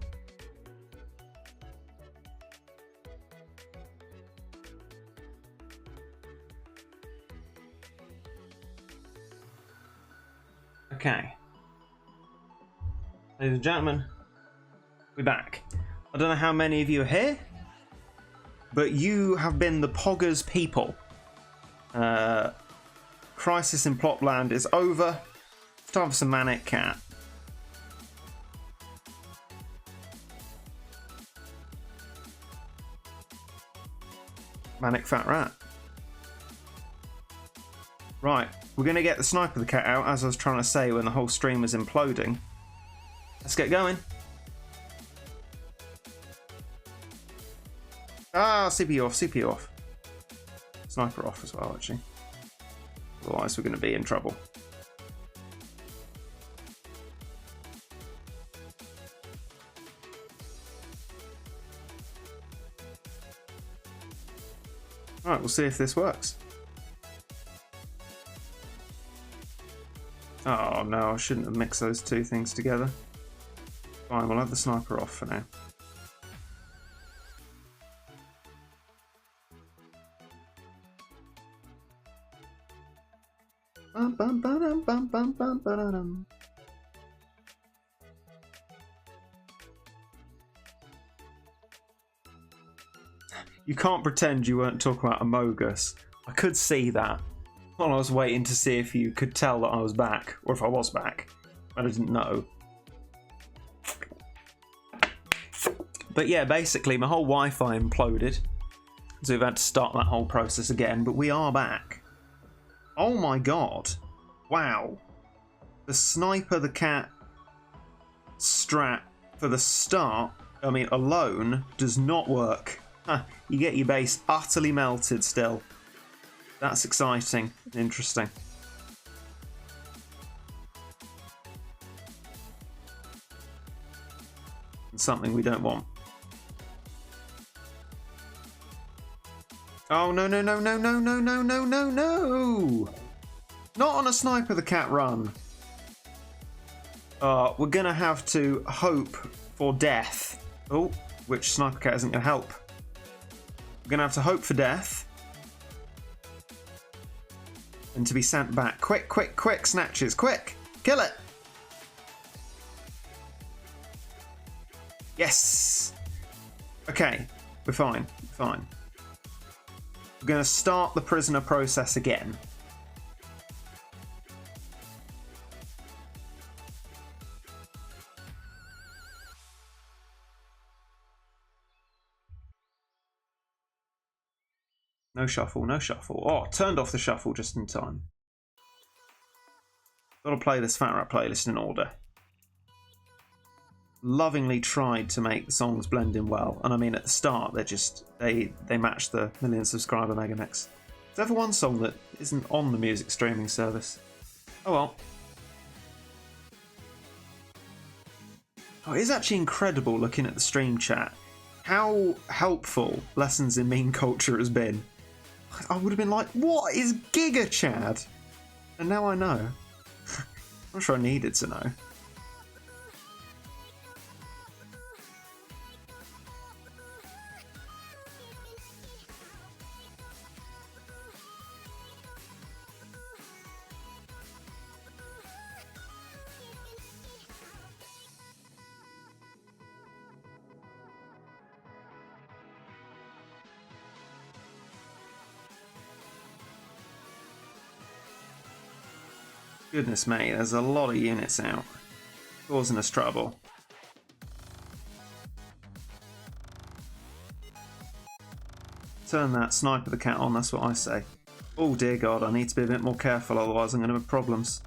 Okay. Ladies and gentlemen, we're back. I don't know how many of you are here, but you have been the Poggers people. Crisis in Plotland is over. It's time for some Manic Cat. Manic Fat Rat. Right, we're going to get the Sniper the Cat out, as I was trying to say when the whole stream was imploding. Let's get going. Ah, CPU off, CPU off. Sniper off as well, actually. Otherwise, we're going to be in trouble. Alright, we'll see if this works. Oh no, I shouldn't have mixed those two things together. Fine, we'll have the Sniper off for now. You can't pretend you weren't talking about Amogus. I could see that. While I was waiting to see if you could tell that I was back, or if I was back. I didn't know. But yeah, basically my whole Wi-Fi imploded. So we've had to start that whole process again, but we are back. Oh my god. Wow. The Sniper the Cat strat for the start, I mean alone, does not work. Huh, you get your base utterly melted still. That's exciting and interesting. And something we don't want. Oh no no no no no no no no no no! Not on a Sniper the Cat run. We're gonna have to hope for death. Oh, which Sniper Cat isn't gonna help. We're gonna have to hope for death. And to be sent back. Quick, quick, quick, snatches, quick! Kill it! Yes! Okay, we're fine, we're fine. We're gonna start the prisoner process again. No shuffle, no shuffle. Oh, turned off the shuffle just in time. Gotta play this Fat Rat playlist in order. lovingly tried to make the songs blend in well. And I mean, at the start, they match the million subscriber megamix. There's ever one song that isn't on the music streaming service. Oh well. Oh, it is actually incredible looking at the stream chat how helpful Lessons in Meme Culture has been. I would have been like, what is Giga Chad? And now I know. I'm sure I needed to know. Goodness me, there's a lot of units out, causing us trouble. Turn that Sniper the Cat on, that's what I say. Oh dear God, I need to be a bit more careful, otherwise I'm going to have problems.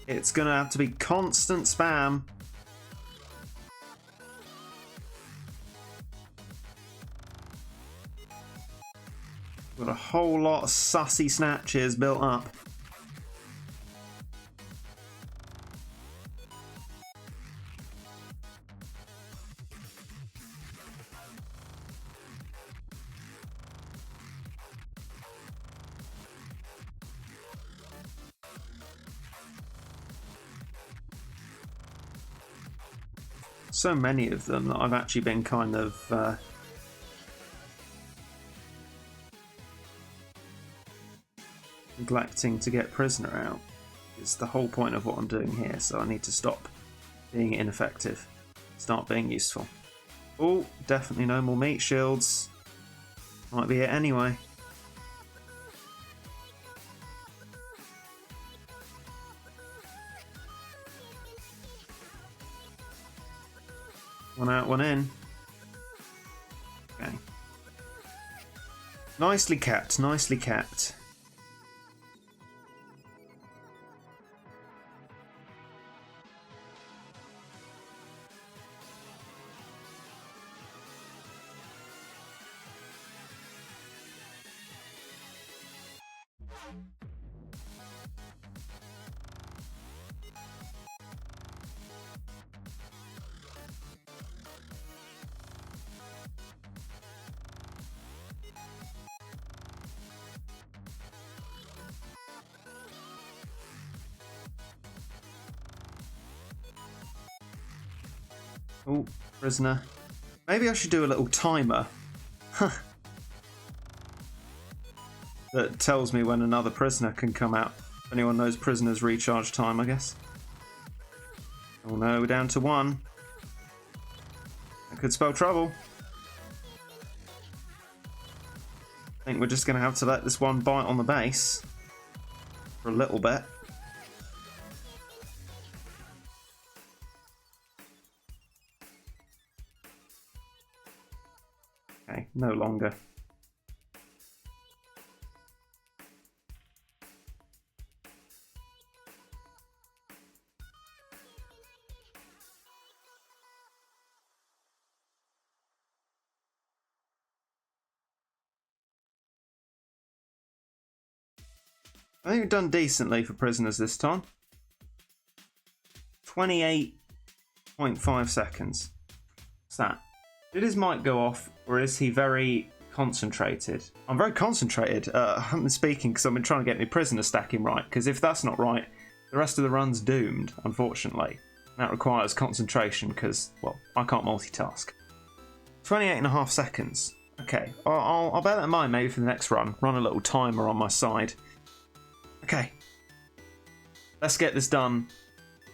It's going to have to be constant spam. Got a whole lot of sussy snatches built up. So many of them that I've actually been kind of neglecting to get Prisoner out. It's the whole point of what I'm doing here, so I need to stop being ineffective, start being useful. Oh, definitely no more meat shields. Might be it anyway. One out, one in. Okay. Nicely kept, nicely kept. Oh, prisoner. Maybe I should do a little timer. That tells me when another prisoner can come out. If anyone knows prisoners' recharge time, I guess. Oh no, we're down to one. That could spell trouble. I think we're just going to have to let this one bite on the base. For a little bit. Okay, no longer. I think we've done decently for prisoners this time. 28.5 seconds. What's that? Did his mic go off, or is he very concentrated? I'm very concentrated. I haven't been speaking because I've been trying to get my prisoner stacking right, because if that's not right, the rest of the run's doomed, unfortunately. That requires concentration because, well, I can't multitask. 28.5 seconds. Okay, I'll bear that in mind maybe for the next run. Run a little timer on my side. Okay. Let's get this done,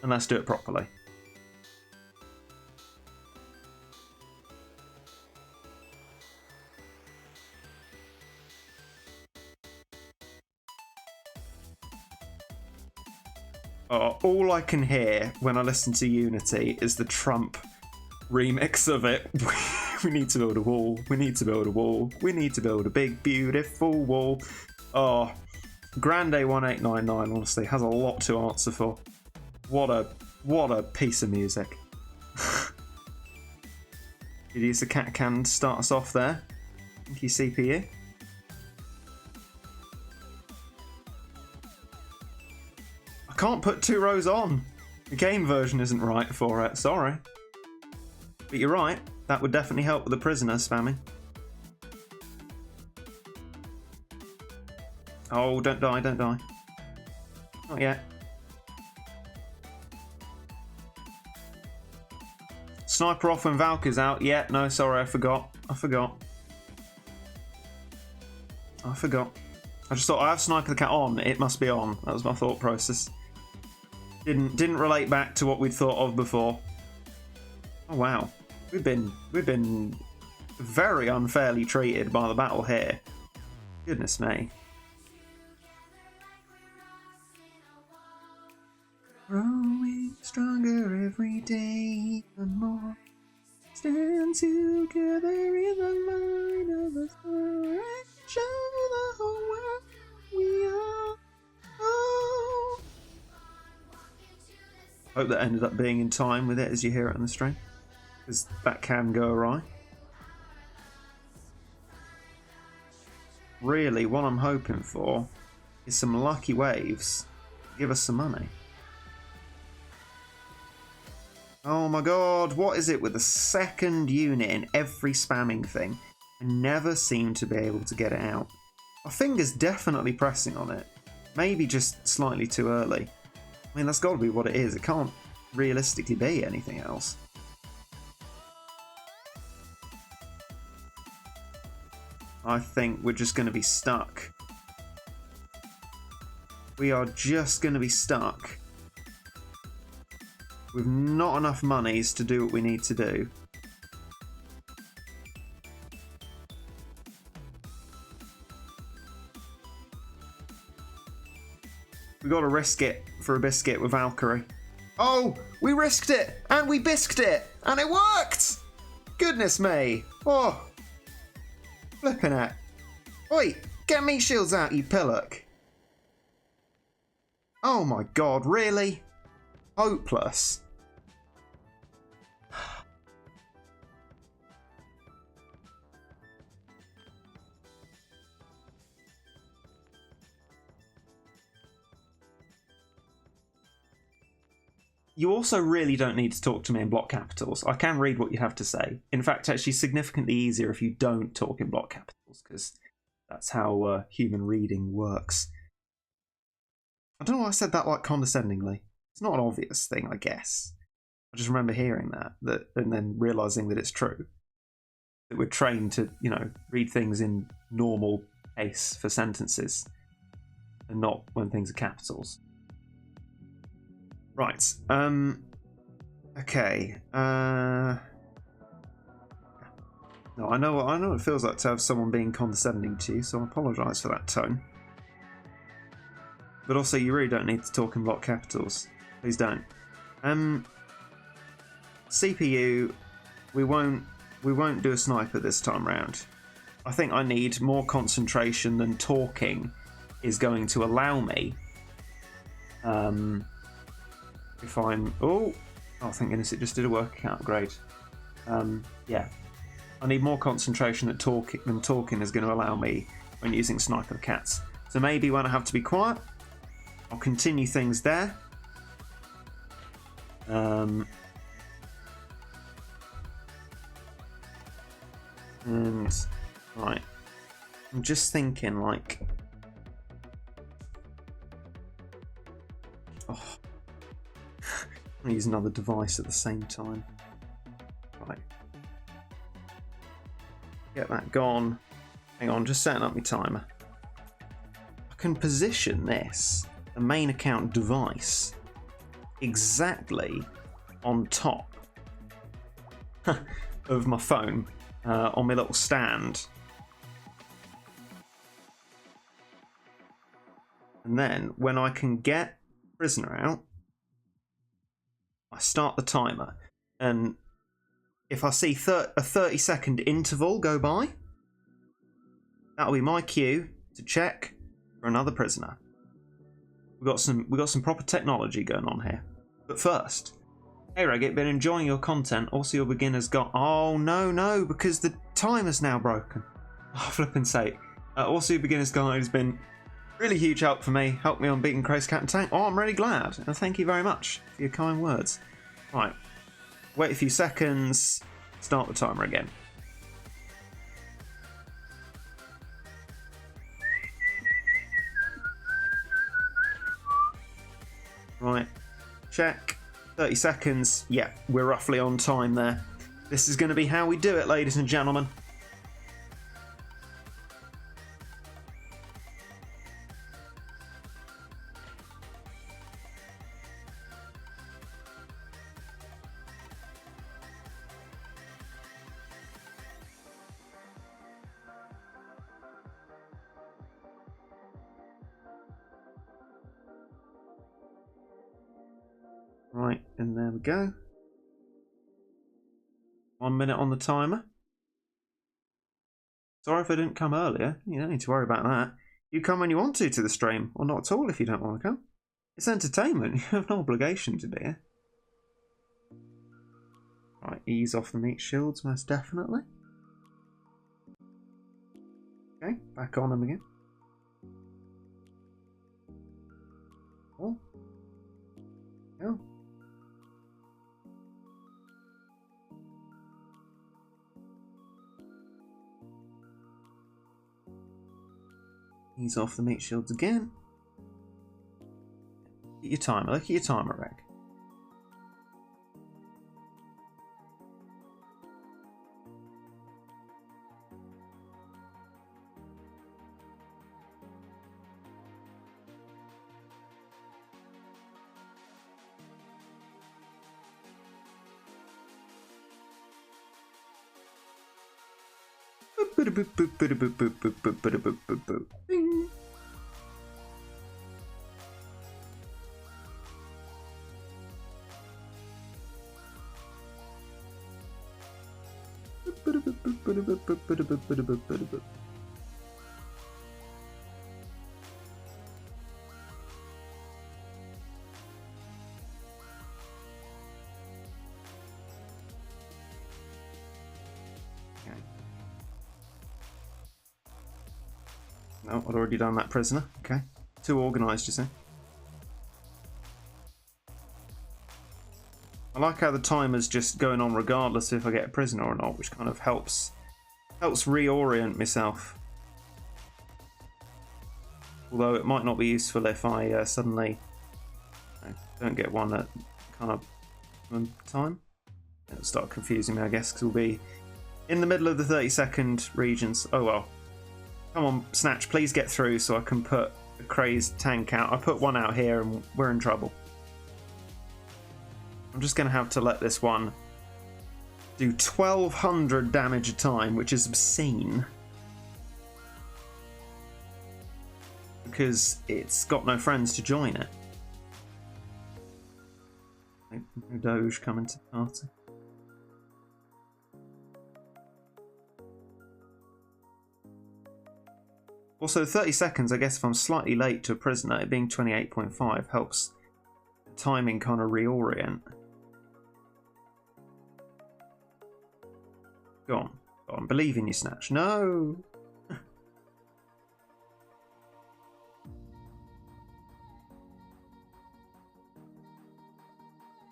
and let's do it properly. All I can hear when I listen to Unity is the Trump remix of it. We need to build a wall. We need to build a wall. We need to build a big, beautiful wall. Oh, Grande 1899 honestly has a lot to answer for. What a piece of music. Did you use the cat can to start us off there? Thank you, CPU. I can't put 2 rows on. The game version isn't right for it, sorry. But you're right, that would definitely help with the prisoner spamming. Oh, don't die, don't die. Not yet. Sniper off when Valky's out. Yeah, no, sorry, I forgot. I just thought I have Sniper the Cat on. It must be on. That was my thought process. Didn't relate back to what we'd thought of before. Oh wow, we've been very unfairly treated by the battle here. Goodness me. Growing stronger every day, and more. Stand together in the line of the fire and show the whole world we are. Oh. Hope that ended up being in time with it as you hear it on the stream, because that can go awry. Really, what I'm hoping for is some lucky waves to give us some money. Oh my god, what is it with the second unit in every spamming thing? I never seem to be able to get it out. My finger's definitely pressing on it. Maybe just slightly too early. I mean, that's got to be what it is. It can't realistically be anything else. I think we're just going to be stuck. We are just going to be stuck with not enough monies to do what we need to do. We got to risk it for a biscuit with Valkyrie. Oh, we risked it and we bisqued it and it worked! Goodness me. Oh, flipping it. Oi, get meat shields out, you pillock. Oh my god, really? Hopeless. You also really don't need to talk to me in block capitals. I can read what you have to say. In fact, actually significantly easier if you don't talk in block capitals, because that's how human reading works. I don't know why I said that like condescendingly. It's not an obvious thing, I guess. I just remember hearing that and then realising that it's true. That we're trained to, you know, read things in normal pace for sentences and not when things are capitals. Right. Okay. No, I know what it feels like to have someone being condescending to you, so I apologise for that tone. But also, you really don't need to talk in block capitals. Please don't. CPU, we won't do a sniper this time round. I think I need more concentration than talking is going to allow me. If I'm... Oh, thank goodness it just did a work account. Great. Yeah. I need more concentration than talking is going to allow me when using Sniper Cats. So maybe when I have to be quiet, I'll continue things there. And... Right. I'm just thinking, like... Oh... I'm going to use another device at the same time. Right. Get that gone. Hang on, just setting up my timer. I can position this, the main account device, exactly on top of my phone, on my little stand. And then, when I can get prisoner out, I start the timer, and if I see a 30-second interval go by, that'll be my cue to check for another prisoner. We got some proper technology going on here. But first, Hey Regit, been enjoying your content. Also your beginner's got... Oh, no, because the timer's now broken. Oh, flipping sake. Also your beginner's guide has been really huge help for me. Helped me on beating Crazy Cat and Tank. Oh, I'm really glad. And thank you very much for your kind words. Right. Wait a few seconds. Start the timer again. Right. Check. 30 seconds. Yeah, we're roughly on time there. This is going to be how we do it, ladies and gentlemen. Right, and there we go. 1 minute on the timer. Sorry if I didn't come earlier. You don't need to worry about that. You come when you want to the stream, or not at all if you don't want to come. It's entertainment. You have no obligation to be here. Right, ease off the meat shields, most definitely. Okay, back on them again. Oh. Oh. Ease off the meat shields again. Look at your timer. Look at your timer, Reg. Ding. No, I'd already done that prisoner. Okay. Too organised, you see. I like how the timer's just going on regardless if I get a prisoner or not, which kind of helps reorient myself. Although it might not be useful if I suddenly don't get one at kind of time. It'll start confusing me, I guess, because we'll be in the middle of the 30-second regions. Oh well. Come on, Snatch, please get through so I can put a crazed tank out. I put one out here and we're in trouble. I'm just going to have to let this one do 1200 damage a time, which is obscene. Because it's got no friends to join it. No Doge coming to the party. Also, 30 seconds, I guess if I'm slightly late to a prisoner, it being 28.5 helps the timing kind of reorient. Go on, believe in you, Snatch. No!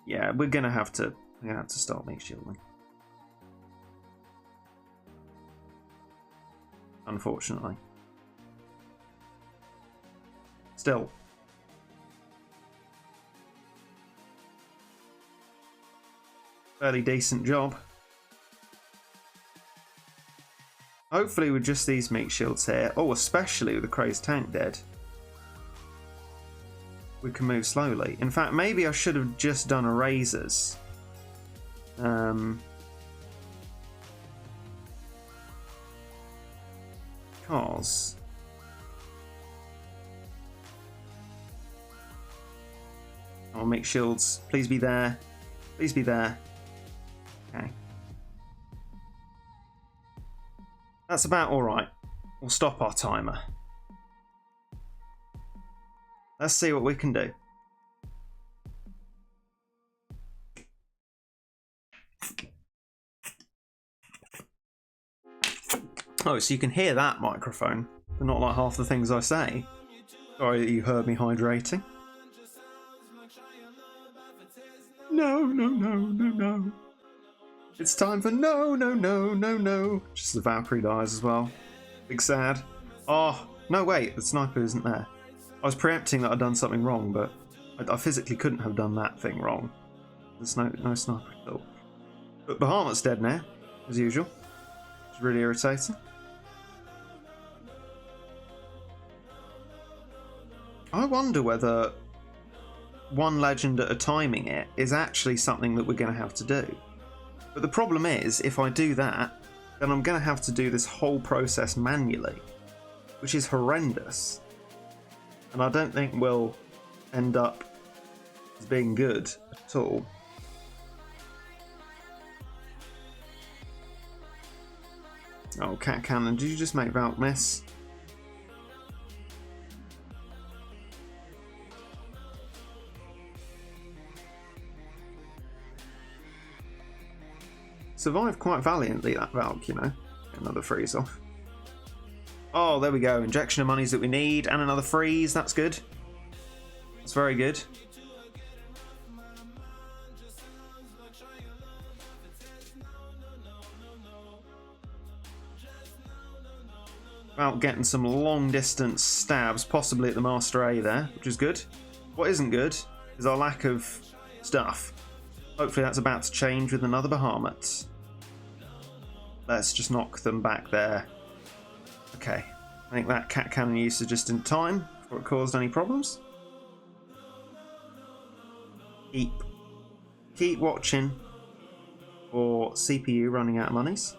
Yeah, we're gonna have to start meat shielding. Unfortunately. Still. Fairly decent job. Hopefully with just these meat shields here, oh, especially with the crazed tank dead, we can move slowly. In fact, maybe I should have just done erasers. Because... I'll make shields. Please be there. Please be there. Okay. That's about alright. We'll stop our timer. Let's see what we can do. Oh, so you can hear that microphone, but not like half the things I say. Sorry that you heard me hydrating. No, no, no, no, no. It's time for no, no, no, no, no. Just the Valkyrie dies as well. Big sad. Oh, no, wait, the sniper isn't there. I was preempting that I'd done something wrong, but I physically couldn't have done that thing wrong. There's no sniper at all. But Bahamut's dead now, as usual. It's really irritating. I wonder whether one legend at a timing it is actually something that we're going to have to do. But the problem is, if I do that, then I'm going to have to do this whole process manually, which is horrendous. And I don't think we'll end up as being good at all. Oh, Cat Cannon, did you just make Valk miss? Survived quite valiantly, that Valk, you know. Another freeze off. Oh, there we go. Injection of monies that we need, and another freeze. That's good. That's very good. Valk getting some long distance stabs, possibly at the Master A there, which is good. What isn't good is our lack of stuff. Hopefully that's about to change with another Bahamut. Let's just knock them back there. Okay, I think that cat cannon usage just in time before it caused any problems. Keep watching for CPU running out of monies.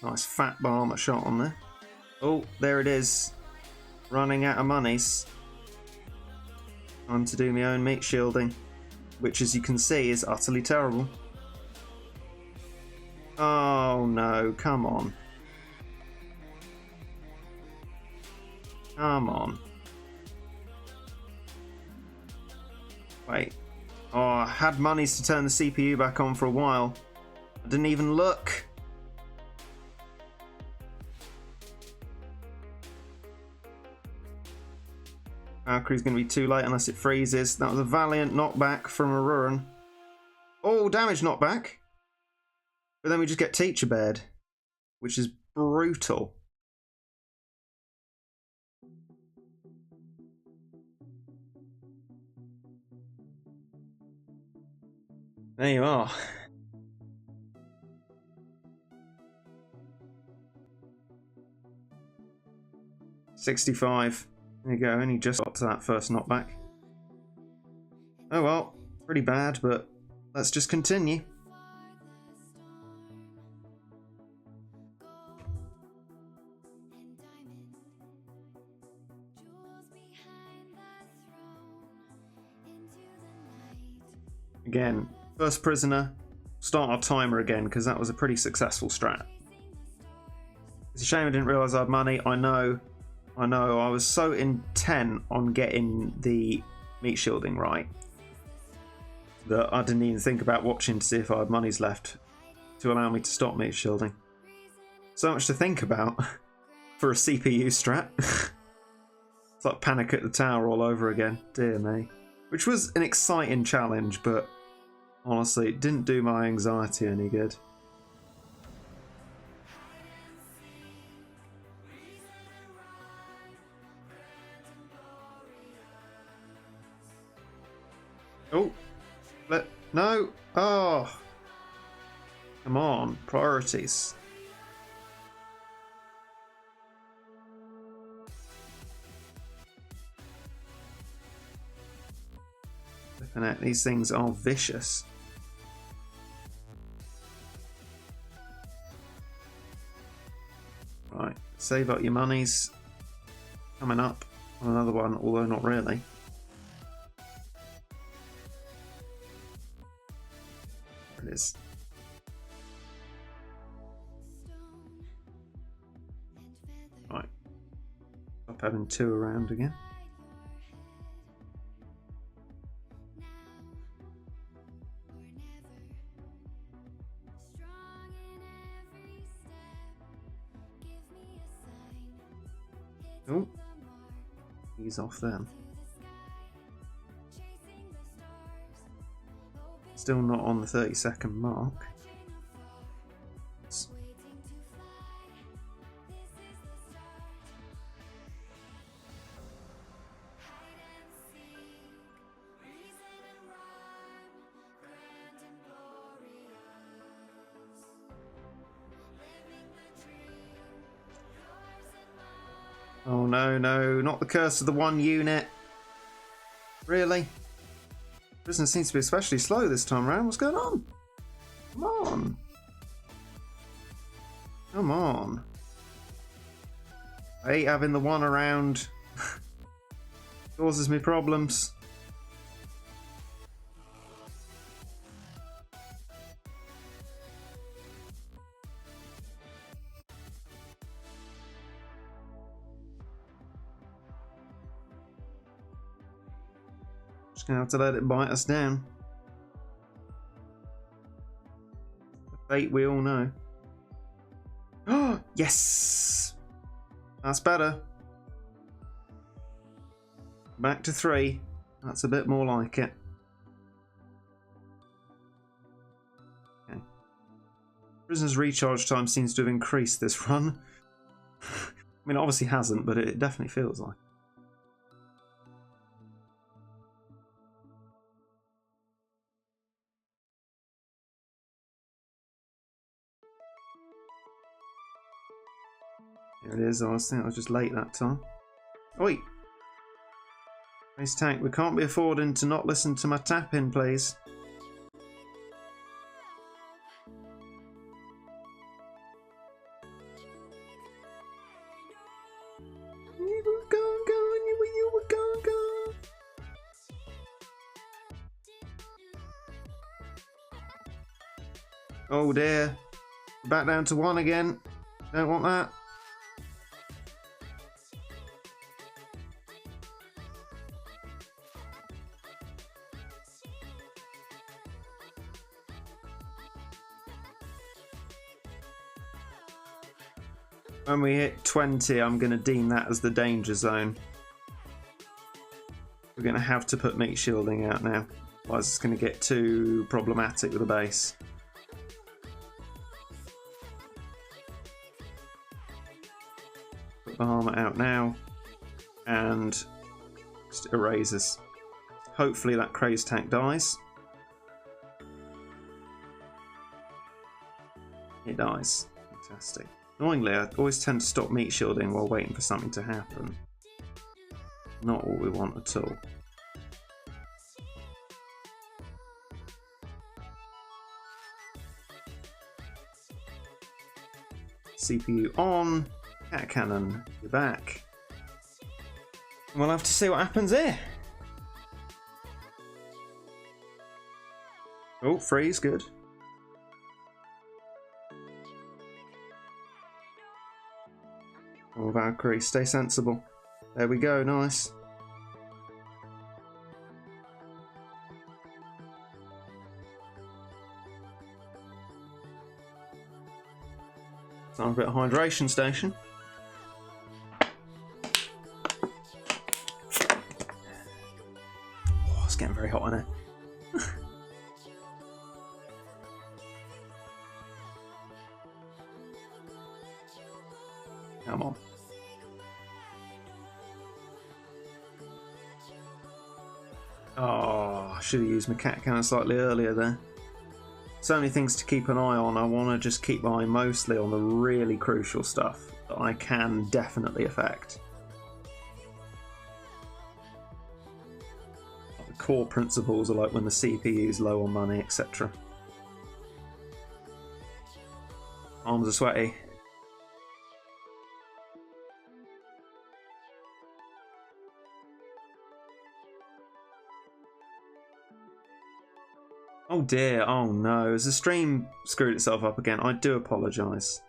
Nice fat Bahamut shot on there. Oh, there it is. Running out of monies. Time to do my own meat shielding, which as you can see is utterly terrible. Oh no, come on. Come on. Wait. Oh, I had monies to turn the CPU back on for a while. I didn't even look. Valkyrie's going to be too late unless it freezes. That was a valiant knockback from Aruran. Oh, damage knockback. But then we just get Teacher Bared, which is brutal. There you are. $65. There you go, only just got to that first knockback. Oh well, pretty bad, but let's just continue. Again, first prisoner, start our timer again, because that was a pretty successful strat. It's a shame I didn't realise I had money. I know, I was so intent on getting the meat shielding right that I didn't even think about watching to see if I had monies left to allow me to stop meat shielding. So much to think about for a CPU strat. It's like Panic at the Tower all over again, dear me. Which was an exciting challenge, but honestly, it didn't do my anxiety any good. Oh, no, oh, come on, priorities. Flipping out, these things are vicious. Right, save up your monies. Coming up on another one, although not really. There it is. Right, up having 2 around again. Oh, he's off then. Still not on the 30-second mark. Oh no, no, not the curse of the 1 unit. Really? Prison seems to be especially slow this time around. What's going on? Come on. Come on. I hate having the 1 around. Causes me problems. Just gonna have to let it bite us down. The fate we all know. Oh, yes! That's better. Back to 3. That's a bit more like it. Okay. Prisoner's recharge time seems to have increased this run. I mean, it obviously hasn't, but it definitely feels like. Here it is. I think I was just late that time. Oi! Race tank, we can't be affording to not listen to my tap-in, please. You were gone, gone, you were gone, gone. Oh dear. Back down to 1 again. Don't want that. When we hit 20, I'm going to deem that as the danger zone. We're going to have to put meat shielding out now. Otherwise it's going to get too problematic with the base. Put Bahama out now. And just erases. Hopefully that craze tank dies. It dies. Fantastic. Annoyingly, I always tend to stop meat shielding while waiting for something to happen. Not what we want at all. CPU on. Cat cannon, you're back. We'll have to see what happens here. Oh, freeze, good. Oh, Valkyrie, stay sensible. There we go, nice. Time for a bit of hydration station. Oh, it's getting very hot in here. Come on. Oh, I should have used my cat cannon slightly earlier there. So many things to keep an eye on. I want to just keep my eye mostly on the really crucial stuff that I can definitely affect. The core principles are like when the CPU is low on money, etc. Arms are sweaty. Oh dear, oh no, has the stream screwed itself up again? I do apologise.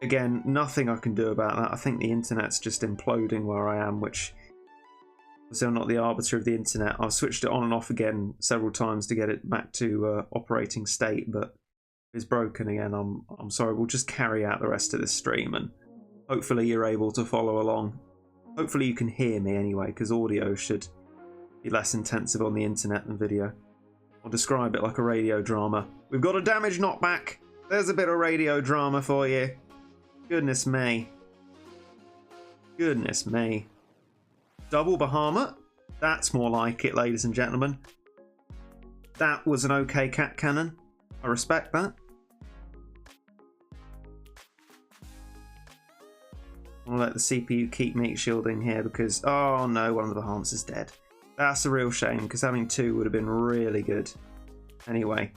Again, nothing I can do about that. I think the internet's just imploding where I am, which is I'm not the arbiter of the internet. I've switched it on and off again several times to get it back to operating state, but it's broken again. I'm sorry. We'll just carry out the rest of this stream, and hopefully you're able to follow along. Hopefully you can hear me anyway, because audio should be less intensive on the internet than video. I'll describe it like a radio drama. We've got a damage knockback. There's a bit of radio drama for you. Goodness me. Goodness me. Double Bahamut. That's more like it, ladies and gentlemen. That was an okay cat cannon. I respect that. I'll let the CPU keep meat shielding here because, oh no, one of the Bahamuts is dead. That's a real shame because having two would have been really good. Anyway,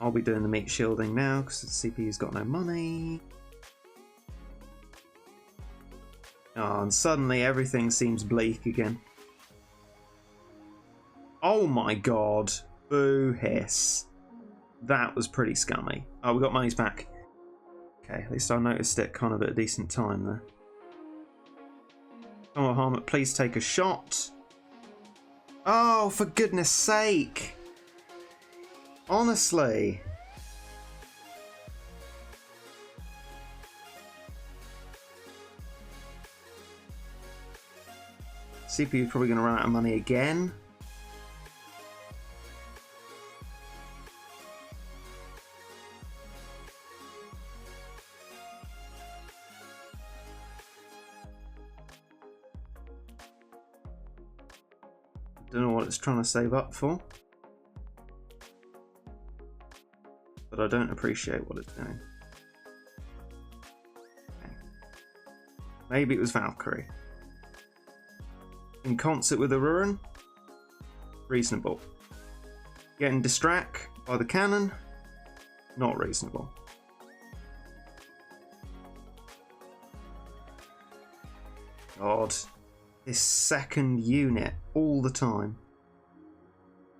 I'll be doing the meat shielding now because the CPU's got no money. Oh, and suddenly everything seems bleak again. Oh my god. Boo hiss. That was pretty scummy. Oh, we got money's back. Okay, at least I noticed it kind of at a decent time there. Come on, Bahamut, please take a shot. Oh, for goodness sake. Honestly. CPU's probably going to run out of money again. Don't know what it's trying to save up for. But I don't appreciate what it's doing. Okay. Maybe it was Valkyrie. In concert with a Ruin? Reasonable. Getting distract by the cannon? Not reasonable. God. This second unit all the time.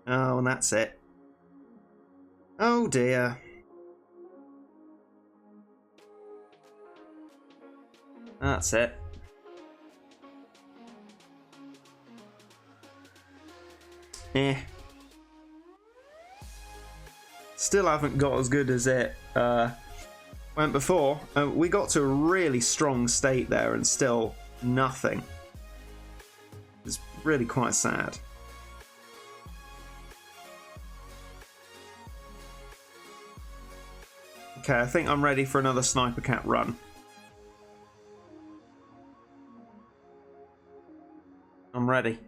Oh, and that's it. Oh dear. That's it. Still haven't got as good as it went before. We got to a really strong state there and still nothing. It's really quite sad. Okay, I think I'm ready for another Sniper Cat run. I'm ready.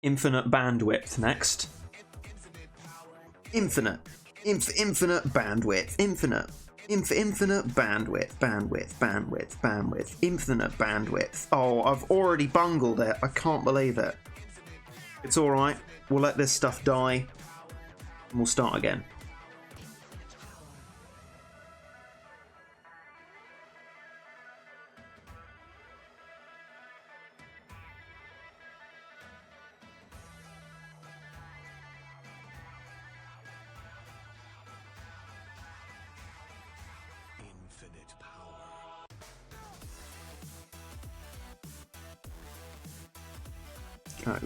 Infinite bandwidth next. Infinite bandwidth. Infinite bandwidth. Infinite bandwidth. Oh, I've already bungled it. I can't believe it. It's alright. We'll let this stuff die. And we'll start again. Go.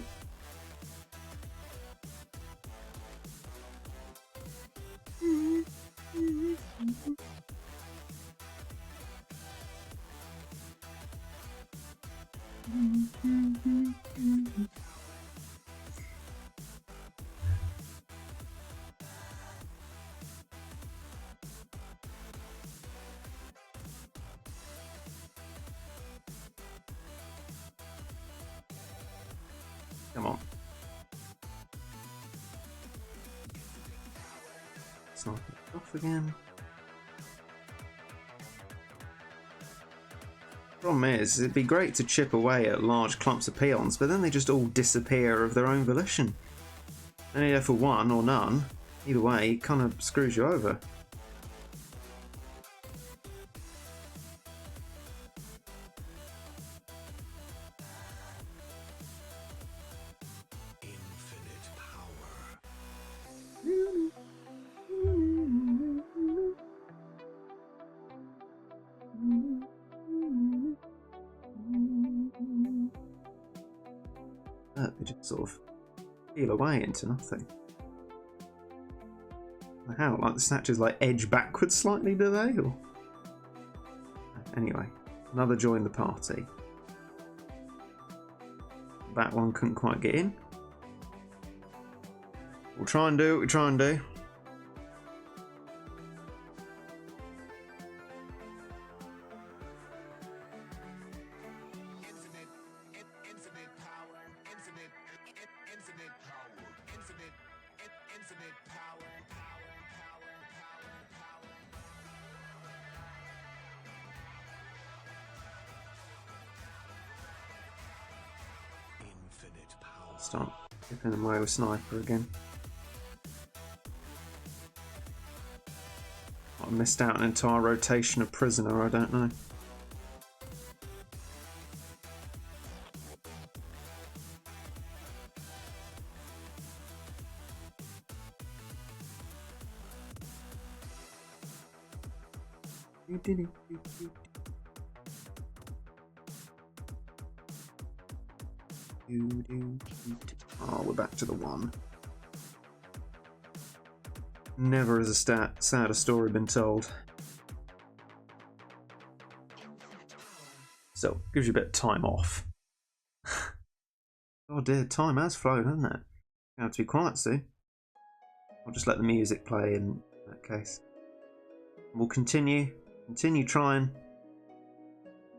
Come on. It's not off again. Problem is, it'd be great to chip away at large clumps of peons, but then they just all disappear of their own volition. Then you go for one or none. Either way, it kind of screws you over. hurt. They just sort of peel away into nothing. How? Like the snatches like edge backwards slightly, do they? Or... Anyway, another join the party. That one couldn't quite get in. We'll try and do what we try and do. Start chipping them away with sniper again. I missed out an entire rotation of prisoner, I don't know. You did it. Oh, we're back to the one. Never has a sadder story been told. So, gives you a bit of time off. Oh dear, time has flown, hasn't it? You have to be quiet soon. I'll just let the music play in that case. We'll continue trying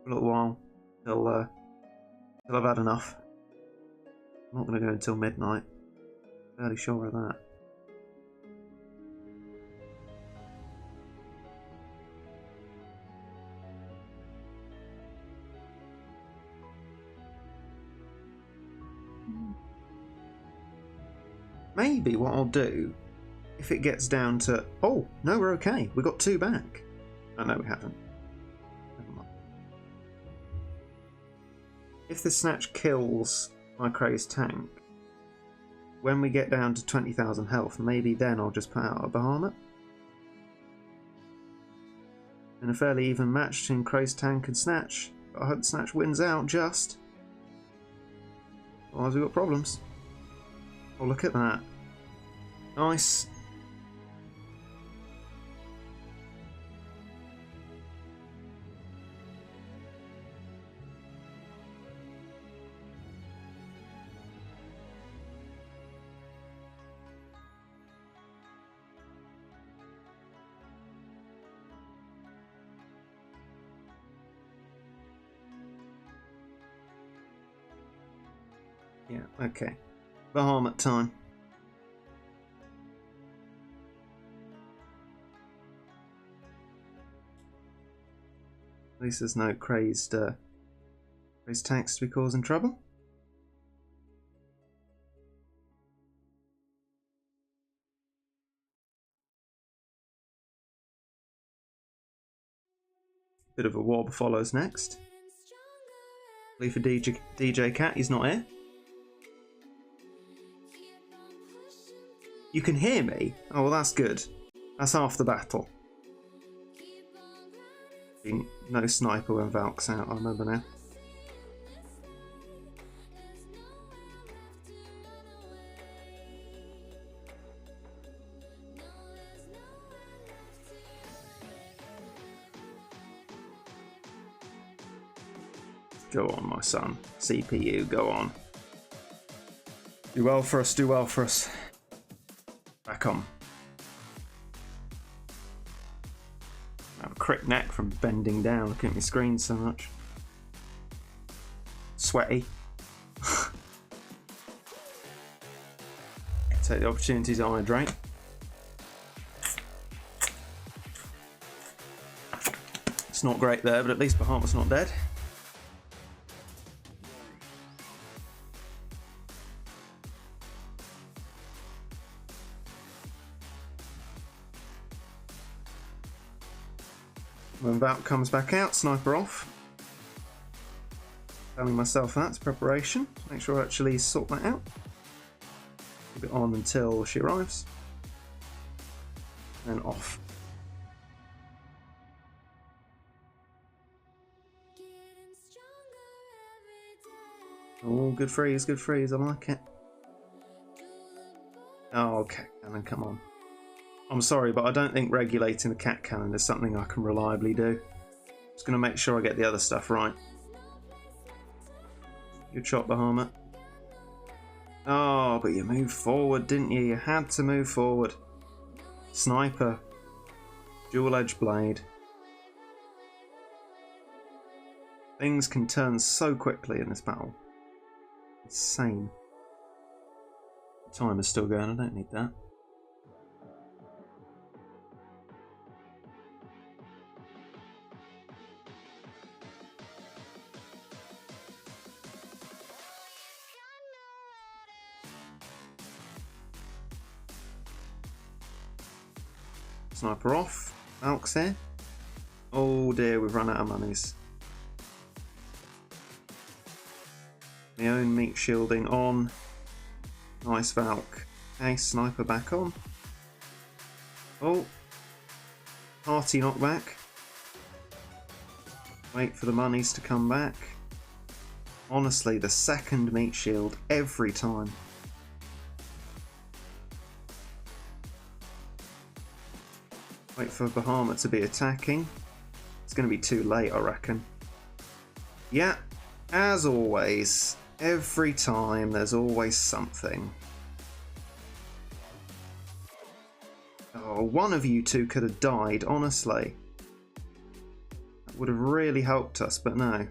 for a little while till I've had enough. I'm not going to go until midnight. Fairly sure of that. Maybe what I'll do, if it gets down to... Oh, no, we're okay. We got 2 back. Oh, no, we haven't. Never mind. If the snatch kills my crazed tank, when we get down to 20,000 health, maybe then I'll just put out a Bahamut. In a fairly even match between crazed tank and snatch. But I hope snatch wins out just. Otherwise we've got problems. Oh, look at that. Nice. Yeah, okay. Bahamut time. At least there's no crazed tanks to be causing trouble. Bit of a wob follows next. Leave for DJ Cat, he's not here. You can hear me? Oh, well, that's good. That's half the battle. No sniper when Valk's out, I remember now. Go on, my son. CPU, go on. Do well for us, do well for us. Back on. I have a crick neck from bending down, looking at my screen so much. Sweaty. Take the opportunity to hydrate. It's not great there, but at least Bahamut's not dead. When Valk comes back out, sniper off. Telling myself that's preparation. Make sure I actually sort that out. Keep it on until she arrives. And off. Oh, good freeze, good freeze. I like it. Oh, cat cannon, come on. I'm sorry, but I don't think regulating the cat cannon is something I can reliably do. Just going to make sure I get the other stuff right. Good shot, Bahamut. Oh, but you moved forward, didn't you? You had to move forward. Sniper. Dual-edged blade. Things can turn so quickly in this battle. Insane. The timer's still going, I don't need that. Sniper off. Valk's here. Oh dear, we've run out of monies. My own meat shielding on. Nice Valk. Okay, sniper back on. Oh. Party knockback. Wait for the monies to come back. Honestly, the second meat shield every time. Wait for Bahamut to be attacking. It's going to be too late, I reckon. Yeah, as always, every time there's always something. Oh, one of you two could have died, honestly. That would have really helped us, but no.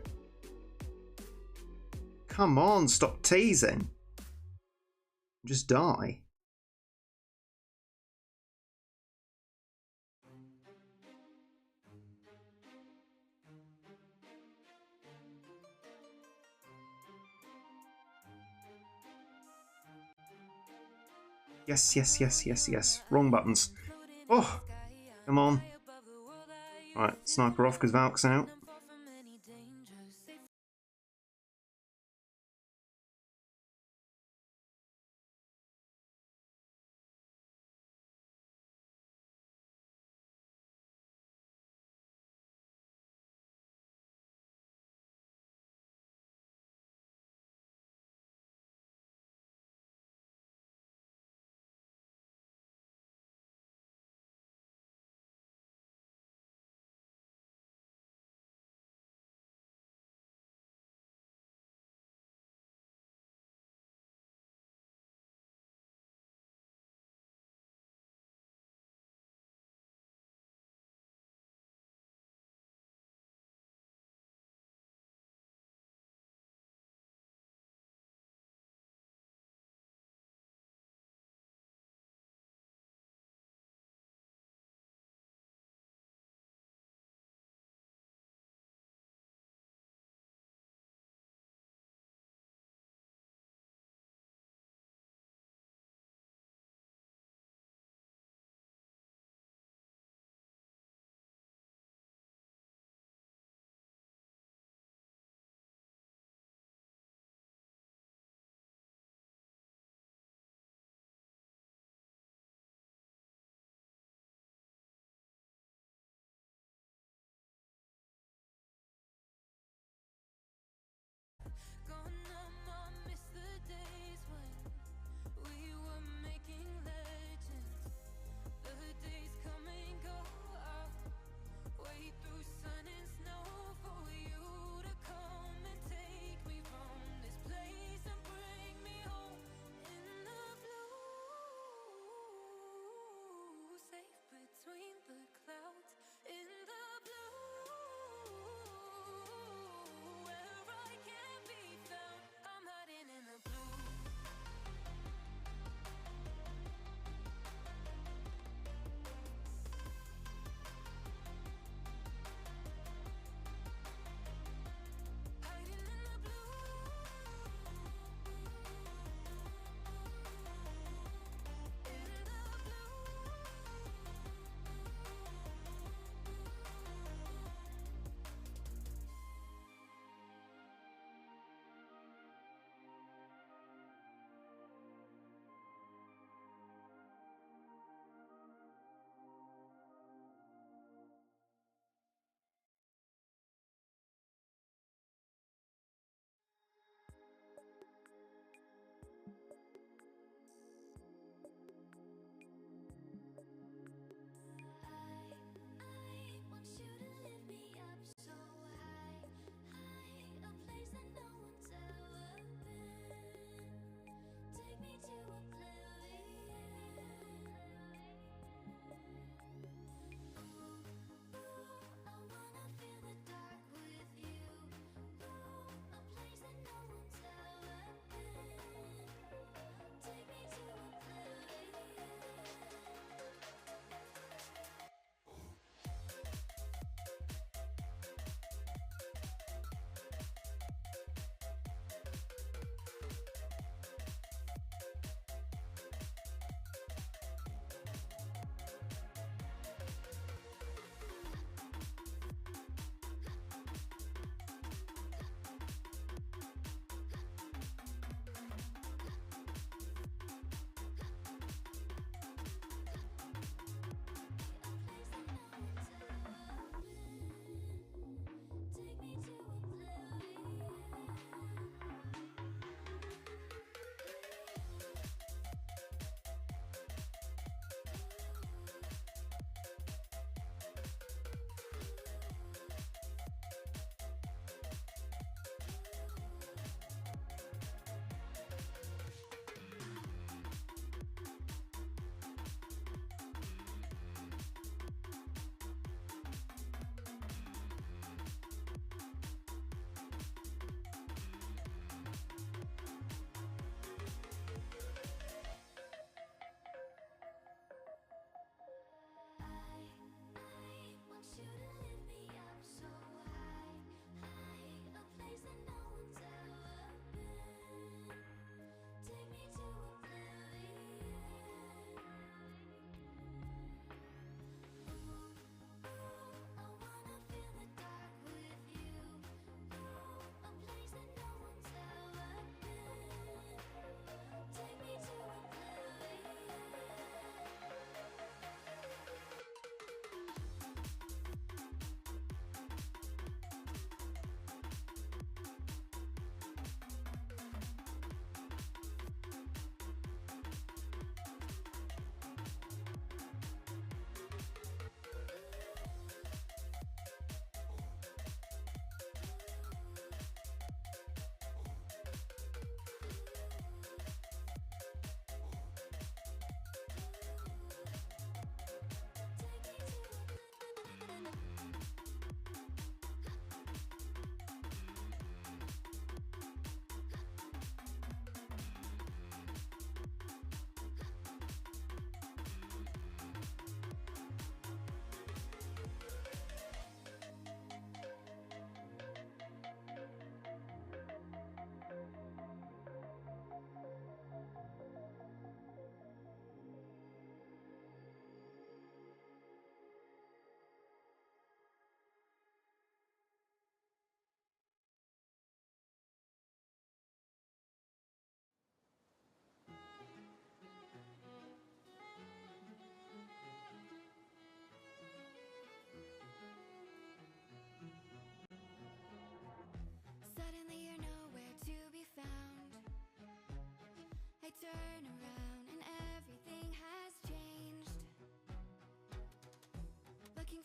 Come on, stop teasing. Just die. Yes, yes, yes, yes, yes. Wrong buttons. Oh, come on. Right, sniper off because Valk's out.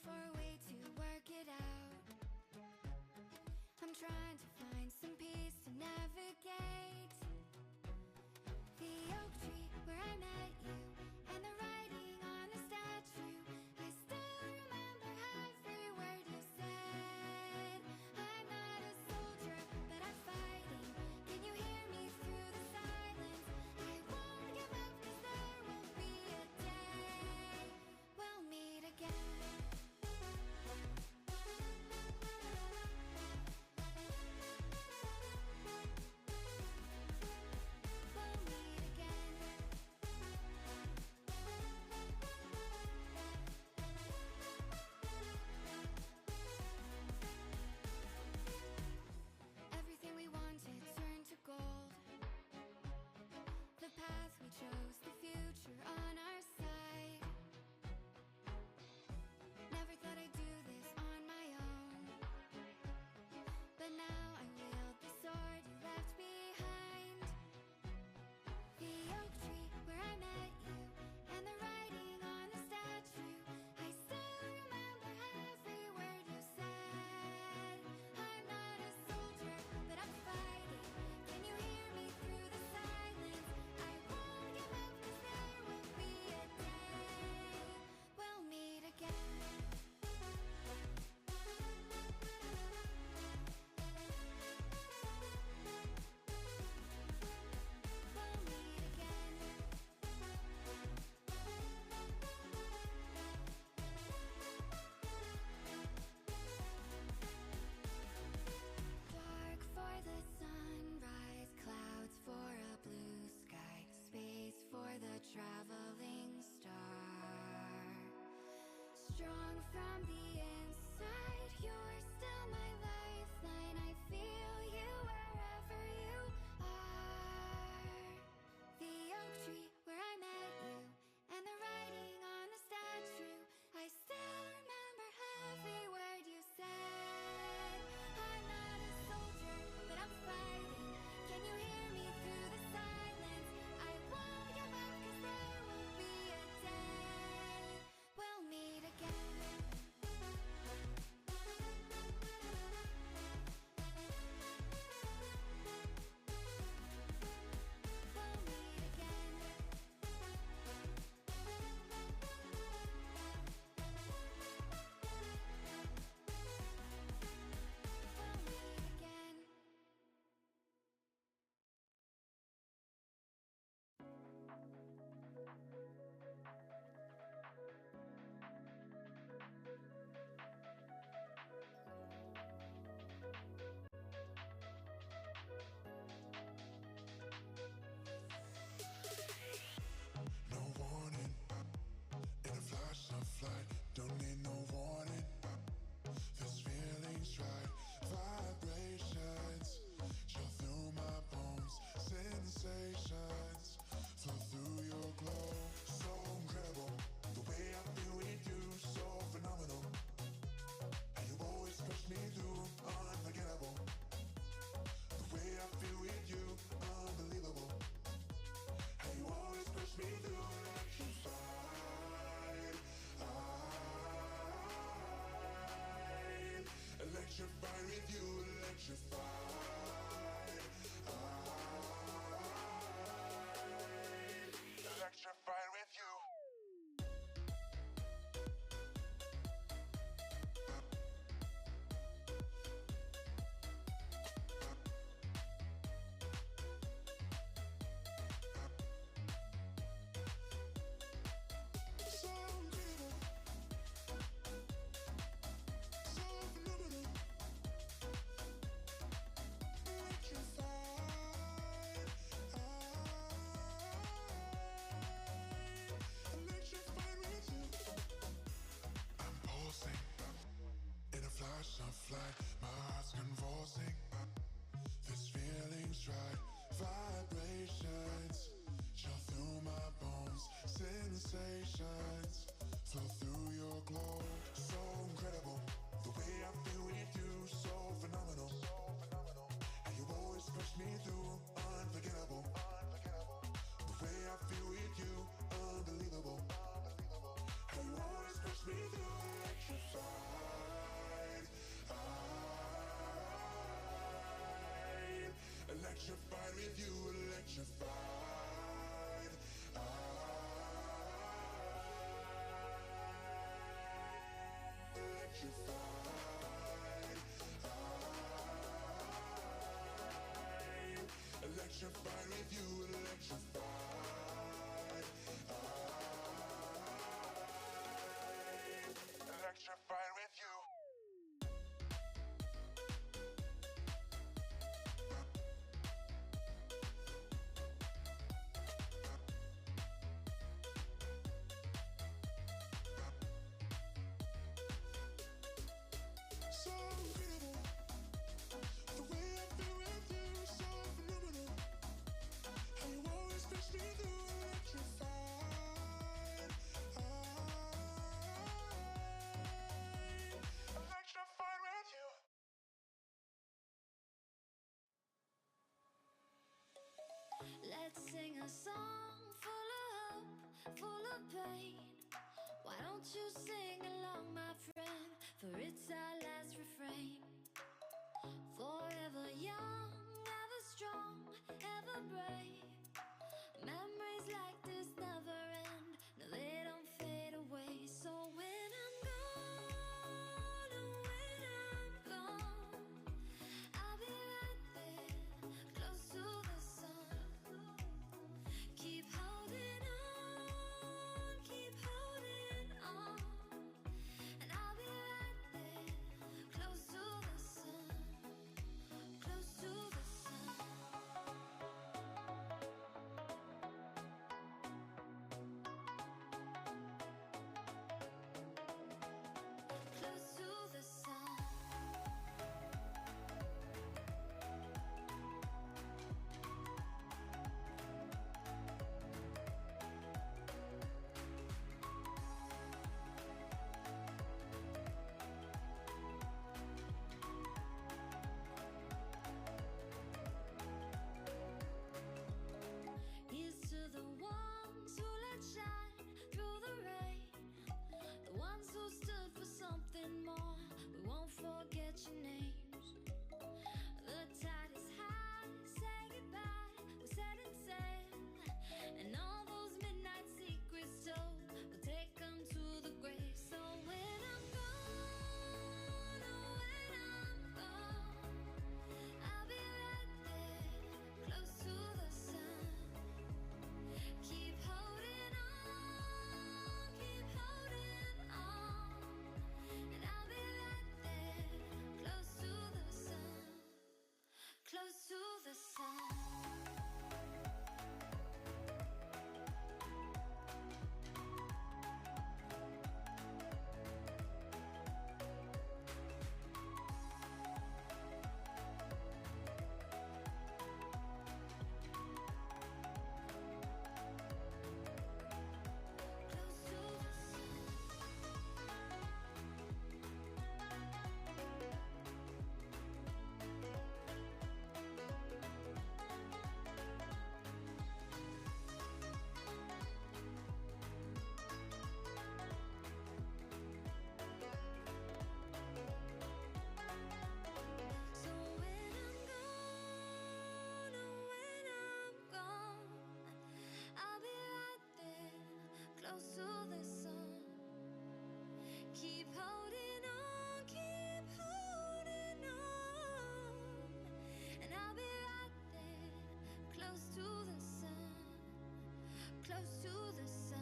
for a way to work it out. I'm trying to find some peace to navigate. The oak tree where I met you, and the writing on the statue. I still remember every word you said. I'm not a soldier, but I'm fighting. Can you hear me through the silence? I won't give up, 'cause there will be a day we'll meet again. Everything we wanted turned to gold. The path we chose, the future on our side. Never thought I'd do this on my own, but now I wield the sword you left behind. The oak tree where I met you, and the writing on the statue. I still remember every word you said. I'm not a soldier, but I'm fighting. Can you hear me through the silence? I won't give up, 'cause there will be a day we'll meet again. We'll meet again. Dark for the sunrise, clouds for a blue sky, space for the traveling star. Strong from the inside, you're still my lifeline. I feel you wherever you are. The oak tree where I met you, and the writing on the statue. I still remember every word you said. I'm not a soldier, but I'm fighting. Can you hear me through the silence? I won't give up, 'cause there will be a day we'll meet again. We'll meet again. We'll meet again. No warning, in a flash of light, don't need no warning. This feeling's right, vibrations chill through my bones, sensations flow through your glow. So incredible, the way I feel with you, so phenomenal. And you always push me through, unforgettable. The way I feel with you, unbelievable. And you always push me through, electrified. I'm electrified with you, electrified. I'm electrified with you. So incredible, so phenomenal. Electrified, electrified with you. I'm pulsing in a flash of light. My heart's convulsing. This feeling's right. Vibrations chill through my bones. Sensations flow through your glow. So incredible, the way I feel with you, so phenomenal. And you always push me through, unforgettable. The way I feel with you, unbelievable. And you always push me through, electrified. you, electrified. Electrified with you. So incredible, the way I feel with you, so phenomenal. How you always push me through, electrified. Electrified with you. Let's sing a song full of hope, full of pain. Why don't you sing along, my friend? For it's our last refrain. Forever young, ever strong, ever brave. Memories like this never end. No, they don't fade away. So when I'm gone, oh, when I'm gone, I'll be right there, close to the sun. Keep holding on, keep holding on. And I'll be right there, close to the sun, close to the sun. Close to the sun. Here's to the ones who let shine through the rain, the ones who stood for something more. We won't forget your names. The tide is high, say goodbye, we're setting sail, and all those midnight secrets told, we'll take them to the grave. So when I'm gone, oh, when I'm gone, I'll be right there, close to the sun. Keep holding on, keep holding on. And I'll be right there, close to the sun, close to the sun. Close to the sun. So when I'm gone, oh, when I'm gone, I'll be right there, close to the sun. Keep holding on, keep holding on. And I'll be right there, close to the sun, close to the sun.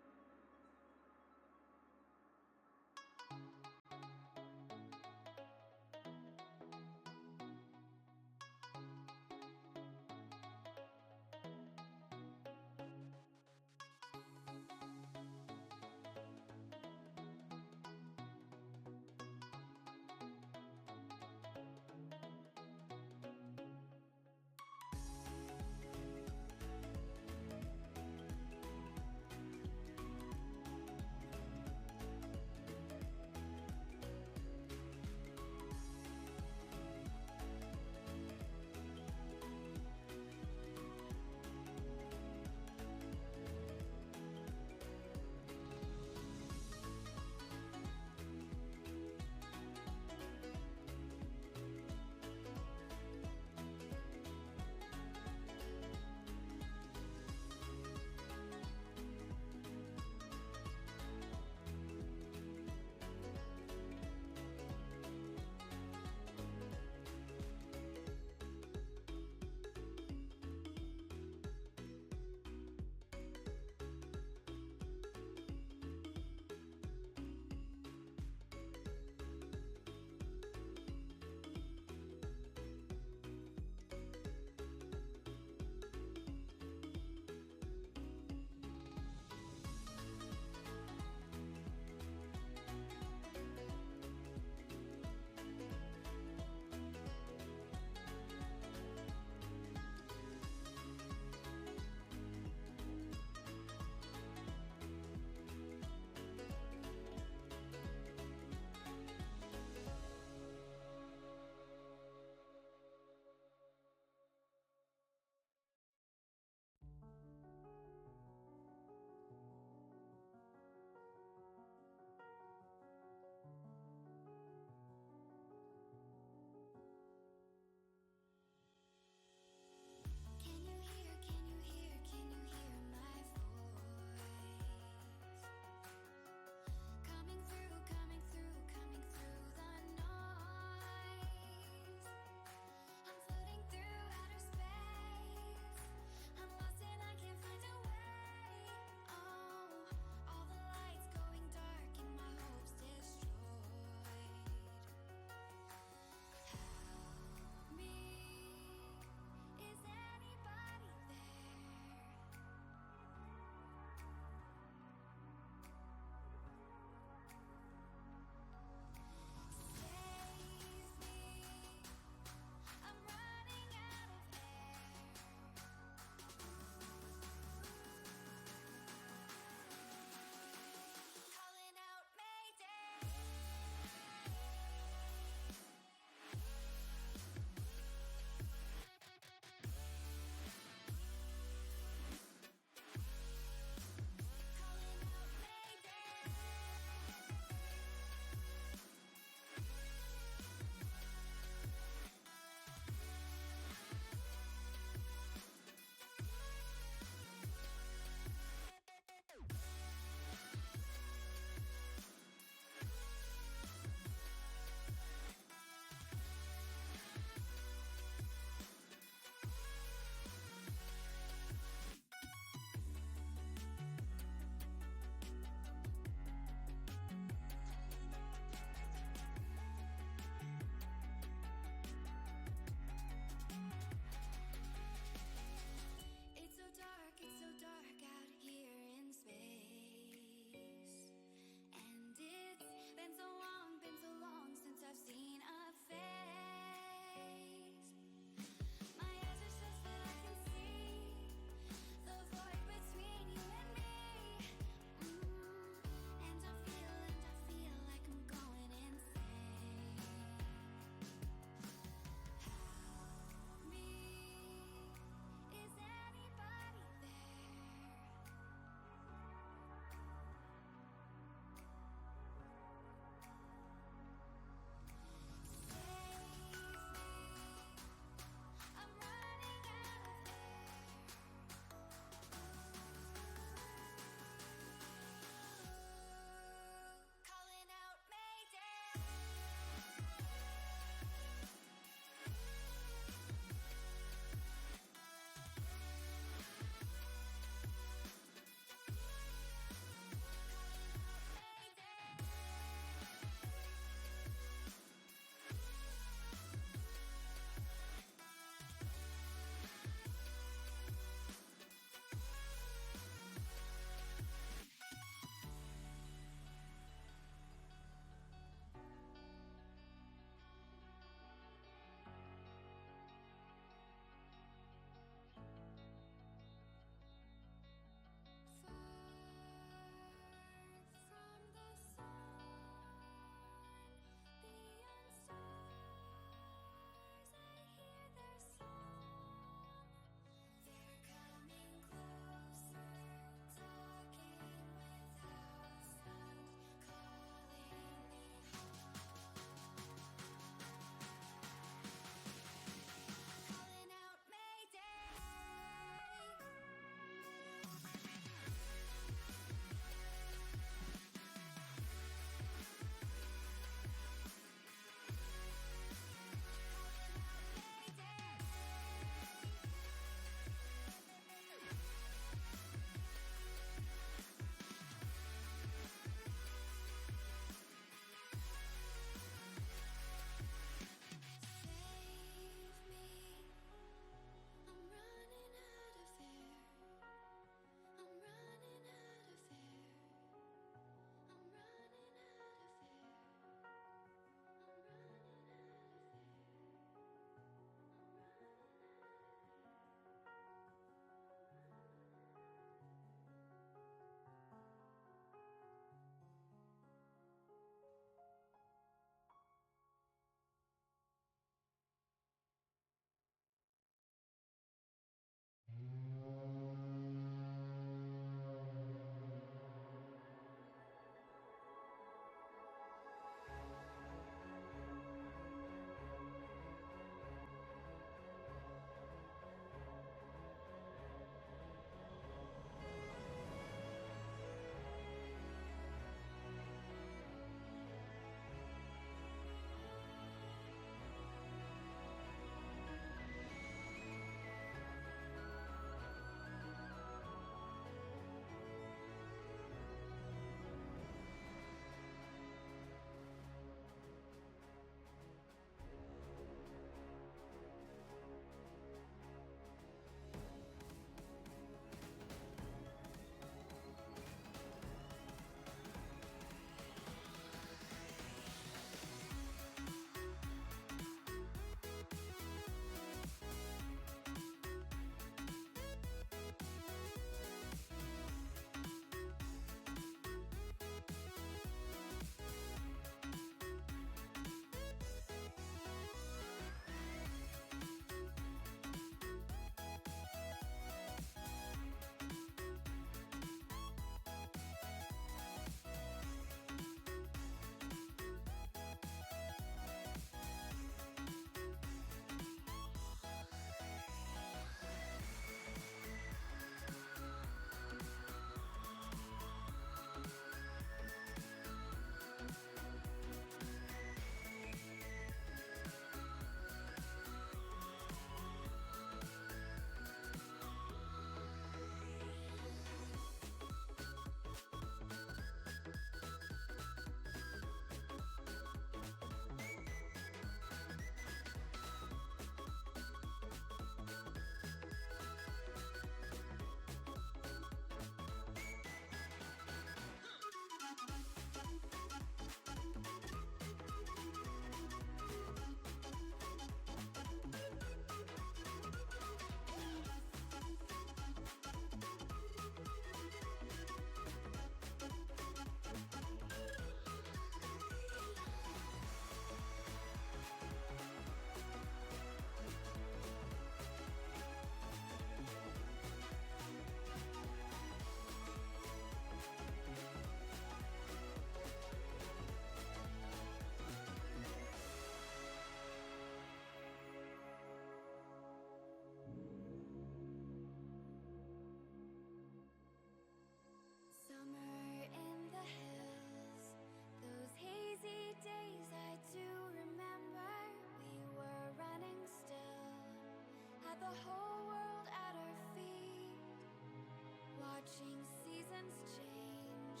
seasons change.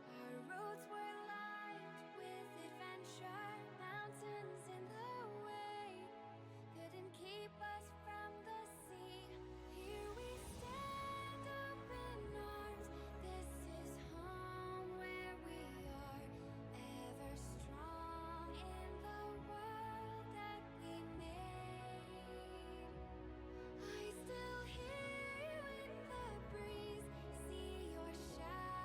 Our roads were lined with adventure, mountains in the way couldn't keep us from the sea. Here we stand, open arms. This is home where we are, ever strong in the world that we made. I still hear you in the breeze, see your shadow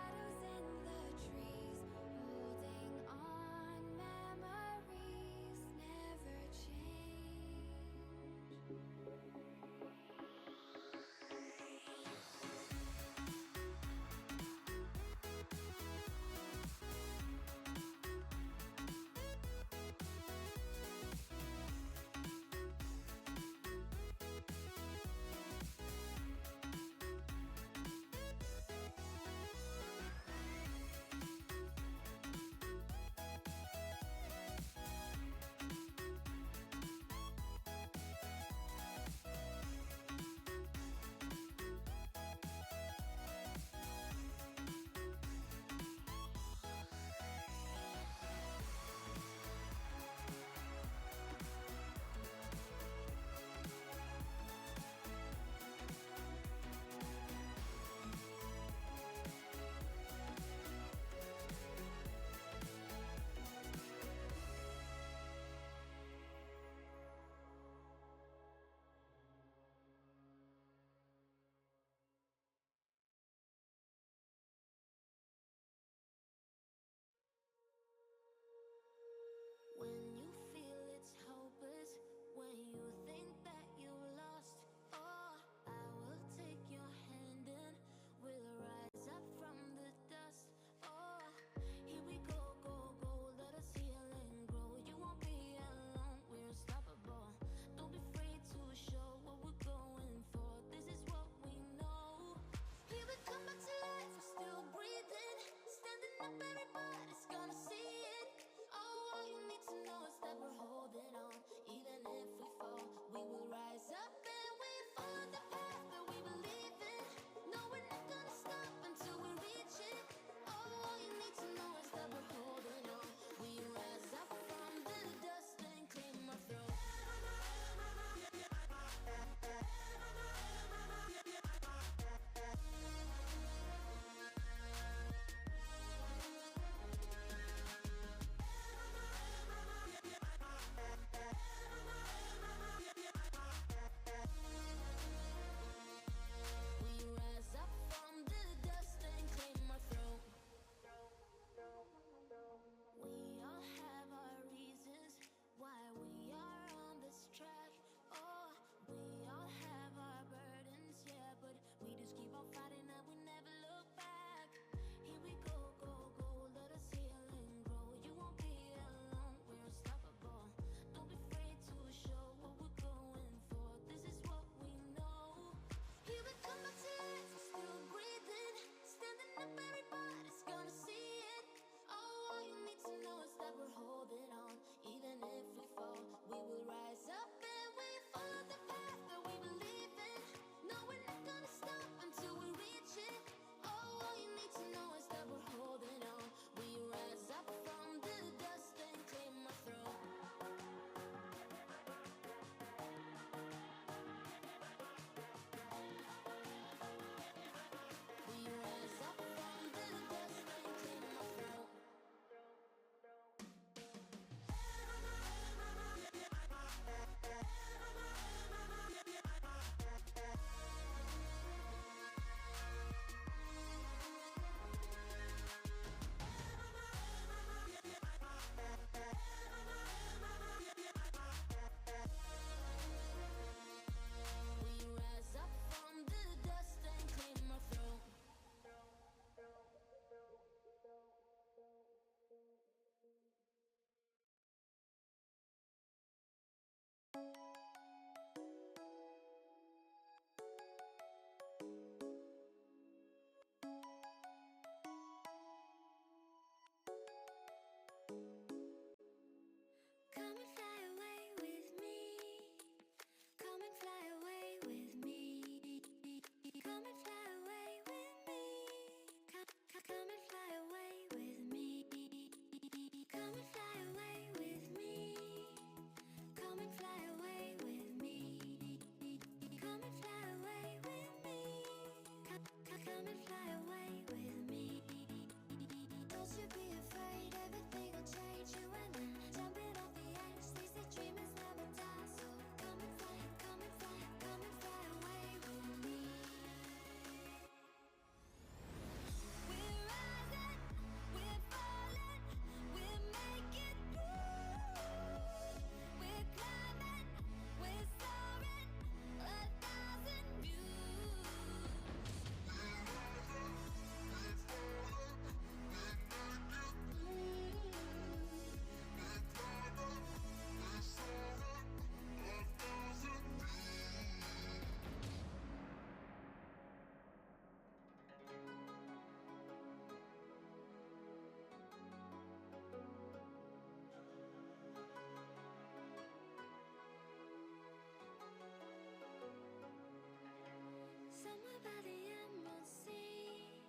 Somewhere by the Emerald Sea,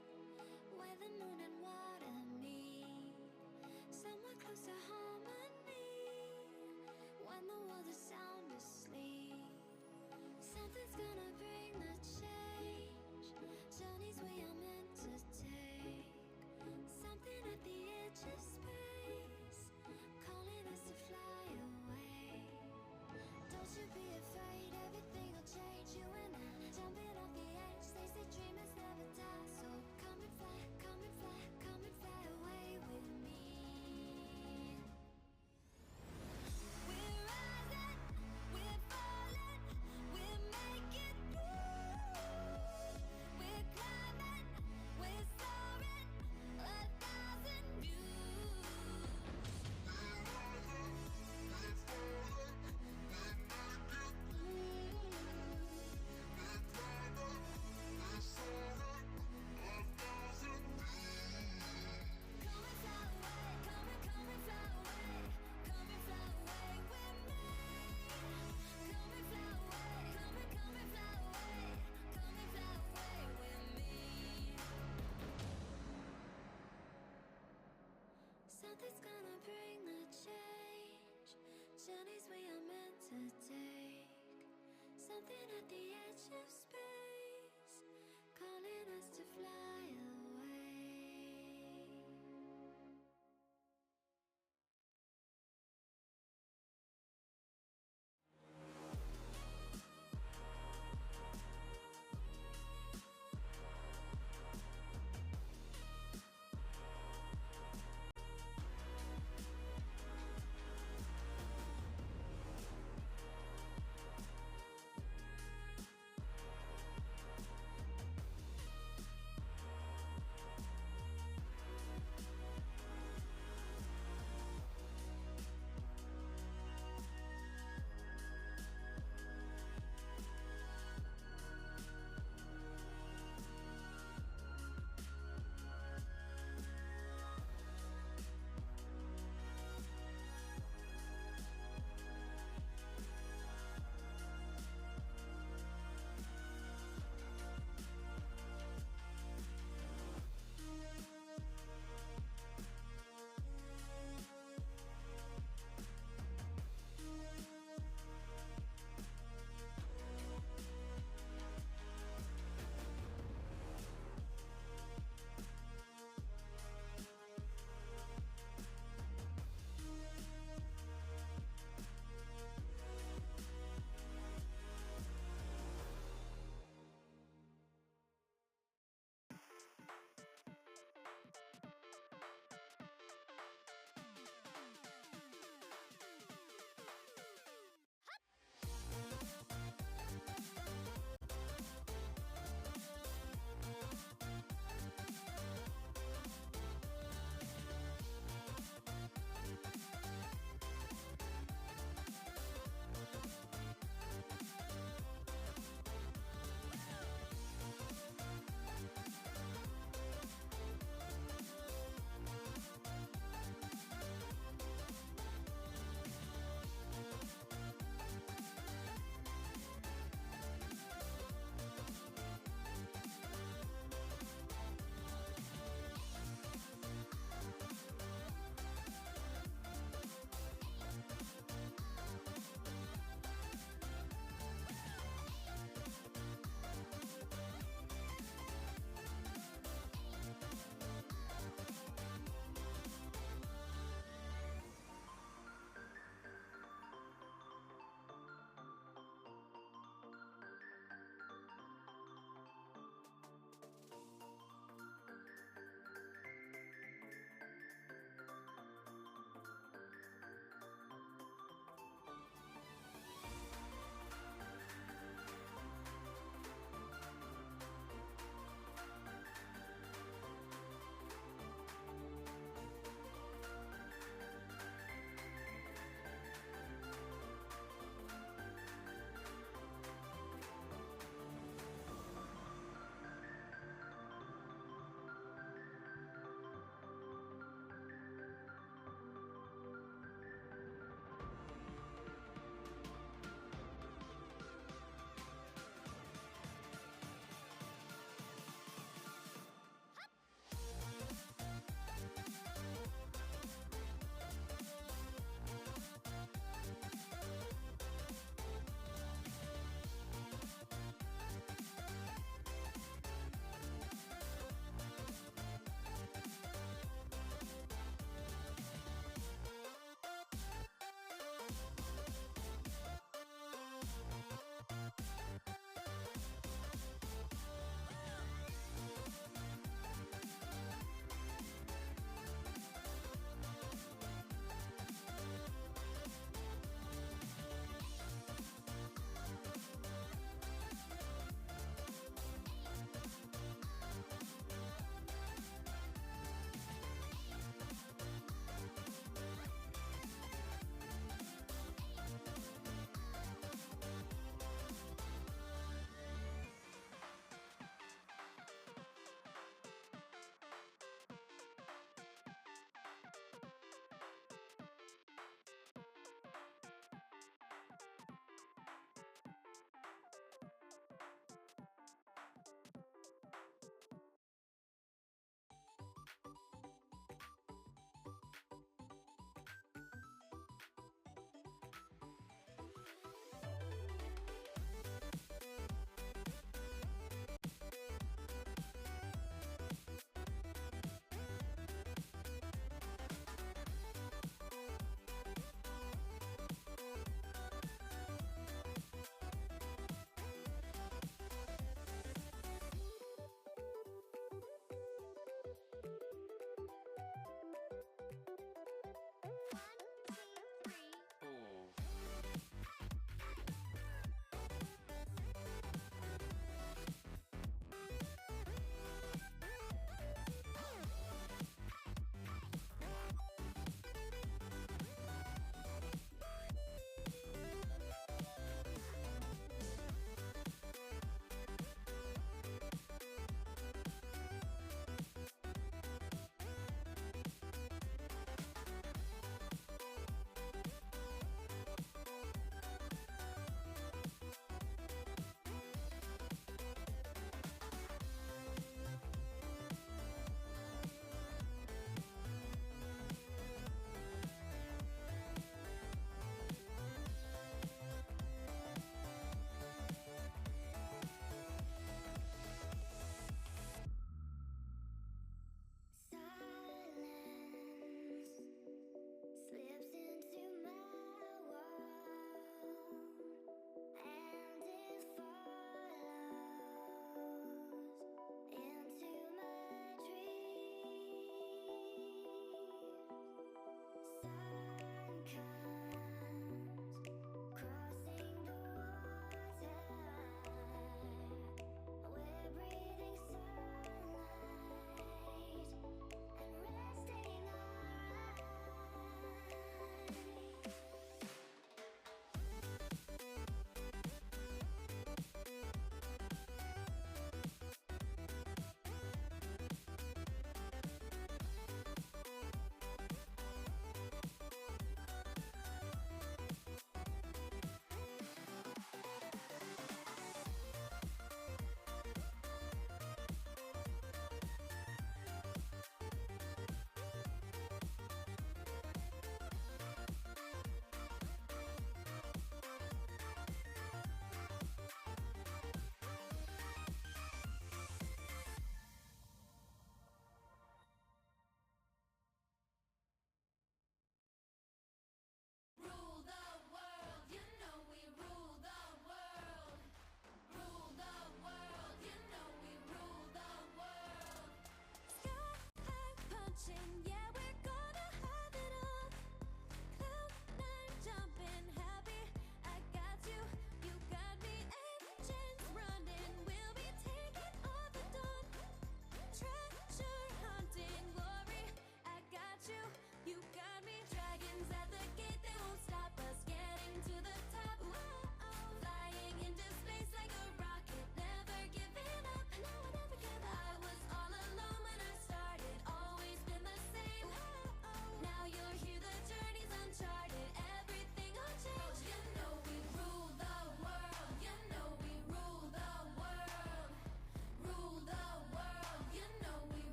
where the moon and water meet. Somewhere close to harmony, when the world is sound asleep. Something's gonna bring the change, journeys we are meant to take. Something at the edge of space, calling us to fly away. Don't you be afraid, everything will change. You and I, jumping off the edge. They say dreamers never die, so come and fly, come and fly, come and fly away with me. We're rising, we're falling, we're making through. We're climbing, we're soaring, 1,000 views. Come and fly away, come and fly away, come and fly away with me. Come and fly away, come and fly away, come and fly away with me. Something's gonna bring the change, journeys we are meant to take. Something at the edge of space, calling us to fly away.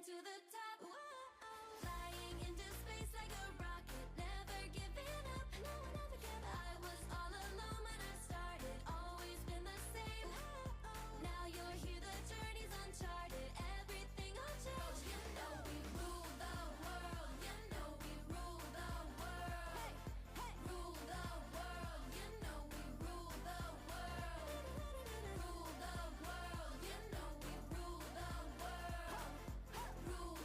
to the top. Flying into space like a rocket, never giving up. No, I never give up. I was all alone when I started, always been the same. Now you're here, the journey's uncharted, everything will change. You know we rule the world. You know we rule the world. Rule the world. You know we rule the world. Rule the world. You know we rule the world. Rule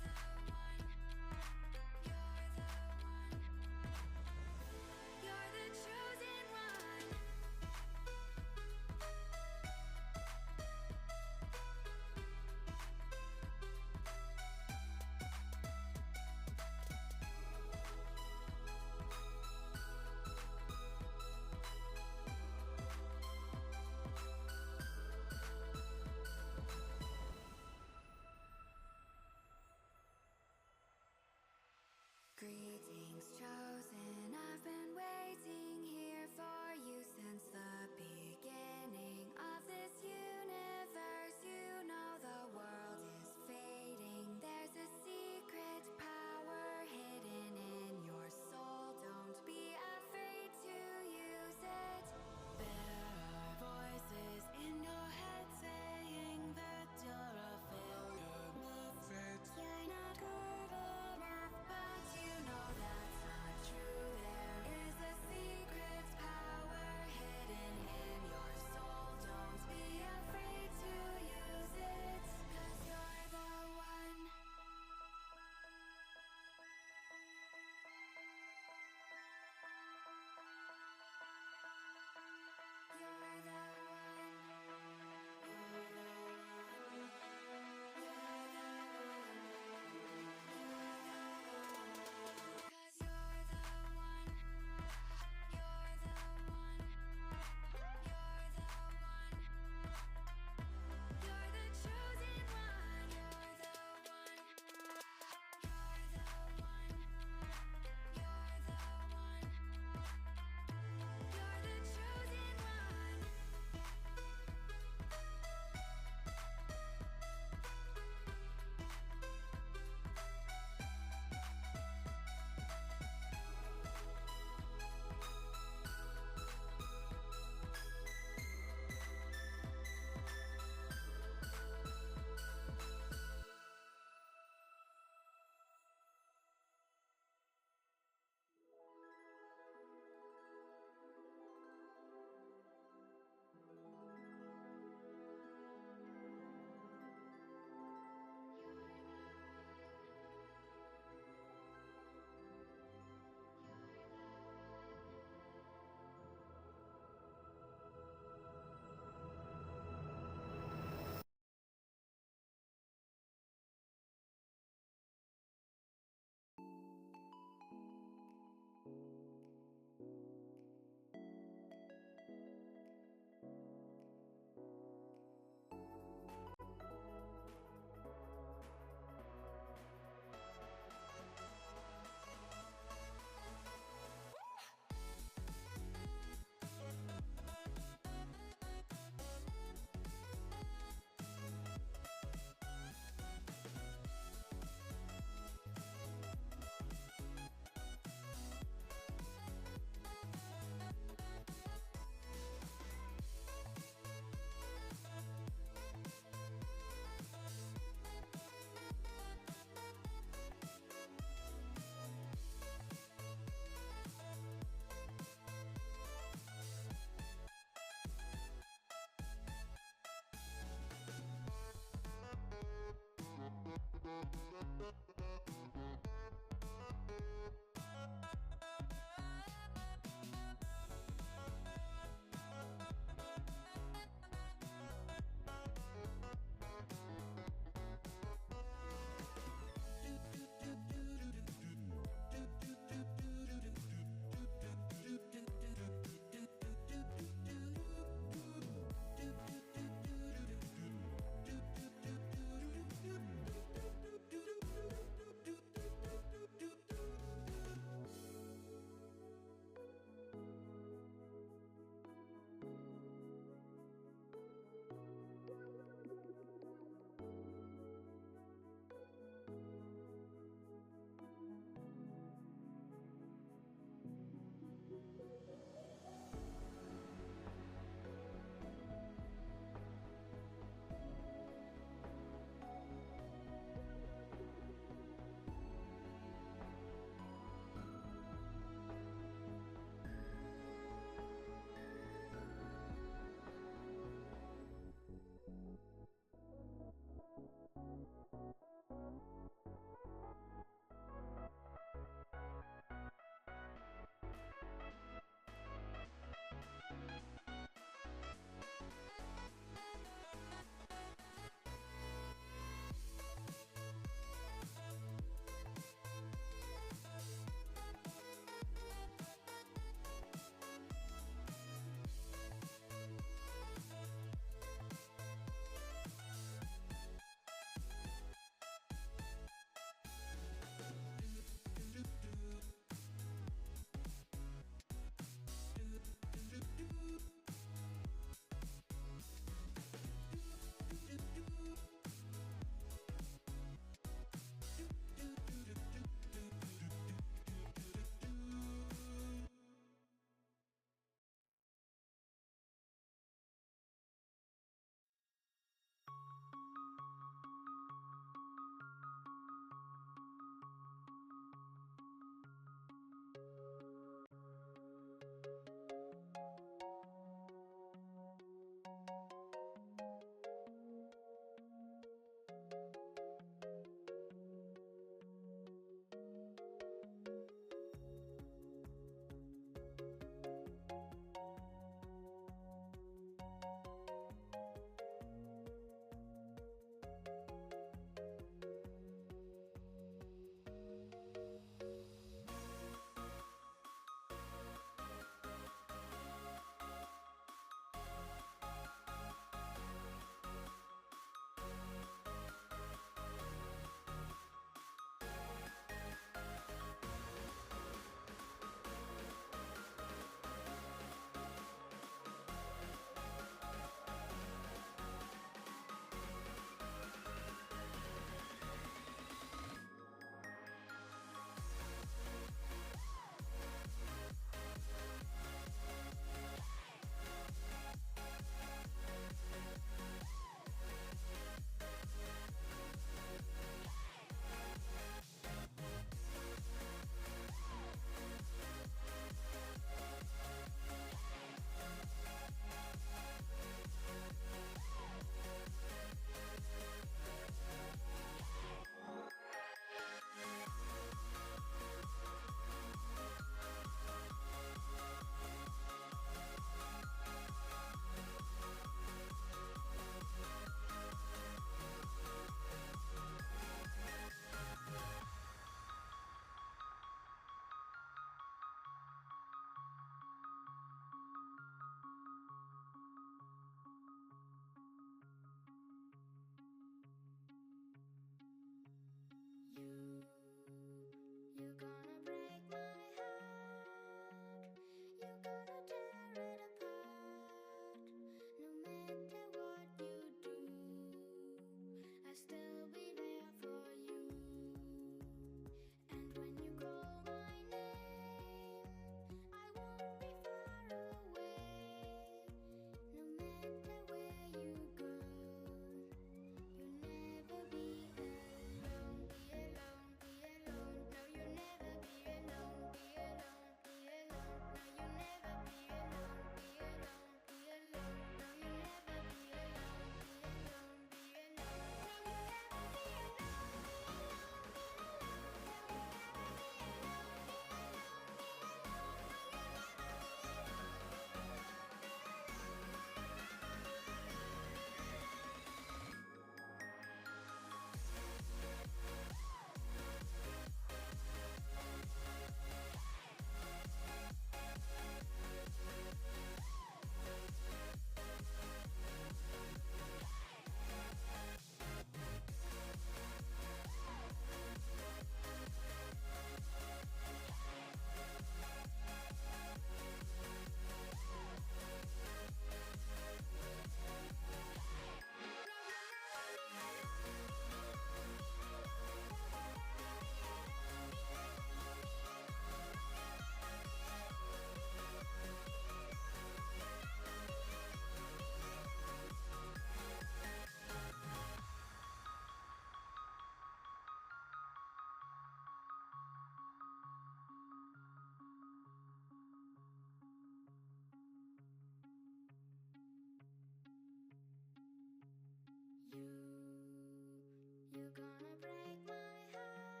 gonna break my heart.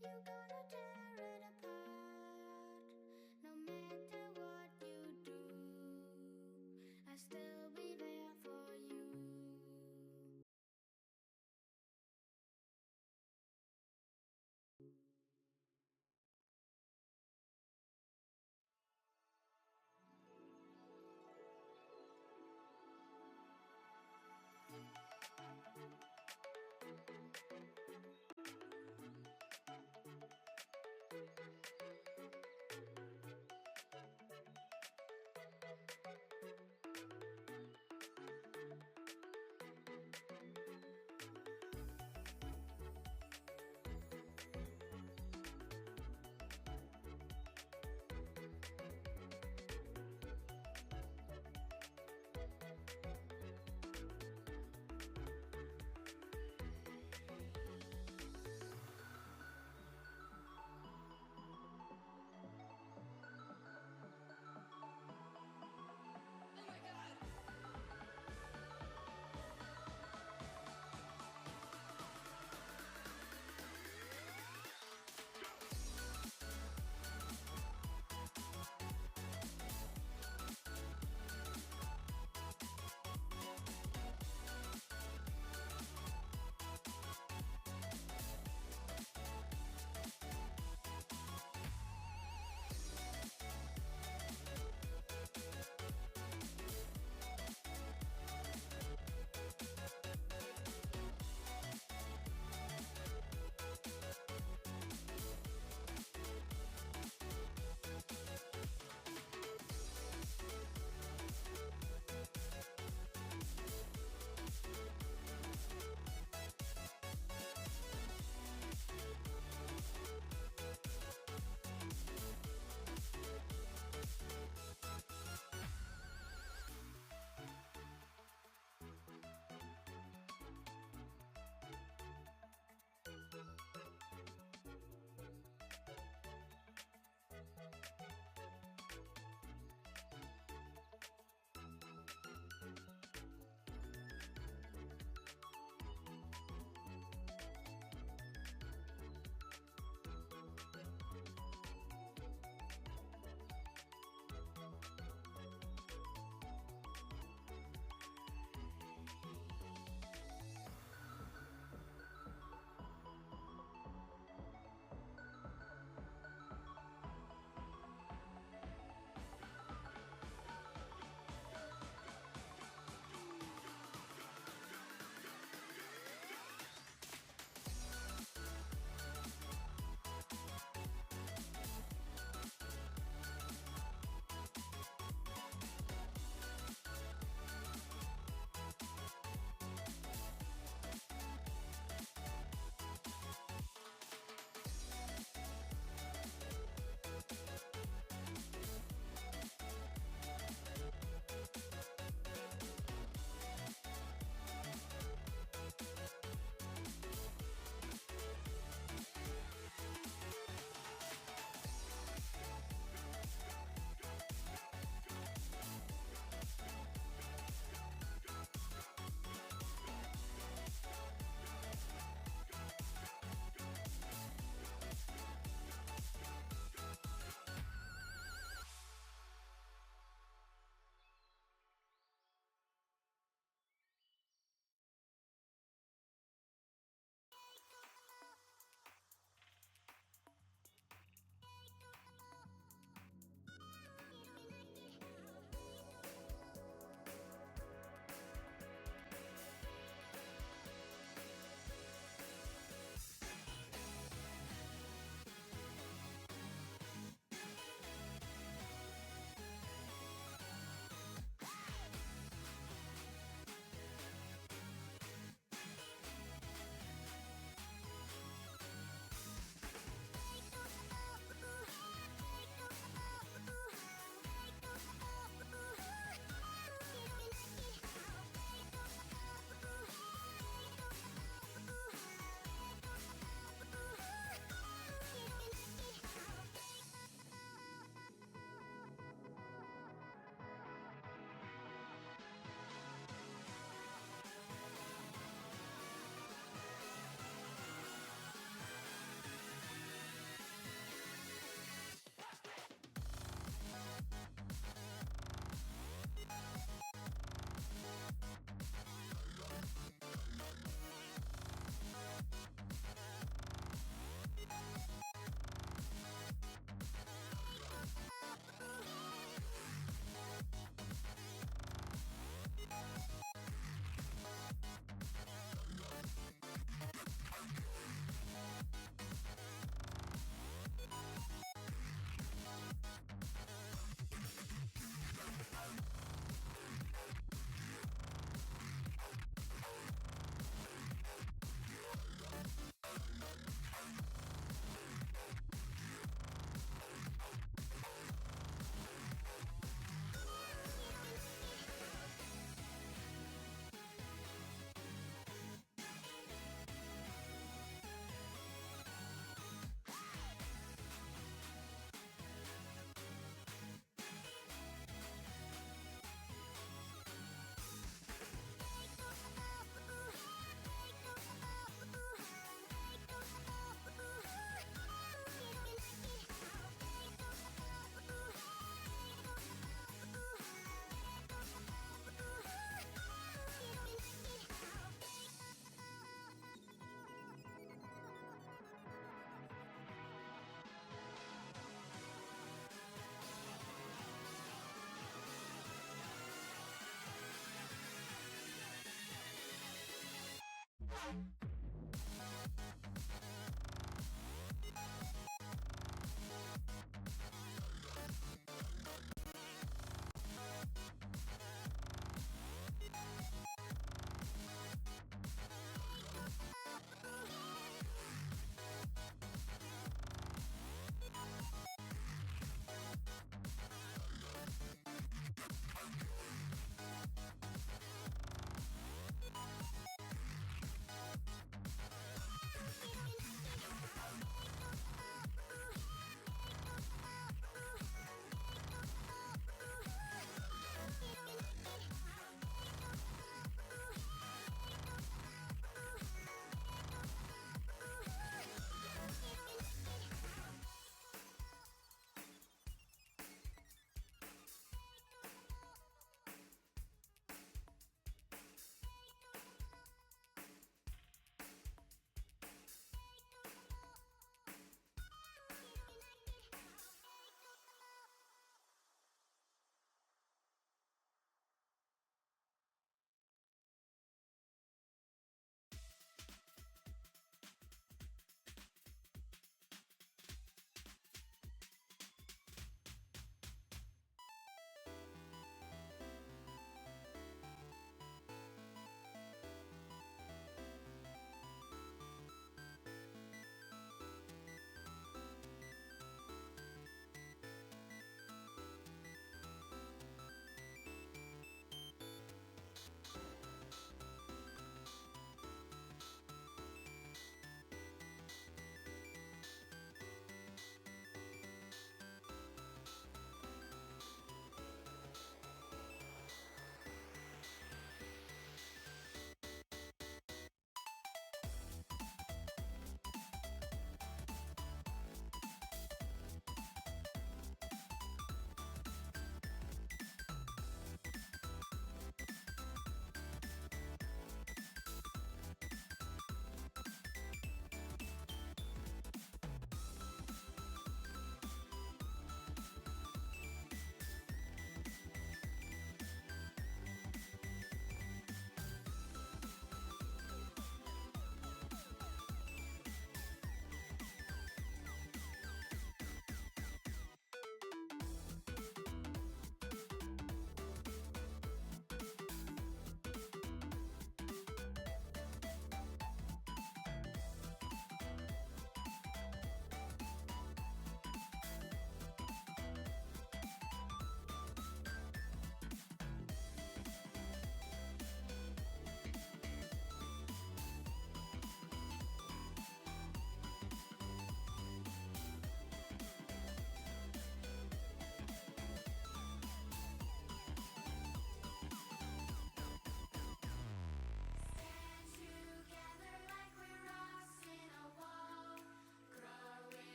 You're gonna tear it apart. No matter what you do, I'll still be there for you.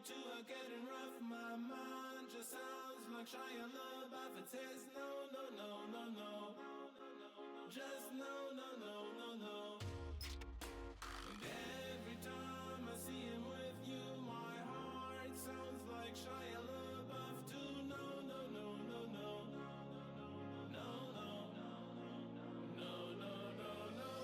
two are getting rough. My mind just sounds like Shia LaBeouf. It says no, no, no, no, no. Just no, no, no, no, no. And every time I see him with you, my heart sounds like Shia LaBeouf too. No, no, no, no, no. No, no. No, no, no, no, no.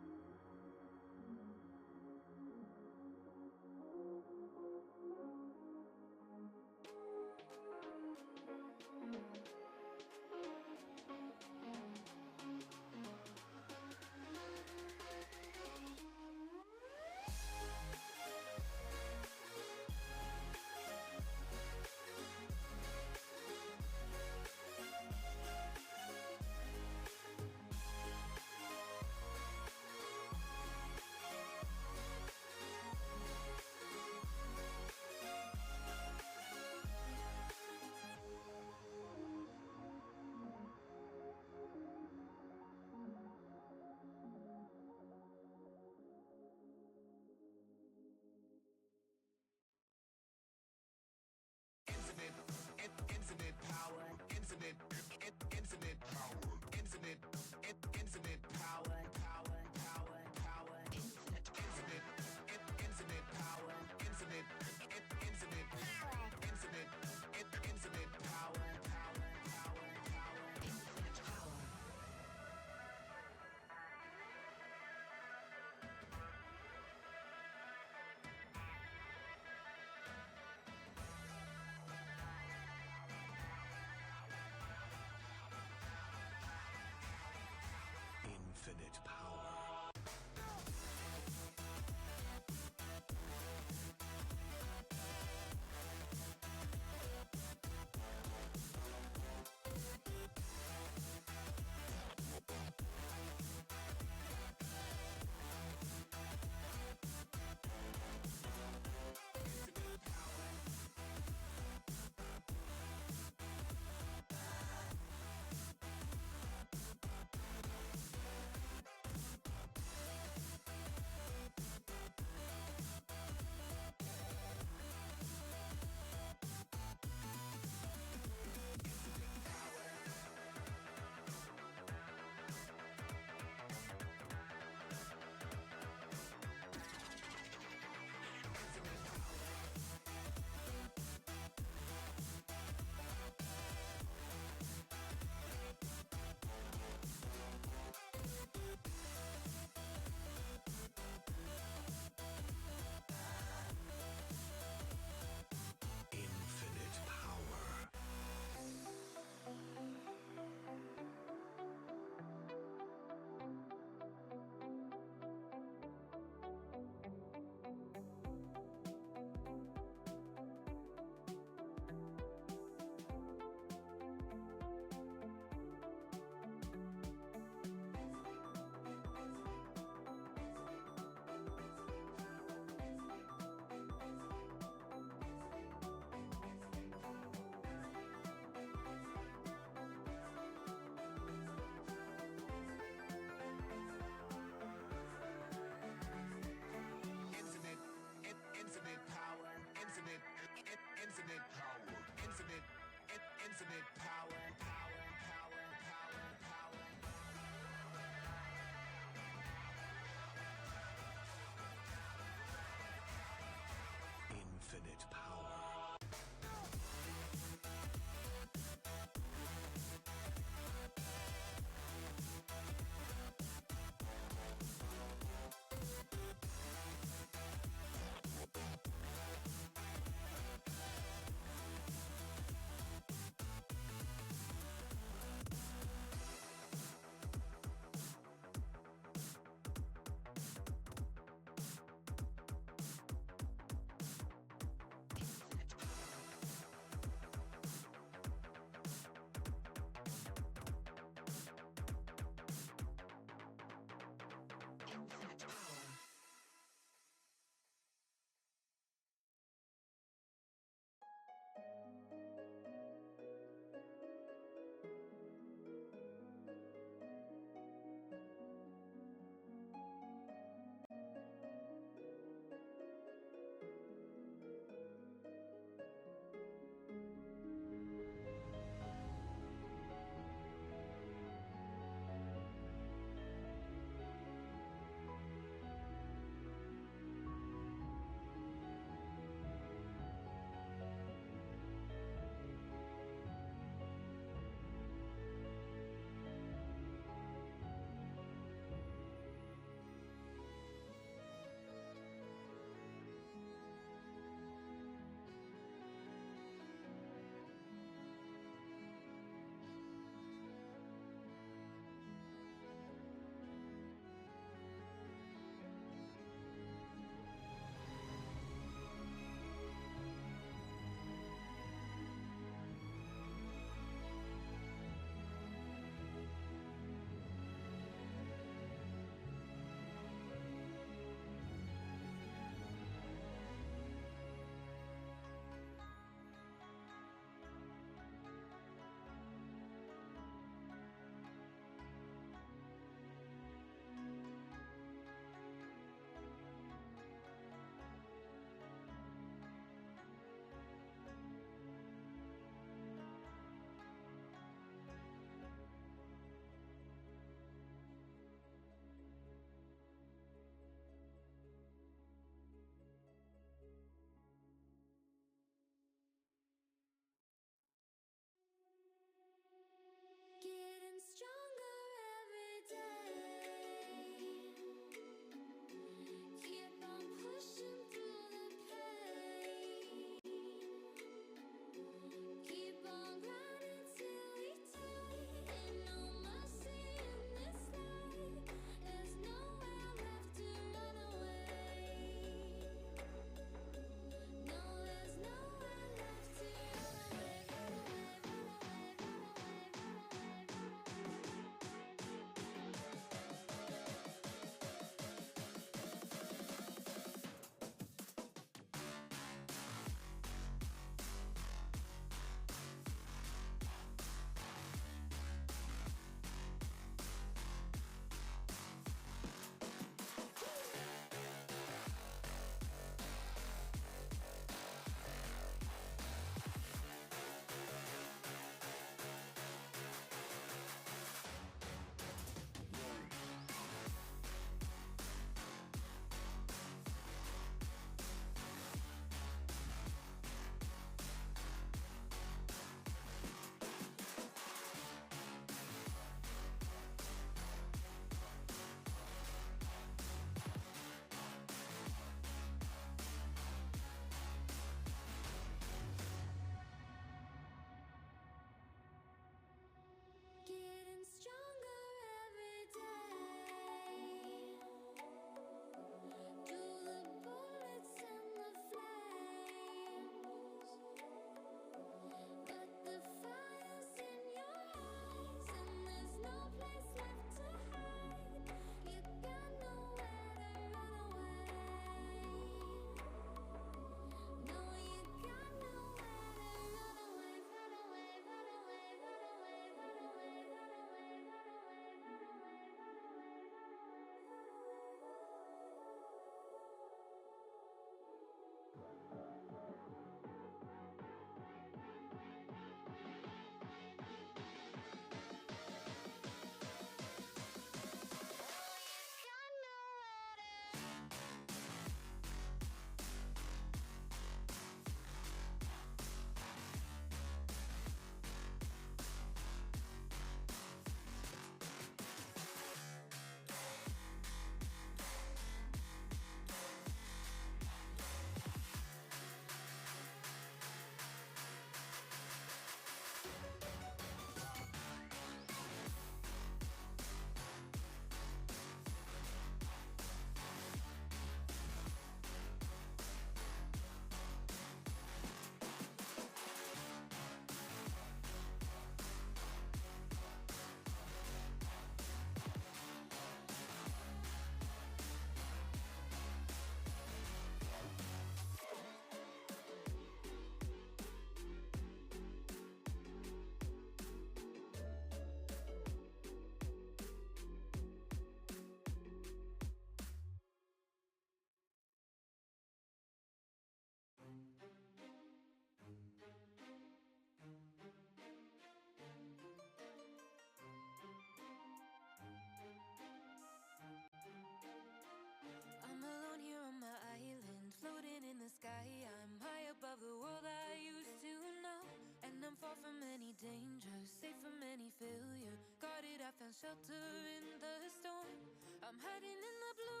shelter in the storm. I'm hiding in the blue,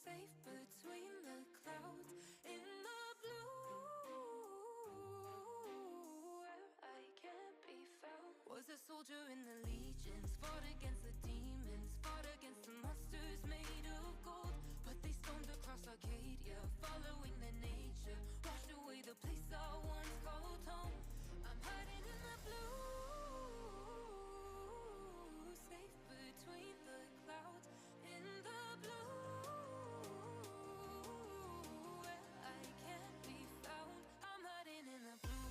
safe between the clouds. In the blue, where I can't be found. Was a soldier in the legions, fought against the demons, fought against the monsters made of gold. But they stormed across Arcadia, following the nature, washed away the place I once called home. I'm hiding in the blue, safe between the clouds. In the blue, where I can't be found. I'm hiding in the blue.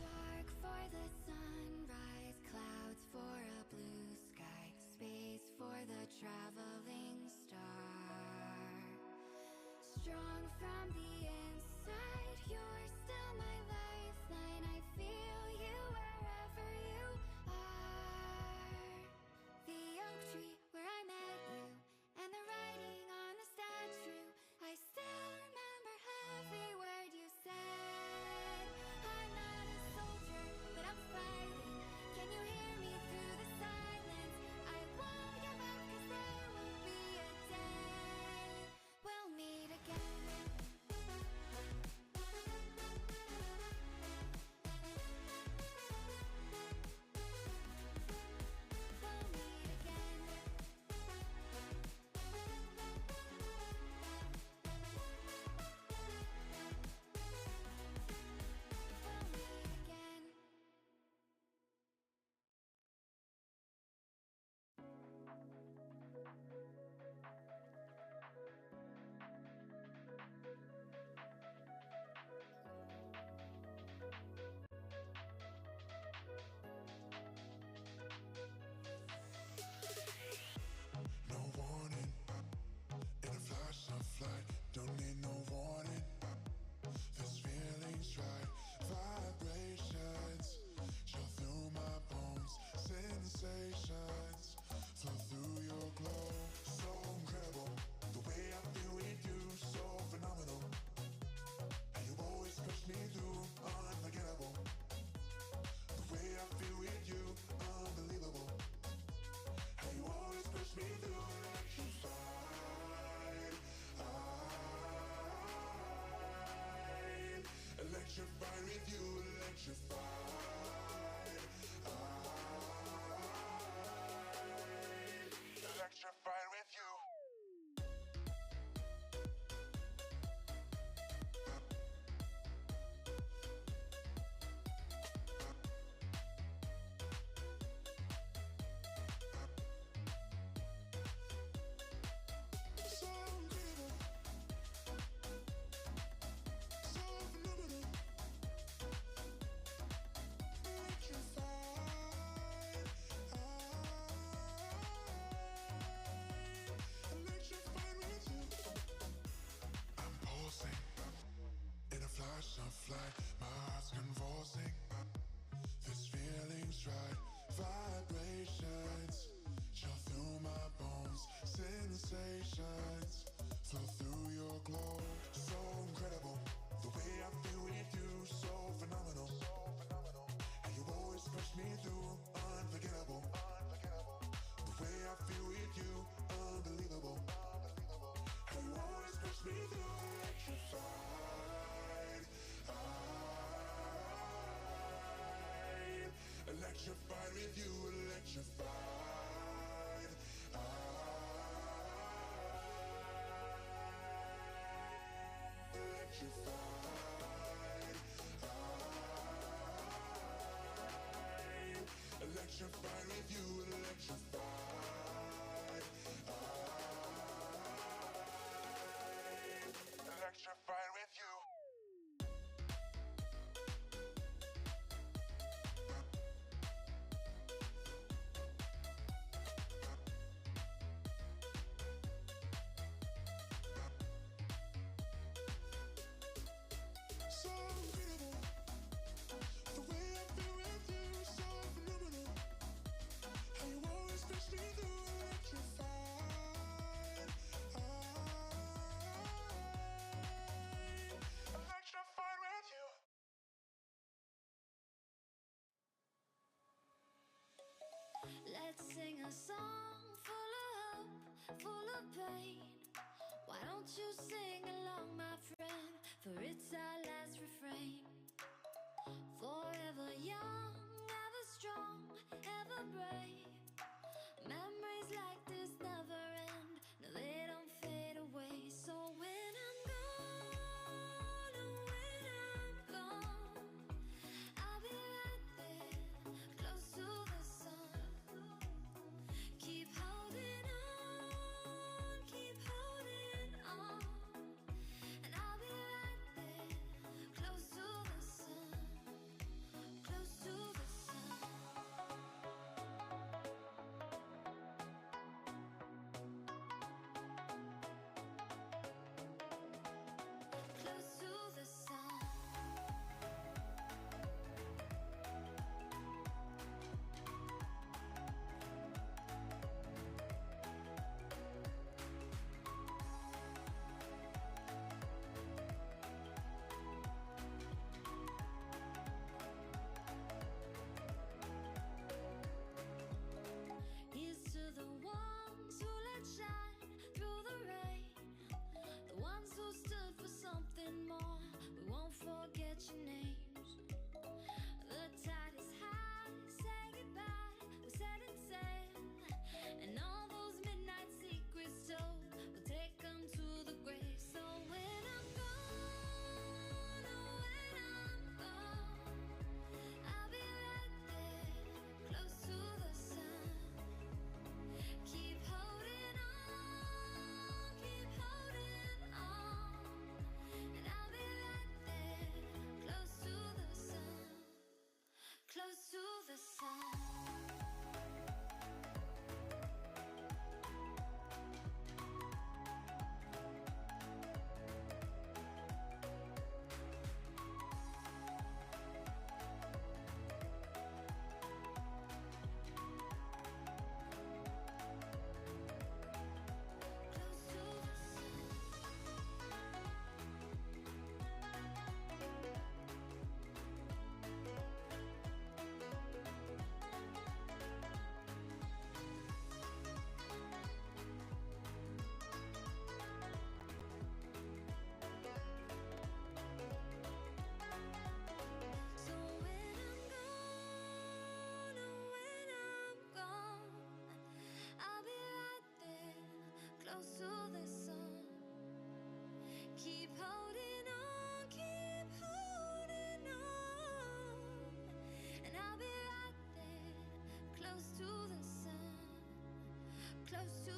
Dark for the sunrise, clouds for a blue sky, space for the traveling star. Strong from the inside, you're still my lifeline. I feel you wherever you are. The oak tree where I met you, and the writing on the statue. I still remember every word you said. I'm not a soldier, but I'm fighting. Can you hear me through the silence? I won't give up, 'cause there will be a day we'll meet again. sing a song full of hope, full of pain? Why don't you sing along, my friend? For it's our last refrain. Forever young, ever strong, ever brave. Memories like this never end. No, they don't fade away. So when I'm gone, oh, when I'm gone, I'll be right there, close to the sun. Keep holding on, keep holding on. And I'll be right there, close to the sun, close to the sun. Close to the sun. Here's to the ones who let shine through the rain, the ones who stood for something more. We won't forget your names. The tide is high, say goodbye, we're setting sail, and all those midnight secrets told, we'll take them to the grave. So when I'm gone, oh, when I'm gone, I'll be right there, close to the sun. Keep holding on, keep holding on. And I'll be right there, close to the sun, close to the sun. Close to the sun. So when I'm gone, oh, when I'm gone, I'll be right there, close to the sun. Keep holding on, keep holding on. And I'll be right there, close to the sun, close to